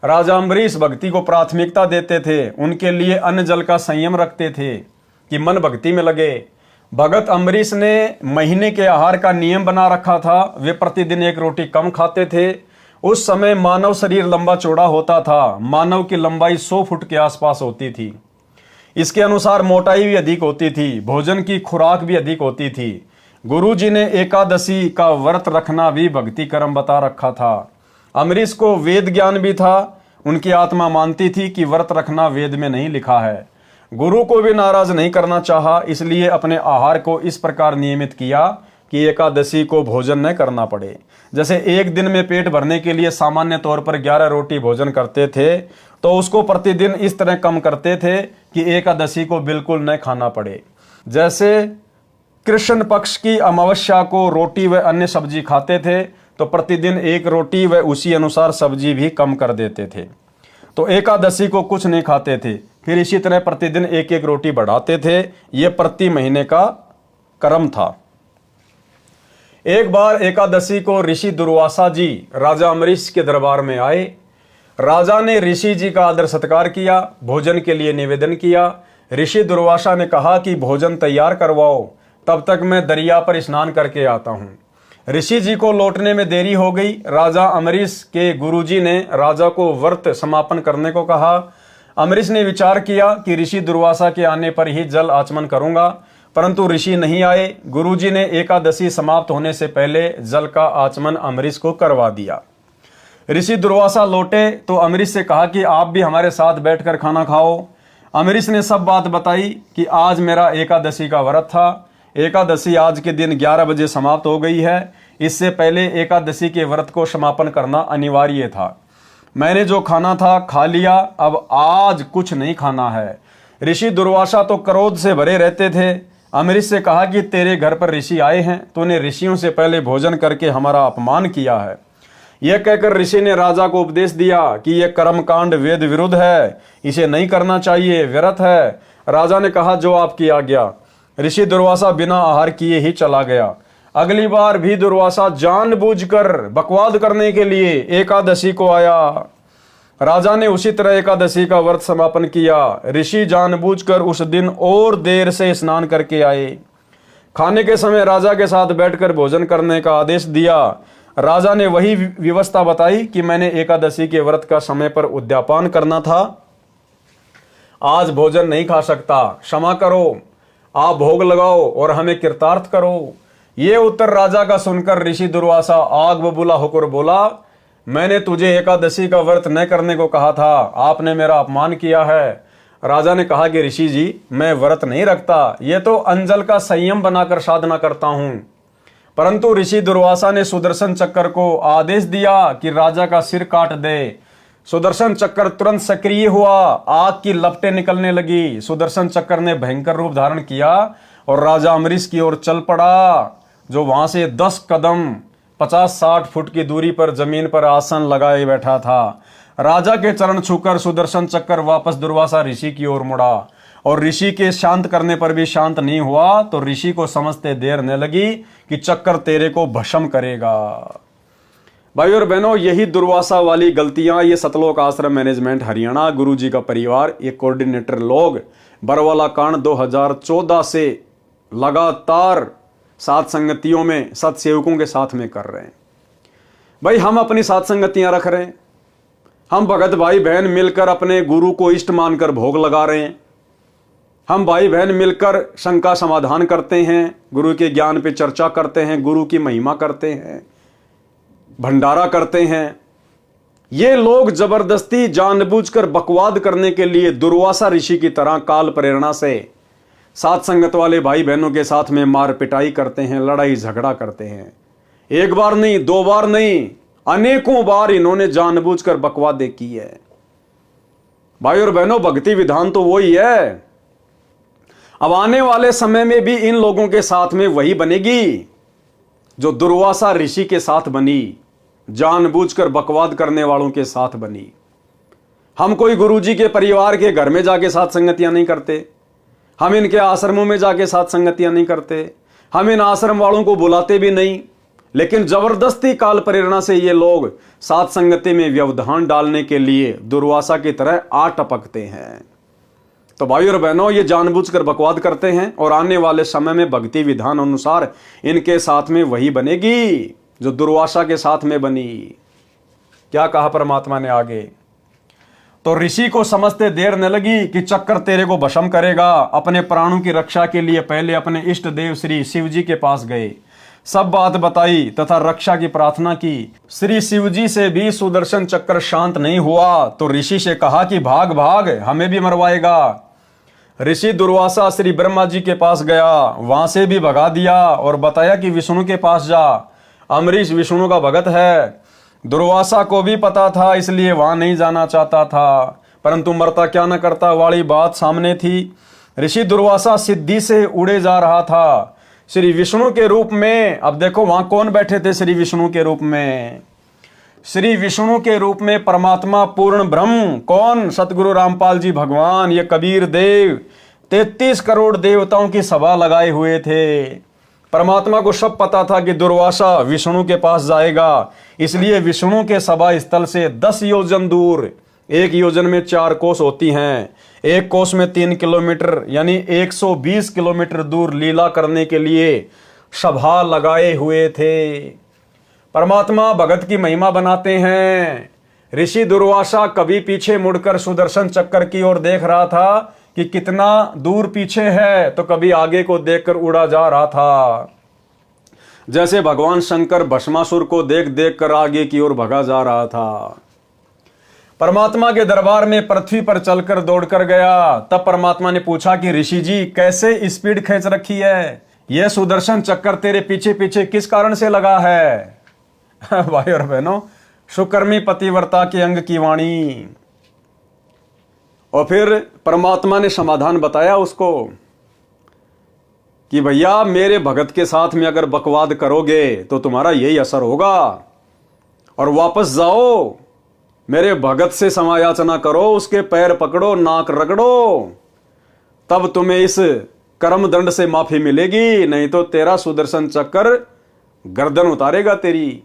राजा अमरीश भक्ति को प्राथमिकता देते थे, उनके लिए अन्न जल का संयम रखते थे कि मन भक्ति में लगे। भगत अमरीश ने महीने के आहार का नियम बना रखा था, वे प्रतिदिन 1 रोटी कम खाते थे। उस समय मानव शरीर लंबा चौड़ा होता था, मानव की लंबाई 100 फुट के आसपास होती थी। इसके अनुसार मोटाई भी अधिक होती थी, भोजन की खुराक भी अधिक होती थी। गुरु जी ने एकादशी का व्रत रखना भी भक्ति कर्म बता रखा था। अमरीश को वेद ज्ञान भी था, उनकी आत्मा मानती थी कि व्रत रखना वेद में नहीं लिखा है। गुरु को भी नाराज नहीं करना चाहा, इसलिए अपने आहार को इस प्रकार नियमित किया कि एकादशी को भोजन न करना पड़े। जैसे एक दिन में पेट भरने के लिए सामान्य तौर पर 11 रोटी भोजन करते थे, तो उसको प्रतिदिन इस तरह कम करते थे कि एकादशी को बिल्कुल न खाना पड़े। जैसे कृष्ण पक्ष की अमावस्या को रोटी व अन्य सब्जी खाते थे, तो प्रतिदिन 1 रोटी व उसी अनुसार सब्जी भी कम कर देते थे। तो एकादशी को कुछ नहीं खाते थे, फिर इसी तरह प्रतिदिन 1-1 रोटी बढ़ाते थे। यह प्रति महीने का क्रम था। एक बार एकादशी को ऋषि दुर्वासा जी राजा अम्बरीश के दरबार में आए। राजा ने ऋषि जी का आदर सत्कार किया, भोजन के लिए निवेदन किया। ऋषि दुर्वासा ने कहा कि भोजन तैयार करवाओ, तब तक मैं दरिया पर स्नान करके आता हूँ। ऋषि जी को लौटने में देरी हो गई। राजा अम्बरीश के गुरुजी ने राजा को व्रत समापन करने को कहा। अम्बरीश ने विचार किया कि ऋषि दुर्वासा के आने पर ही जल आचमन करूंगा, परंतु ऋषि नहीं आए। गुरुजी ने एकादशी समाप्त होने से पहले जल का आचमन अम्बरीश को करवा दिया। ऋषि दुर्वासा लौटे तो अम्बरीश से कहा कि आप भी हमारे साथ बैठकर खाना खाओ। अम्बरीश ने सब बात बताई कि आज मेरा एकादशी का व्रत था। एकादशी आज के दिन 11 बजे समाप्त हो गई है। इससे पहले एकादशी के व्रत को समापन करना अनिवार्य था। मैंने जो खाना था खा लिया, अब आज कुछ नहीं खाना है। ऋषि दुर्वासा तो क्रोध से भरे रहते थे। अम्बरीश से कहा कि तेरे घर पर ऋषि आए हैं, तूने ऋषियों से पहले भोजन करके हमारा अपमान किया है। यह कहकर ऋषि ने राजा को उपदेश दिया कि यह कर्मकांड वेद विरुद्ध है, इसे नहीं करना चाहिए, व्यर्थ है। राजा ने कहा जो आपकी आज्ञा। ऋषि दुर्वासा बिना आहार किए ही चला गया। अगली बार भी दुर्वासा जानबूझकर बकवाद करने के लिए एकादशी को आया। राजा ने उसी तरह एकादशी का व्रत समापन किया। ऋषि जानबूझकर उस दिन और देर से स्नान करके आए। खाने के समय राजा के साथ बैठकर भोजन करने का आदेश दिया। राजा ने वही व्यवस्था बताई कि मैंने एकादशी के व्रत का समय पर उद्यापन करना था, आज भोजन नहीं खा सकता, क्षमा करो, आप भोग लगाओ और हमें कृतार्थ करो। ये उत्तर राजा का सुनकर ऋषि दुर्वासा आग बबूला होकर बोला, मैंने तुझे एकादशी का व्रत न करने को कहा था, आपने मेरा अपमान किया है। राजा ने कहा कि ऋषि जी, मैं व्रत नहीं रखता, ये तो अंजल का संयम बनाकर साधना करता हूं। परंतु ऋषि दुर्वासा ने सुदर्शन चक्र को आदेश दिया कि राजा का सिर काट दे। सुदर्शन चक्र तुरंत सक्रिय हुआ, आग की लपटें निकलने लगी। सुदर्शन चक्र ने भयंकर रूप धारण किया और राजा अम्बरीश की ओर चल पड़ा, जो वहां से 10 कदम 50-60 फुट की दूरी पर जमीन पर आसन लगाए बैठा था। राजा के चरण छूकर सुदर्शन चक्र वापस दुर्वासा ऋषि की ओर मुड़ा और ऋषि के शांत करने पर भी शांत नहीं हुआ, तो ऋषि को समझते देर न लगी कि चक्र तेरे को भस्म करेगा। भाई और बहनों, यही दुर्वासा वाली गलतियां ये सतलोक आश्रम मैनेजमेंट हरियाणा गुरुजी का परिवार, ये कोऑर्डिनेटर लोग बरवाला कांड 2014 से लगातार सात संगतियों में सत्सेवकों के साथ में कर रहे हैं। भाई हम अपनी सात संगतियां रख रहे हैं, हम भगत भाई बहन मिलकर अपने गुरु को इष्ट मानकर भोग लगा रहे हैं, हम भाई बहन मिलकर शंका समाधान करते हैं, गुरु के ज्ञान पे चर्चा करते हैं, गुरु की महिमा करते हैं, भंडारा करते हैं। ये लोग जबरदस्ती जानबूझकर बकवाद करने के लिए दुर्वासा ऋषि की तरह काल प्रेरणा से सात संगत वाले भाई बहनों के साथ में मार पिटाई करते हैं, लड़ाई झगड़ा करते हैं। एक बार नहीं, 2 बार नहीं, अनेकों बार इन्होंने जानबूझकर बकवादे की है। भाई और बहनों, भक्ति विधान तो वही है। अब आने वाले समय में भी इन लोगों के साथ में वही बनेगी जो दुर्वासा ऋषि के साथ बनी, जानबूझकर बकवाद करने वालों के साथ बनी। हम कोई गुरुजी के परिवार के घर में जाके साथ संगतियां नहीं करते, हम इनके आश्रमों में जाके साथ संगतियां नहीं करते, हम इन आश्रम वालों को बुलाते भी नहीं, लेकिन जबरदस्ती काल प्रेरणा से ये लोग साथ संगति में व्यवधान डालने के लिए दुर्वासा की तरह आ टपकते हैं। तो भाई और बहनों, ये जानबूझकर बकवाद करते हैं और आने वाले समय में भक्ति विधान अनुसार इनके साथ में वही बनेगी जो दुर्वासा के साथ में बनी। क्या कहा परमात्मा ने आगे? तो ऋषि को समझते देर न लगी कि चक्कर तेरे को भस्म करेगा। अपने प्राणों की रक्षा के लिए पहले अपने इष्ट देव श्री शिव जी के पास गए, सब बात बताई तथा रक्षा की प्रार्थना की। श्री शिव जी से भी सुदर्शन चक्र शांत नहीं हुआ, तो ऋषि से कहा कि भाग भाग, हमें भी मरवाएगा। ऋषि दुर्वासा श्री ब्रह्मा जी के पास गया, वहां से भी भगा दिया और बताया कि विष्णु के पास जा, अम्बरीश विष्णु का भगत है। दुर्वासा को भी पता था, इसलिए वहां नहीं जाना चाहता था, परंतु मरता क्या न करता वाली बात सामने थी। ऋषि दुर्वासा सिद्धि से उड़े जा रहा था श्री विष्णु के रूप में। अब देखो वहां कौन बैठे थे श्री विष्णु के रूप में? श्री विष्णु के रूप में परमात्मा पूर्ण ब्रह्म, कौन? सतगुरु रामपाल जी भगवान, ये कबीर देव 33 करोड़ देवताओं की सभा लगाए हुए थे। परमात्मा को सब पता था कि दुर्वासा विष्णु के पास जाएगा, इसलिए विष्णु के सभा स्थल से 10 योजन दूर, एक योजन में 4 कोस होती हैं, एक कोस में 3 किलोमीटर यानी 120 किलोमीटर दूर लीला करने के लिए सभा लगाए हुए थे। परमात्मा भगत की महिमा बनाते हैं। ऋषि दुर्वासा कभी पीछे मुड़कर सुदर्शन चक्कर की ओर देख रहा था कि कितना दूर पीछे है, तो कभी आगे को देखकर उड़ा जा रहा था। जैसे भगवान शंकर भस्मासुर को देख देख कर आगे की ओर भगा जा रहा था। परमात्मा के दरबार में पृथ्वी पर चलकर दौड़कर गया। तब परमात्मा ने पूछा कि ऋषि जी कैसे स्पीड खींच रखी है, यह सुदर्शन चक्कर तेरे पीछे पीछे किस कारण से लगा है? भाई और बहनों, सुकर्मी पतिव्रता के अंग की वाणी। और फिर परमात्मा ने समाधान बताया उसको कि भैया मेरे भगत के साथ में अगर बकवाद करोगे तो तुम्हारा यही असर होगा, और वापस जाओ, मेरे भगत से समायाचना करो, उसके पैर पकड़ो, नाक रगड़ो, तब तुम्हें इस कर्म दंड से माफी मिलेगी, नहीं तो तेरा सुदर्शन चक्कर गर्दन उतारेगा तेरी।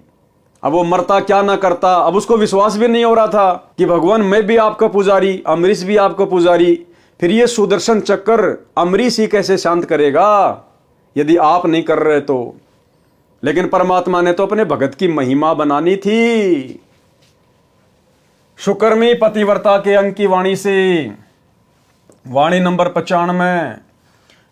अब वो मरता क्या ना करता, अब उसको विश्वास भी नहीं हो रहा था कि भगवान मैं भी आपका पुजारी, अम्बरीश भी आपका पुजारी, फिर ये सुदर्शन चक्कर अम्बरीश ही कैसे शांत करेगा यदि आप नहीं कर रहे तो। लेकिन परमात्मा ने तो अपने भगत की महिमा बनानी थी। सुकर्मी पतिव्रता के अंग की वाणी से, वाणी नंबर 95।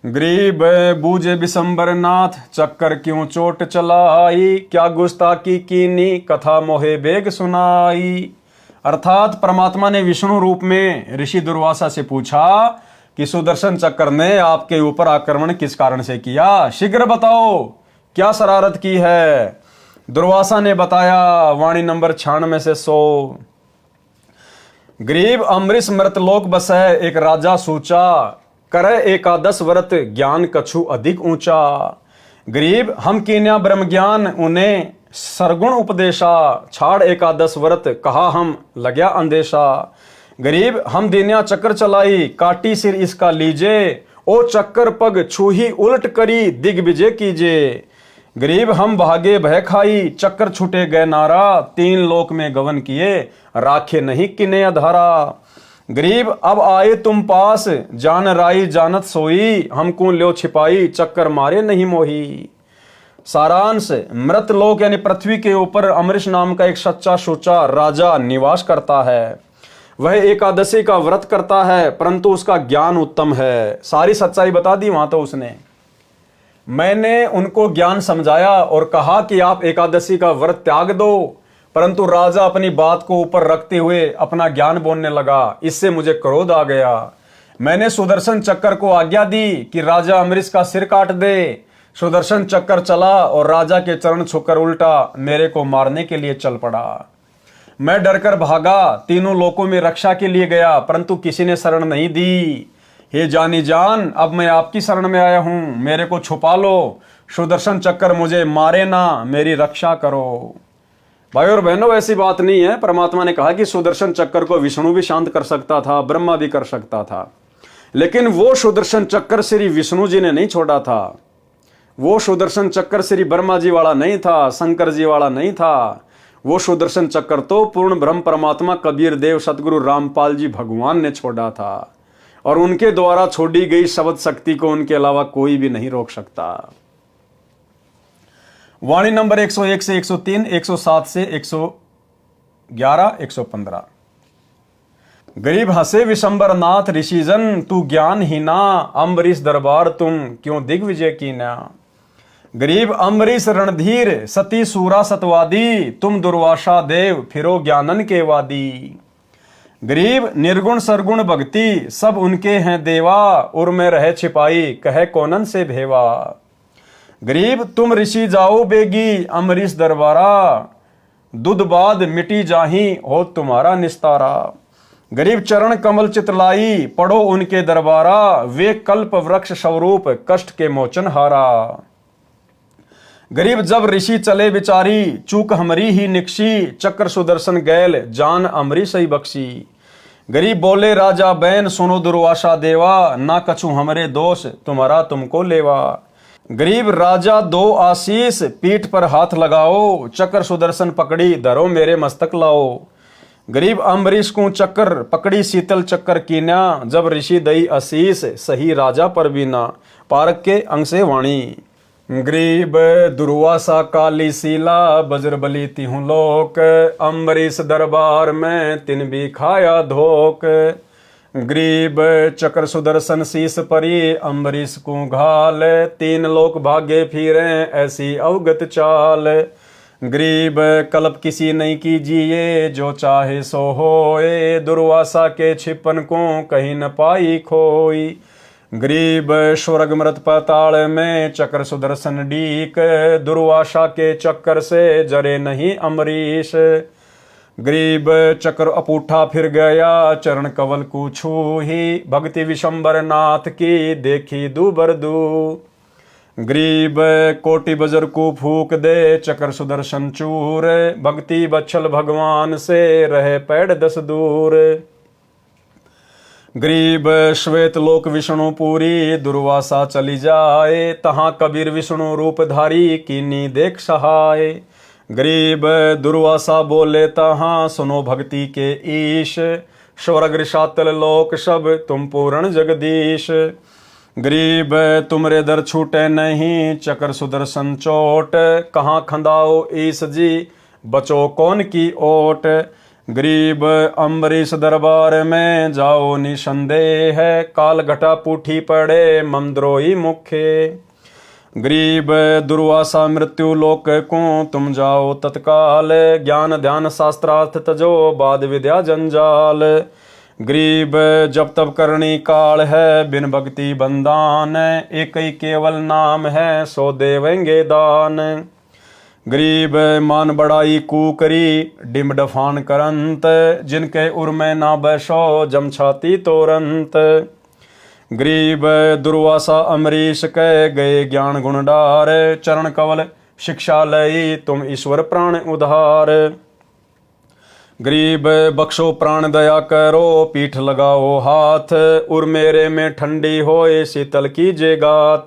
गरीब बूझे बिशंबर नाथ, चक्कर क्यों चोट चलाई, क्या गुस्ताखी कीनी, कथा मोहे बेग सुनाई। अर्थात परमात्मा ने विष्णु रूप में ऋषि दुर्वासा से पूछा कि सुदर्शन चक्कर ने आपके ऊपर आक्रमण किस कारण से किया, शीघ्र बताओ क्या शरारत की है। दुर्वासा ने बताया, वाणी नंबर 96 से 100। गरीब अम्बरीश मृतलोक बसै, एक राजा सूचा, करे एकादश व्रत, ज्ञान कछु अधिक ऊंचा। गरीब हम कीन्या ब्रह्म ज्ञान, उन्हें सरगुण उपदेशा, छाड़ एकादश व्रत, कहा हम लग्या अंदेशा। गरीब हम दीन्या चक्कर चलाई, काटी सिर इसका लीजे, ओ चक्कर पग छूही उलट करी, दिग्विजय कीजे। गरीब हम भागे भय खाई, चक्कर छूटे गए नारा, 3 लोक में गवन किए, राखे नहीं किने अधारा। गरीब अब आए तुम पास, जान राई जानत सोई, हमको ल्यो छिपाई, चक्कर मारे नहीं मोही। सारांश, मृत लोक यानी पृथ्वी के ऊपर अम्बरीश नाम का एक सच्चा सोचा राजा निवास करता है। वह एकादशी का व्रत करता है, परंतु उसका ज्ञान उत्तम है। सारी सच्चाई बता दी वहां तो उसने। मैंने उनको ज्ञान समझाया और कहा कि आप एकादशी का व्रत त्याग दो, परंतु राजा अपनी बात को ऊपर रखते हुए अपना ज्ञान बोलने लगा। इससे मुझे क्रोध आ गया। मैंने सुदर्शन चक्कर को आज्ञा दी कि राजा अम्बरीश का सिर काट दे। सुदर्शन चक्कर चला और राजा के चरण छूकर उल्टा मेरे को मारने के लिए चल पड़ा। मैं डरकर भागा, तीनों लोकों में रक्षा के लिए गया, परंतु किसी ने शरण नहीं दी। हे जानी जान, अब मैं आपकी शरण में आया हूं, मेरे को छुपा लो, सुदर्शन चक्कर मुझे मारे ना, मेरी रक्षा करो। भाई और बहनों, ऐसी बात नहीं है। परमात्मा ने कहा कि सुदर्शन चक्कर को विष्णु भी शांत कर सकता था, ब्रह्मा भी कर सकता था, लेकिन वो सुदर्शन चक्कर श्री विष्णु जी ने नहीं छोड़ा था। वो सुदर्शन चक्कर श्री ब्रह्मा जी वाला नहीं था, शंकर जी वाला नहीं था। वो सुदर्शन चक्कर तो पूर्ण ब्रह्म परमात्मा कबीर देव सतगुरु रामपाल जी भगवान ने छोड़ा था, और उनके द्वारा छोड़ी गई शब्द शक्ति को उनके अलावा कोई भी नहीं रोक सकता। वाणी नंबर 101 से 103, 107 से 111, 115। गरीब हंसे विशंबर नाथ, ऋषिजन तू ज्ञान ही ना, अम्बरीश दरबार तुम क्यों दिग्विजय की ना। गरीब अम्बरीश रणधीर, सती सूरा सतवादी, तुम दुर्वासा देव फिरो ज्ञानन के वादी। गरीब निर्गुण सरगुण भक्ति सब उनके हैं देवा, उर में रहे छिपाई कहे कोनन से भेवा। गरीब तुम ऋषि जाओ बेगी अमरीश दरबारा, दुध बाद मिटी जाही हो तुम्हारा निस्तारा। गरीब चरण कमल चितलाई पढ़ो उनके दरबारा, वे कल्प वृक्ष स्वरूप कष्ट के मोचन हारा। गरीब जब ऋषि चले विचारी चूक हमरी ही निक्षी, चक्र सुदर्शन गैल जान अमरीश ही बख्शी। गरीब बोले राजा बैन सुनो दुर्वासा देवा, ना कछु हमरे दोष तुम्हारा तुमको लेवा। गरीब राजा दो आशीष पीठ पर हाथ लगाओ, चक्र सुदर्शन पकड़ी धरो मेरे मस्तक लाओ। गरीब अम्बरीश को चक्कर पकड़ी शीतल चक्कर कीन्या, जब ऋषि दई आशीष सही राजा पर बीना। पारक के अंग से वाणी। गरीब दुर्वासा काली सीला बजरबली तिहु लोक, अम्बरीश दरबार में तिन भी खाया धोक। गरीब चक्र सुदर्शन शीस परी अम्बरीश को घाल, तीन लोक भागे फिरे ऐसी अवगत चाल। गरीब कल्प किसी नहीं कीजिए जो चाहे सो होए, दुर्वासा के छिपन को कहीं न पाई खोई। गरीब स्वर्ग मृत पाताल में चक्र सुदर्शन डीक, दुर्वासा के चक्कर से जरे नहीं अमरीश। गरीब चक्र अपूठा फिर गया चरण कवल को छूही, भक्ति विशंबर नाथ की देखी दूबर दू। गरीब कोटि बजर को फूक दे चक्र सुदर्शन चूर, भक्ति बच्छल भगवान से रहे पैड़ 10 दूर। गरीब श्वेत लोक विष्णु पूरी दुर्वासा चली जाए, तहां कबीर विष्णु रूपधारी कीनी देख सहाय। गरीब दुर्वासा बोले तहां सुनो भक्ति के ईश, स्वर्ग ऋषातल लोक सब तुम पूर्ण जगदीश। गरीब तुमरे दर छूटे नहीं चक्र सुदर्शन चोट, कहाँ खंदाओ ईश जी बचो कौन की ओट। गरीब अम्बरीश दरबार में जाओ निसंदेह, काल घटा पूठी पड़े ममद्रोही मुखे। गरीब दुर्वासा मृत्यु लोक को तुम जाओ तत्काल, ज्ञान ध्यान शास्त्रार्थ तजो बाद विद्या जंजाल। गरीब जब तब करनी काल है बिन भक्ति बंदान, एक ही केवल नाम है सो देवेंगे दान। गरीब मान बड़ाई कूकरी डिम डफान करंत, जिनके उर में ना बैसो जम छाती तोरंत। गरीब दुर्वासा अमरीश कह गए ज्ञान गुण डार, चरण कवल शिक्षा लई तुम ईश्वर प्राण उधार। गरीब बख्शो प्राण दया करो पीठ लगाओ हाथ, उर मेरे में ठंडी होए शीतल कीजे गात।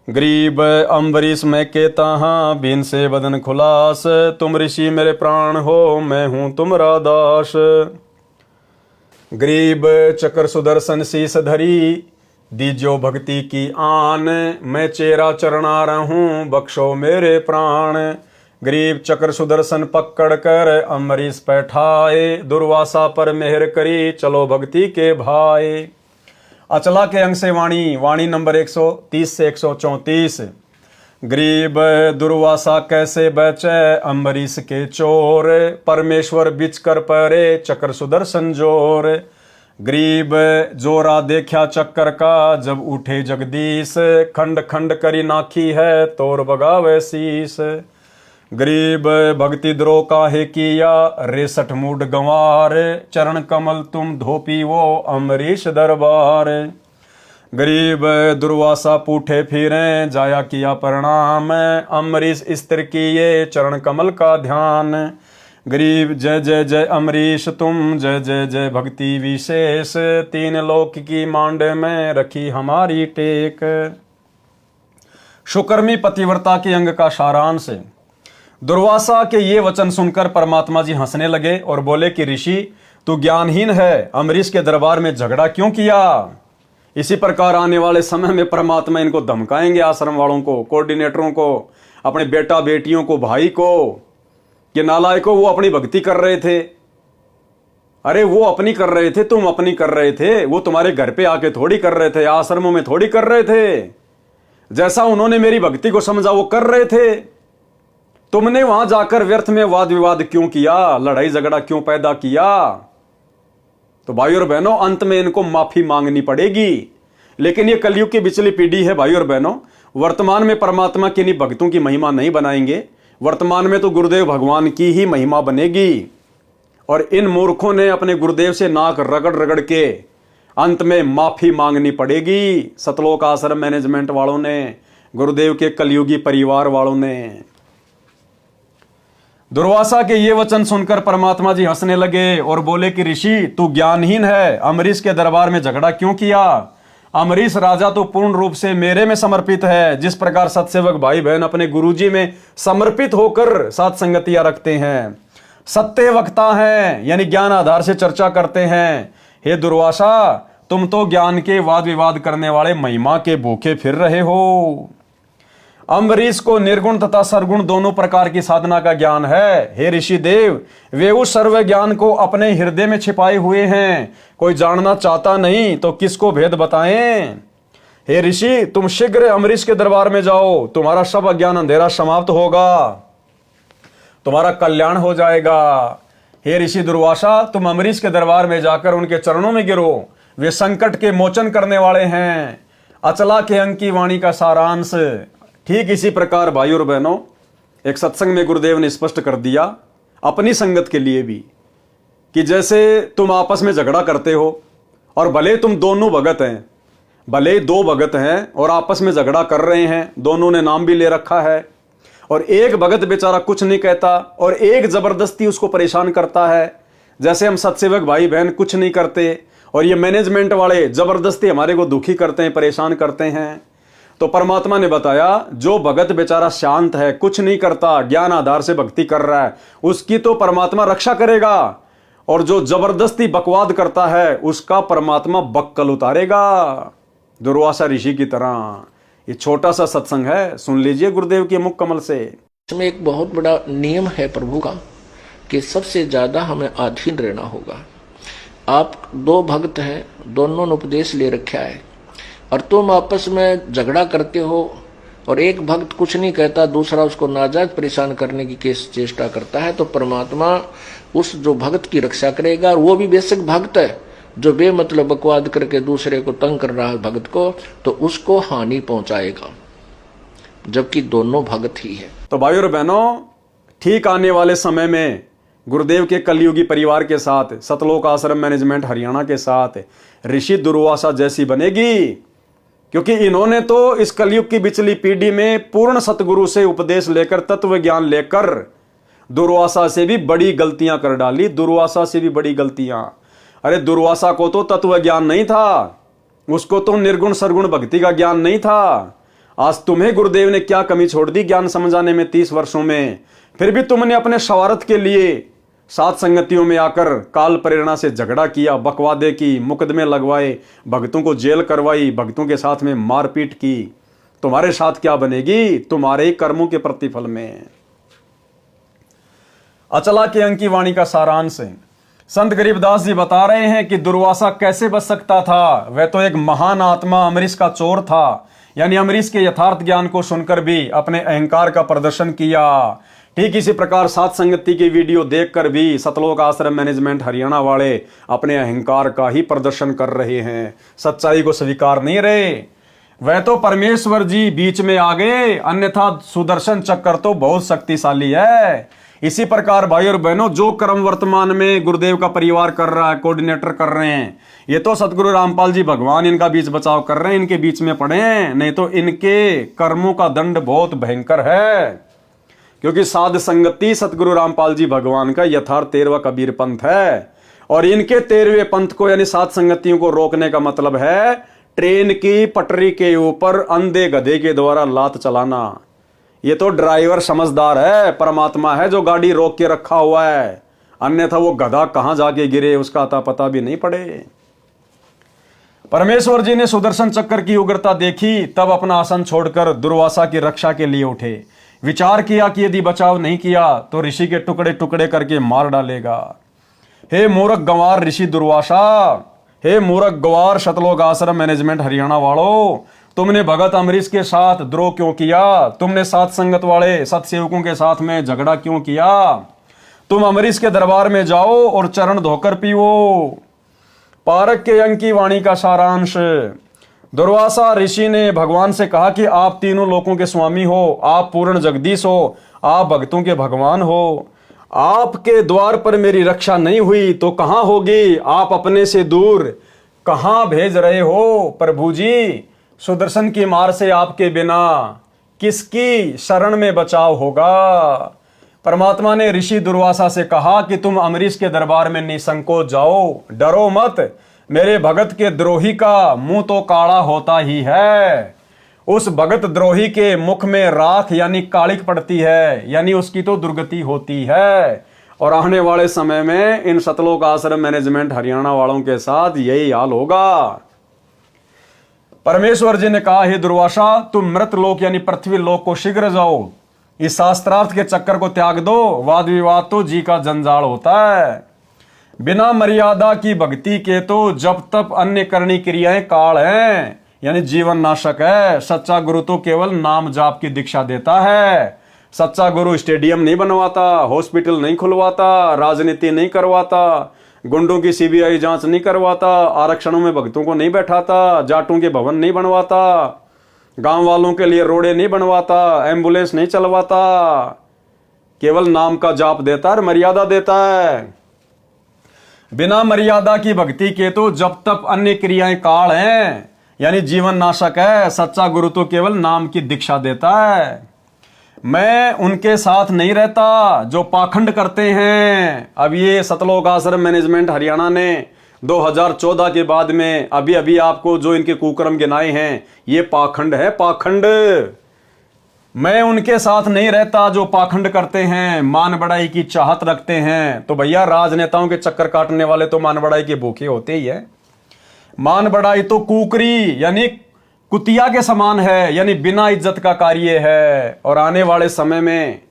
गरीब अम्बरीश में के तहाँ बीन से बदन खुलास, तुम ऋषि मेरे प्राण हो मैं हूँ तुमरा दास। गरीब चक्र सुदर्शन शीस धरी दीजो भक्ति की आन, मैं चेरा चरणा रहूं बख्शो मेरे प्राण। गरीब चक्र सुदर्शन पकड़ कर अम्बरीश बैठाए, दुर्वासा पर मेहर करी चलो भक्ति के भाई। अचला के अंग से वाणी। वाणी नंबर 130 से 134। गरीब दुर्वासा कैसे बचे अम्बरीश के चोर, परमेश्वर बिच कर परे चक्र सुदर्शन जोर। गरीब जोरा देखा चक्कर का जब उठे जगदीश, खंड खंड करी नाखी है तोर बगावे शीस। गरीब भक्ति द्रोह काहे किया रेसठ मूड गंवार, चरण कमल तुम धोपी वो अम्बरीश दरबार। गरीब दुर्वासा पूठे फिरे जाया किया प्रणाम, अम्बरीश स्थिर किए चरण कमल का ध्यान। गरीब जय जय जय अम्बरीश तुम जय जय जय भक्ति विशेष, तीन लोक की मांड में रखी हमारी टेक। शुकर्मी पतिव्रता के अंग का सारांश। दुर्वासा के ये वचन सुनकर परमात्मा जी हंसने लगे और बोले कि ऋषि तू ज्ञानहीन है, अम्बरीश के दरबार में झगड़ा क्यों किया। इसी प्रकार आने वाले समय में परमात्मा इनको धमकाएंगे, आश्रम वालों को, कोऑर्डिनेटरों को, अपने बेटा बेटियों को, भाई को, कि नालायकों वो अपनी भक्ति कर रहे थे। अरे वो अपनी कर रहे थे, तुम अपनी कर रहे थे, वो तुम्हारे घर पे आके थोड़ी कर रहे थे, आश्रमों में थोड़ी कर रहे थे। जैसा उन्होंने मेरी भक्ति को समझा वो कर रहे थे। तुमने वहां जाकर व्यर्थ में वाद विवाद क्यों किया, लड़ाई झगड़ा क्यों पैदा किया। तो भाई और बहनों, अंत में इनको माफी मांगनी पड़ेगी। लेकिन ये कलयुग की बिचली पीढ़ी है भाई और बहनों, वर्तमान में परमात्मा के नहीं भक्तों की महिमा नहीं बनाएंगे, वर्तमान में तो गुरुदेव भगवान की ही महिमा बनेगी। और इन मूर्खों ने अपने गुरुदेव से नाक रगड़ रगड़ के अंत में माफी मांगनी पड़ेगी। सतलोक आश्रम मैनेजमेंट वालों ने, गुरुदेव के कलयुगी परिवार वालों ने। दुर्वासा के ये वचन सुनकर परमात्मा जी हंसने लगे और बोले कि ऋषि, तू ज्ञानहीन है, अम्बरीश के दरबार में झगड़ा क्यों किया? अम्बरीश राजा तो पूर्ण रूप से मेरे में समर्पित है। जिस प्रकार सत्सेवक भाई बहन अपने गुरुजी में समर्पित होकर साथ संगतियां रखते हैं, सत्य वक्ता हैं, यानी ज्ञान आधार से चर्चा करते हैं। हे दुर्वासा, तुम तो ज्ञान के वाद विवाद करने वाले महिमा के भूखे फिर रहे हो। अम्बरीश को निर्गुण तथा सरगुण दोनों प्रकार की साधना का ज्ञान है। हे ऋषि देव, वे उस सर्व ज्ञान को अपने हृदय में छिपाए हुए हैं। कोई जानना चाहता नहीं तो किसको भेद बताएं? हे ऋषि, तुम शीघ्र अम्बरीश के दरबार में जाओ, तुम्हारा सब अज्ञान अंधेरा समाप्त होगा, तुम्हारा कल्याण हो जाएगा। हे ऋषि दुर्वासा, तुम अम्बरीश के दरबार में जाकर उनके चरणों में गिरो, वे संकट के मोचन करने वाले हैं। अचला के अंक की वाणी का सारांश। ठीक इसी प्रकार भाई और बहनों, एक सत्संग में गुरुदेव ने स्पष्ट कर दिया अपनी संगत के लिए भी, कि जैसे तुम आपस में झगड़ा करते हो और भले तुम दोनों भगत हैं, भले दो भगत हैं और आपस में झगड़ा कर रहे हैं, दोनों ने नाम भी ले रखा है, और एक भगत बेचारा कुछ नहीं कहता और एक जबरदस्ती उसको परेशान करता है। जैसे हम सत्सेवक भाई बहन कुछ नहीं करते और ये मैनेजमेंट वाले जबरदस्ती हमारे को दुखी करते हैं, परेशान करते हैं। तो परमात्मा ने बताया, जो भगत बेचारा शांत है, कुछ नहीं करता, ज्ञान आधार से भक्ति कर रहा है, उसकी तो परमात्मा रक्षा करेगा, और जो जबरदस्ती बकवाद करता है उसका परमात्मा बक्कल उतारेगा, दुर्वासा ऋषि की तरह। ये छोटा सा सत्संग है, सुन लीजिए गुरुदेव के मुख कमल से। इसमें एक बहुत बड़ा नियम है प्रभु का कि सबसे ज्यादा हमें अधीन रहना होगा। आप दो भक्त हैं, दोनों ने उपदेश ले रखा है, और तुम आपस में झगड़ा करते हो और एक भक्त कुछ नहीं कहता, दूसरा उसको नाजायज परेशान करने की चेष्टा करता है, तो परमात्मा उस जो भक्त की रक्षा करेगा। और वो भी बेशक भक्त है, जो बेमतलब बकवाद करके दूसरे को तंग कर रहा है भक्त को, तो उसको हानि पहुंचाएगा, जबकि दोनों भक्त ही है। तो भाई और बहनों, ठीक आने वाले समय में गुरुदेव के कलयुगी परिवार के साथ, सतलोक आश्रम मैनेजमेंट हरियाणा के साथ ऋषि दुर्वासा जैसी बनेगी, क्योंकि इन्होंने तो इस कलयुग की बिचली पीढ़ी में पूर्ण सतगुरु से उपदेश लेकर, तत्व ज्ञान लेकर दुर्वासा से भी बड़ी गलतियां कर डाली, दुर्वासा से भी बड़ी गलतियां। अरे दुर्वासा को तो तत्व ज्ञान नहीं था, उसको तो निर्गुण सरगुण भक्ति का ज्ञान नहीं था। आज तुम्हें गुरुदेव ने क्या कमी छोड़ दी ज्ञान समझाने में 30 वर्षों में, फिर भी तुमने अपने स्वार्थ के लिए सात संगतियों में आकर काल प्रेरणा से झगड़ा किया, बकवादे की, मुकदमे लगवाए, भक्तों को जेल करवाई, भक्तों के साथ में मारपीट की। तुम्हारे साथ क्या बनेगी? तुम्हारे कर्मों के प्रतिफल में। अचला के अंक की वाणी का सारांश है। संत गरीबदास जी बता रहे हैं कि दुर्वासा कैसे बच सकता था। वह तो एक महान आत्मा अम्बरीश का चोर था, यानी अम्बरीश के यथार्थ ज्ञान को सुनकर भी अपने अहंकार का प्रदर्शन किया। ठीक इसी प्रकार सात संगति की वीडियो देखकर भी सतलोक आश्रम मैनेजमेंट हरियाणा वाले अपने अहंकार का ही प्रदर्शन कर रहे हैं, सच्चाई को स्वीकार नहीं रहे। वह तो परमेश्वर जी बीच में आ गए, अन्यथा सुदर्शन चक्र तो बहुत शक्तिशाली है। इसी प्रकार भाई और बहनों, जो कर्म वर्तमान में गुरुदेव का परिवार कर रहा है, कोऑर्डिनेटर कर रहे हैं, ये तो सतगुरु रामपाल जी भगवान इनका बीच बचाव कर रहे हैं, इनके बीच में पड़े हैं, नहीं तो इनके कर्मों का दंड बहुत भयंकर है। क्योंकि साध संगति सतगुरु रामपाल जी भगवान का यथार्थ 13वां कबीर पंथ है, और इनके 13वें पंथ को यानी सात संगतियों को रोकने का मतलब है ट्रेन की पटरी के ऊपर अंधे गधे के द्वारा लात चलाना। ये तो ड्राइवर समझदार है, परमात्मा है जो गाड़ी रोक के रखा हुआ है, अन्यथा वो गधा कहां जाके गिरे उसका अता पता भी नहीं पड़े। परमेश्वर जी ने सुदर्शन चक्र की उग्रता देखी, तब अपना आसन छोड़कर दुर्वासा की रक्षा के लिए उठे। विचार किया कि यदि बचाव नहीं किया तो ऋषि के टुकड़े टुकड़े करके मार डालेगा। हे मूर्ख गंवार ऋषि दुर्वासा, हे मूर्ख गंवार सतलोक आश्रम मैनेजमेंट हरियाणा वालों, तुमने भगत अम्बरीश के साथ द्रोह क्यों किया? तुमने सात संगत वाले सतसेवकों के साथ में झगड़ा क्यों किया? तुम अम्बरीश के दरबार में जाओ और चरण धोकर पीओ। पारक के अंक की वाणी का सारांश। दुर्वासा ऋषि ने भगवान से कहा कि आप तीनों लोकों के स्वामी हो, आप पूर्ण जगदीश हो, आप भक्तों के भगवान हो। आपके द्वार पर मेरी रक्षा नहीं हुई तो कहाँ होगी? आप अपने से दूर कहाँ भेज रहे हो प्रभु जी? सुदर्शन की मार से आपके बिना किसकी शरण में बचाव होगा? परमात्मा ने ऋषि दुर्वासा से कहा कि तुम अम्बरीश के दरबार में निसंकोच जाओ, डरो मत। मेरे भगत के द्रोही का मुंह तो काला होता ही है। उस भगत द्रोही के मुख में राख यानी कालिक पड़ती है, यानी उसकी तो दुर्गति होती है। और आने वाले समय में इन सतलोक आश्रम मैनेजमेंट हरियाणा वालों के साथ यही हाल होगा। परमेश्वर जी ने कहा, हे दुर्वासा, तुम मृत लोक यानी पृथ्वी लोक को शीघ्र जाओ, इस शास्त्रार्थ के चक्कर को त्याग दो। वाद विवाद तो जी का जंजाल होता है। बिना मर्यादा की भक्ति के तो जब तप अन्य करनी क्रियाएं काल हैं, यानी जीवन नाशक है। सच्चा गुरु तो केवल नाम जाप की दीक्षा देता है। सच्चा गुरु स्टेडियम नहीं बनवाता, हॉस्पिटल नहीं खुलवाता, राजनीति नहीं करवाता, गुंडों की सीबीआई जांच नहीं करवाता, आरक्षणों में भक्तों को नहीं बैठाता, जाटों के भवन नहीं बनवाता, गांव वालों के लिए रोडे नहीं बनवाता, एम्बुलेंस नहीं चलवाता। केवल नाम का जाप देता है, मर्यादा देता है। बिना मर्यादा की भक्ति के तो जब तप अन्य क्रियाएं काल हैं, यानी जीवन नाशक है। सच्चा गुरु तो केवल नाम की दीक्षा देता है। मैं उनके साथ नहीं रहता जो पाखंड करते हैं। अब ये सतलोक आश्रम मैनेजमेंट हरियाणा ने 2014 के बाद में अभी अभी आपको जो इनके कुकर्म गिनाए हैं, ये पाखंड है, पाखंड। मैं उनके साथ नहीं रहता जो पाखंड करते हैं, मान बढ़ाई की चाहत रखते हैं। तो भैया, राजनेताओं के चक्कर काटने वाले तो मान बढ़ाई के भूखे होते ही है। मान बढ़ाई तो कुकरी यानी कुतिया के समान है, यानी बिना इज्जत का कार्य है। और आने वाले समय में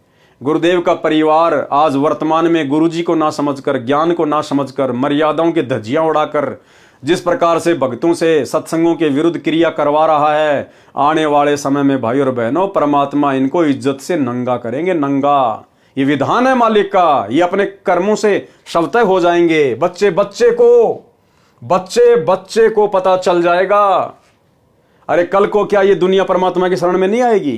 गुरुदेव का परिवार आज वर्तमान में गुरुजी को ना समझकर, ज्ञान को ना समझकर, मर्यादाओं की धज्जियां उड़ाकर जिस प्रकार से भक्तों से सत्संगों के विरुद्ध क्रिया करवा रहा है, आने वाले समय में भाई और बहनों परमात्मा इनको इज्जत से नंगा करेंगे, नंगा। ये विधान है मालिक का। ये अपने कर्मों से शवतः हो जाएंगे। बच्चे बच्चे को पता चल जाएगा। अरे कल को क्या ये दुनिया परमात्मा की शरण में नहीं आएगी?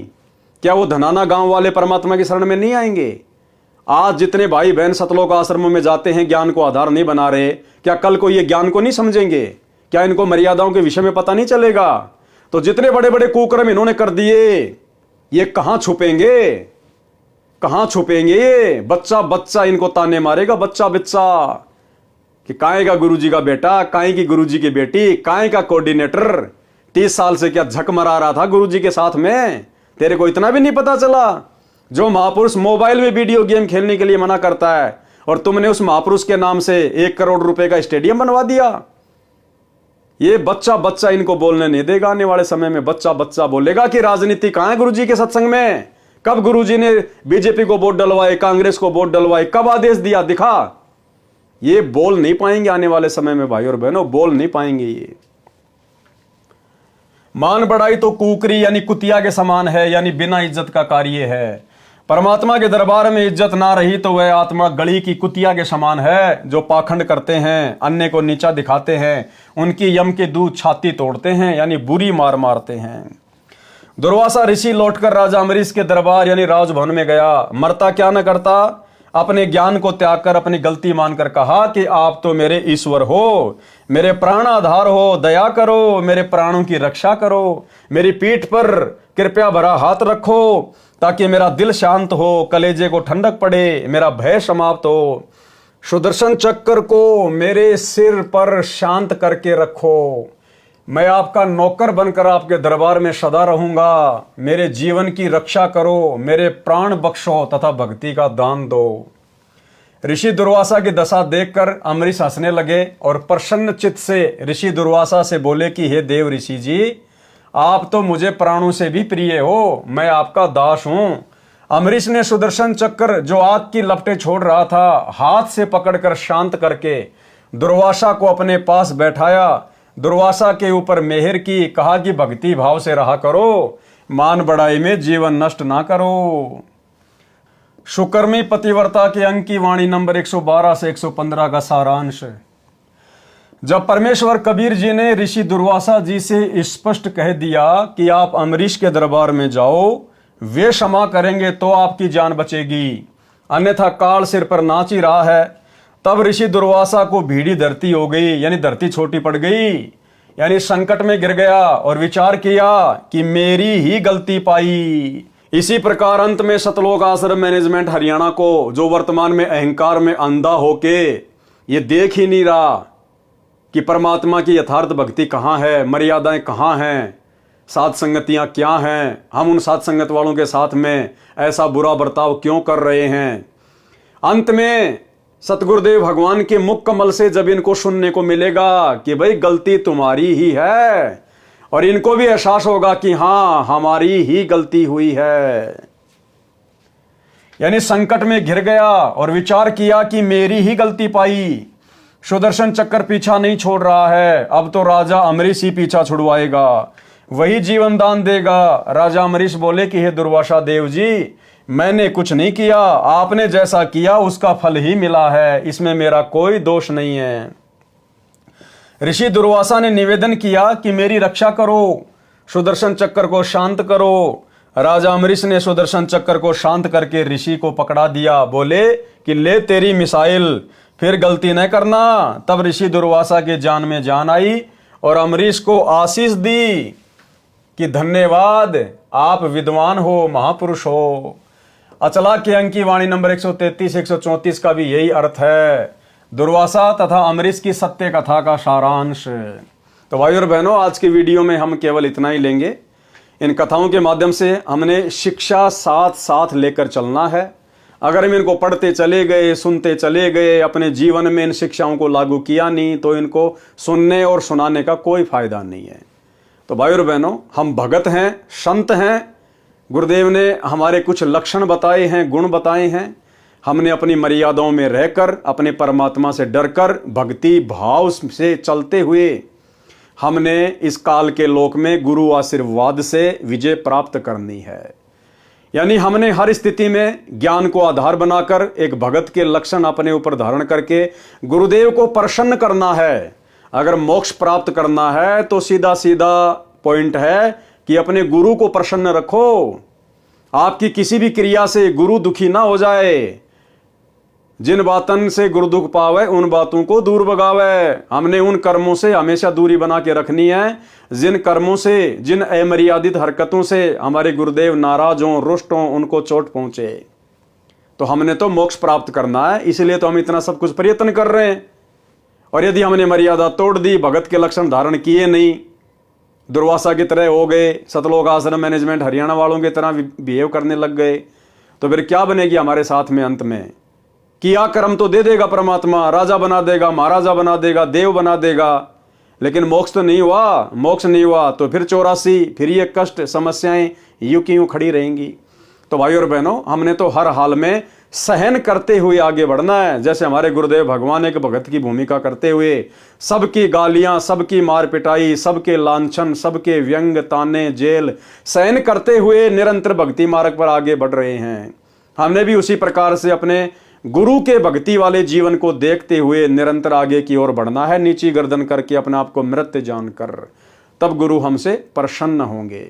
क्या वो धनाना गांव वाले परमात्मा की शरण में नहीं आएंगे? आज जितने भाई बहन सतलोक आश्रमों में जाते हैं, ज्ञान को आधार नहीं बना रहे, क्या कल को ये ज्ञान को नहीं समझेंगे? क्या इनको मर्यादाओं के विषय में पता नहीं चलेगा? तो जितने बड़े बड़े कुकर्म इन्होंने कर दिए, ये कहां छुपेंगे? कहां छुपेंगे? ये बच्चा इनको ताने मारेगा, बच्चा कि काहे का गुरुजी का बेटा, काहे की गुरुजी की बेटी, काहे का कोऑर्डिनेटर 30 साल से क्या झक मरा रहा था गुरुजी के साथ में? तेरे को इतना भी नहीं पता चला? जो महापुरुष मोबाइल में वीडियो गेम खेलने के लिए मना करता है, और तुमने उस महापुरुष के नाम से 1 करोड़ रुपए का स्टेडियम बनवा दिया। ये बच्चा इनको बोलने नहीं देगा। आने वाले समय में बच्चा बोलेगा कि राजनीति कहां है गुरुजी के सत्संग में? कब गुरुजी ने बीजेपी को वोट डलवाए, कांग्रेस को वोट डलवाए, कब आदेश दिया? दिखा। ये बोल नहीं पाएंगे आने वाले समय में भाई और बहनों, बोल नहीं पाएंगे। ये मान बढ़ाई तो कुकरी यानी कुतिया के समान है, यानी बिना इज्जत का कार्य है। परमात्मा के दरबार में इज्जत ना रही तो वह आत्मा गली की कुतिया के समान है। जो पाखंड करते हैं, अन्य को नीचा दिखाते हैं, उनकी यम के दूध छाती तोड़ते हैं, यानी बुरी मार मारते हैं। दुर्वासा ऋषि लौटकर राजा अम्बरीश के दरबार यानी राजभवन में गया। मरता क्या न करता, अपने ज्ञान को त्याग कर अपनी गलती मानकर कहा कि आप तो मेरे ईश्वर हो, मेरे प्राण आधार हो, दया करो, मेरे प्राणों की रक्षा करो, मेरी पीठ पर कृपया भरा हाथ रखो ताकि मेरा दिल शांत हो, कलेजे को ठंडक पड़े, मेरा भय समाप्त हो। सुदर्शन चक्र को मेरे सिर पर शांत करके रखो। मैं आपका नौकर बनकर आपके दरबार में सदा रहूंगा। मेरे जीवन की रक्षा करो, मेरे प्राण बख्शो तथा भक्ति का दान दो। ऋषि दुर्वासा की दशा देखकर अम्बरीश हंसने लगे और प्रसन्न चित्त से ऋषि दुर्वासा से बोले कि हे देव ऋषि जी, आप तो मुझे प्राणों से भी प्रिय हो, मैं आपका दास हूं। अम्बरीश ने सुदर्शन चक्र जो आग की लपटें छोड़ रहा था, हाथ से पकड़कर शांत करके दुर्वासा को अपने पास बैठाया। दुर्वासा के ऊपर मेहर की, कहा कि भक्ति भाव से रहा करो, मान बढ़ाई में जीवन नष्ट ना करो। सुकर्मी पतिव्रता के अंक की वाणी नंबर 112 से 115 का सारांश। जब परमेश्वर कबीर जी ने ऋषि दुर्वासा जी से स्पष्ट कह दिया कि आप अम्बरीश के दरबार में जाओ, वे क्षमा करेंगे तो आपकी जान बचेगी, अन्यथा काल सिर पर नाच ही रहा है, तब ऋषि दुर्वासा को भीड़ी धरती हो गई, यानी धरती छोटी पड़ गई, यानी संकट में गिर गया और विचार किया कि मेरी ही गलती पाई। इसी प्रकार अंत में सतलोक आश्रम मैनेजमेंट हरियाणा को, जो वर्तमान में अहंकार में अंधा होके ये देख ही नहीं रहा कि परमात्मा की यथार्थ भक्ति कहाँ है, मर्यादाएं कहाँ हैं, साथ संगतियां क्या हैं, हम उन साथ संगत वालों के साथ में ऐसा बुरा बर्ताव क्यों कर रहे हैं। अंत में सतगुरुदेव भगवान के मुख कमल से जब इनको सुनने को मिलेगा कि भाई गलती तुम्हारी ही है, और इनको भी एहसास होगा कि हां हमारी ही गलती हुई है, यानी संकट में घिर गया और विचार किया कि मेरी ही गलती पाई। सुदर्शन चक्र पीछा नहीं छोड़ रहा है, अब तो राजा अम्बरीश ही पीछा छुड़वाएगा, वही जीवन दान देगा। राजा अम्बरीश बोले कि हे दुर्वासा देव जी, मैंने कुछ नहीं किया, आपने जैसा किया उसका फल ही मिला है, इसमें मेरा कोई दोष नहीं है। ऋषि दुर्वासा ने निवेदन किया कि मेरी रक्षा करो, सुदर्शन चक्र को शांत करो। राजा अम्बरीश ने सुदर्शन चक्र को शांत करके ऋषि को पकड़ा दिया, बोले कि ले तेरी मिसाइल, फिर गलती न करना। तब ऋषि दुर्वासा के जान में जान आई और अम्बरीश को आशीष दी कि धन्यवाद, आप विद्वान हो, महापुरुष हो। अचला के अंक की वाणी नंबर 133-134 का भी यही अर्थ है, दुर्वासा तथा अम्बरीश की सत्य कथा का सारांश। तो भाई और बहनों, आज की वीडियो में हम केवल इतना ही लेंगे। इन कथाओं के माध्यम से हमने शिक्षा साथ साथ लेकर चलना है। अगर हम इनको पढ़ते चले गए, सुनते चले गए, अपने जीवन में इन शिक्षाओं को लागू किया नहीं, तो इनको सुनने और सुनाने का कोई फायदा नहीं है। तो भाई और बहनों, हम भगत हैं, संत हैं, गुरुदेव ने हमारे कुछ लक्षण बताए हैं, गुण बताए हैं। हमने अपनी मर्यादाओं में रहकर, अपने परमात्मा से डरकर, भक्ति भाव से चलते हुए हमने इस काल के लोक में गुरु आशीर्वाद से विजय प्राप्त करनी है। यानी हमने हर स्थिति में ज्ञान को आधार बनाकर एक भगत के लक्षण अपने ऊपर धारण करके गुरुदेव को प्रसन्न करना है। अगर मोक्ष प्राप्त करना है तो सीधा सीधा पॉइंट है कि अपने गुरु को प्रसन्न रखो। आपकी किसी भी क्रिया से गुरु दुखी ना हो जाए। जिन बातन से गुरु दुख पावे उन बातों को दूर भगावे। हमने उन कर्मों से हमेशा दूरी बना के रखनी है जिन कर्मों से, जिन अमर्यादित हरकतों से हमारे गुरुदेव नाराज हों, रुष्ट हों, उनको चोट पहुंचे। तो हमने तो मोक्ष प्राप्त करना है, इसलिए तो हम इतना सब कुछ प्रयत्न कर रहे हैं। और यदि हमने मर्यादा तोड़ दी, भगत के लक्षण धारण किए नहीं, दुर्वासा की तरह हो गए, सतलोक आश्रम मैनेजमेंट हरियाणा वालों की तरह बिहेव करने लग गए, तो फिर क्या बनेगी हमारे साथ में। अंत में किया कर्म तो दे देगा परमात्मा, राजा बना देगा, महाराजा बना देगा, देव बना देगा, लेकिन मोक्ष तो नहीं हुआ। मोक्ष नहीं हुआ तो फिर 84, फिर ये कष्ट, समस्याएं यूं की यूं खड़ी रहेंगी। तो भाई और बहनों, हमने तो हर हाल में सहन करते हुए आगे बढ़ना है। जैसे हमारे गुरुदेव भगवान एक भगत की भूमिका करते हुए सबकी गालियां, सबकी मार पिटाई, सबके लांछन, सबके व्यंग, ताने, जेल सहन करते हुए निरंतर भक्ति मार्ग पर आगे बढ़ रहे हैं। हमने भी उसी प्रकार से अपने गुरु के भक्ति वाले जीवन को देखते हुए निरंतर आगे की ओर बढ़ना है, नीची गर्दन करके अपने आप को मृत जानकर। तब गुरु हमसे प्रसन्न होंगे।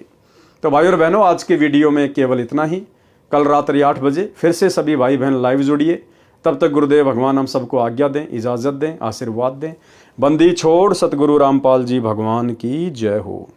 तो भाई और बहनों, आज के वीडियो में केवल इतना ही। कल रात्रि 8 बजे फिर से सभी भाई बहन लाइव जुड़िए। तब तक गुरुदेव भगवान हम सबको आज्ञा दें, इजाजत दें, आशीर्वाद दें। बंदी छोड़ सतगुरु रामपाल जी भगवान की जय हो।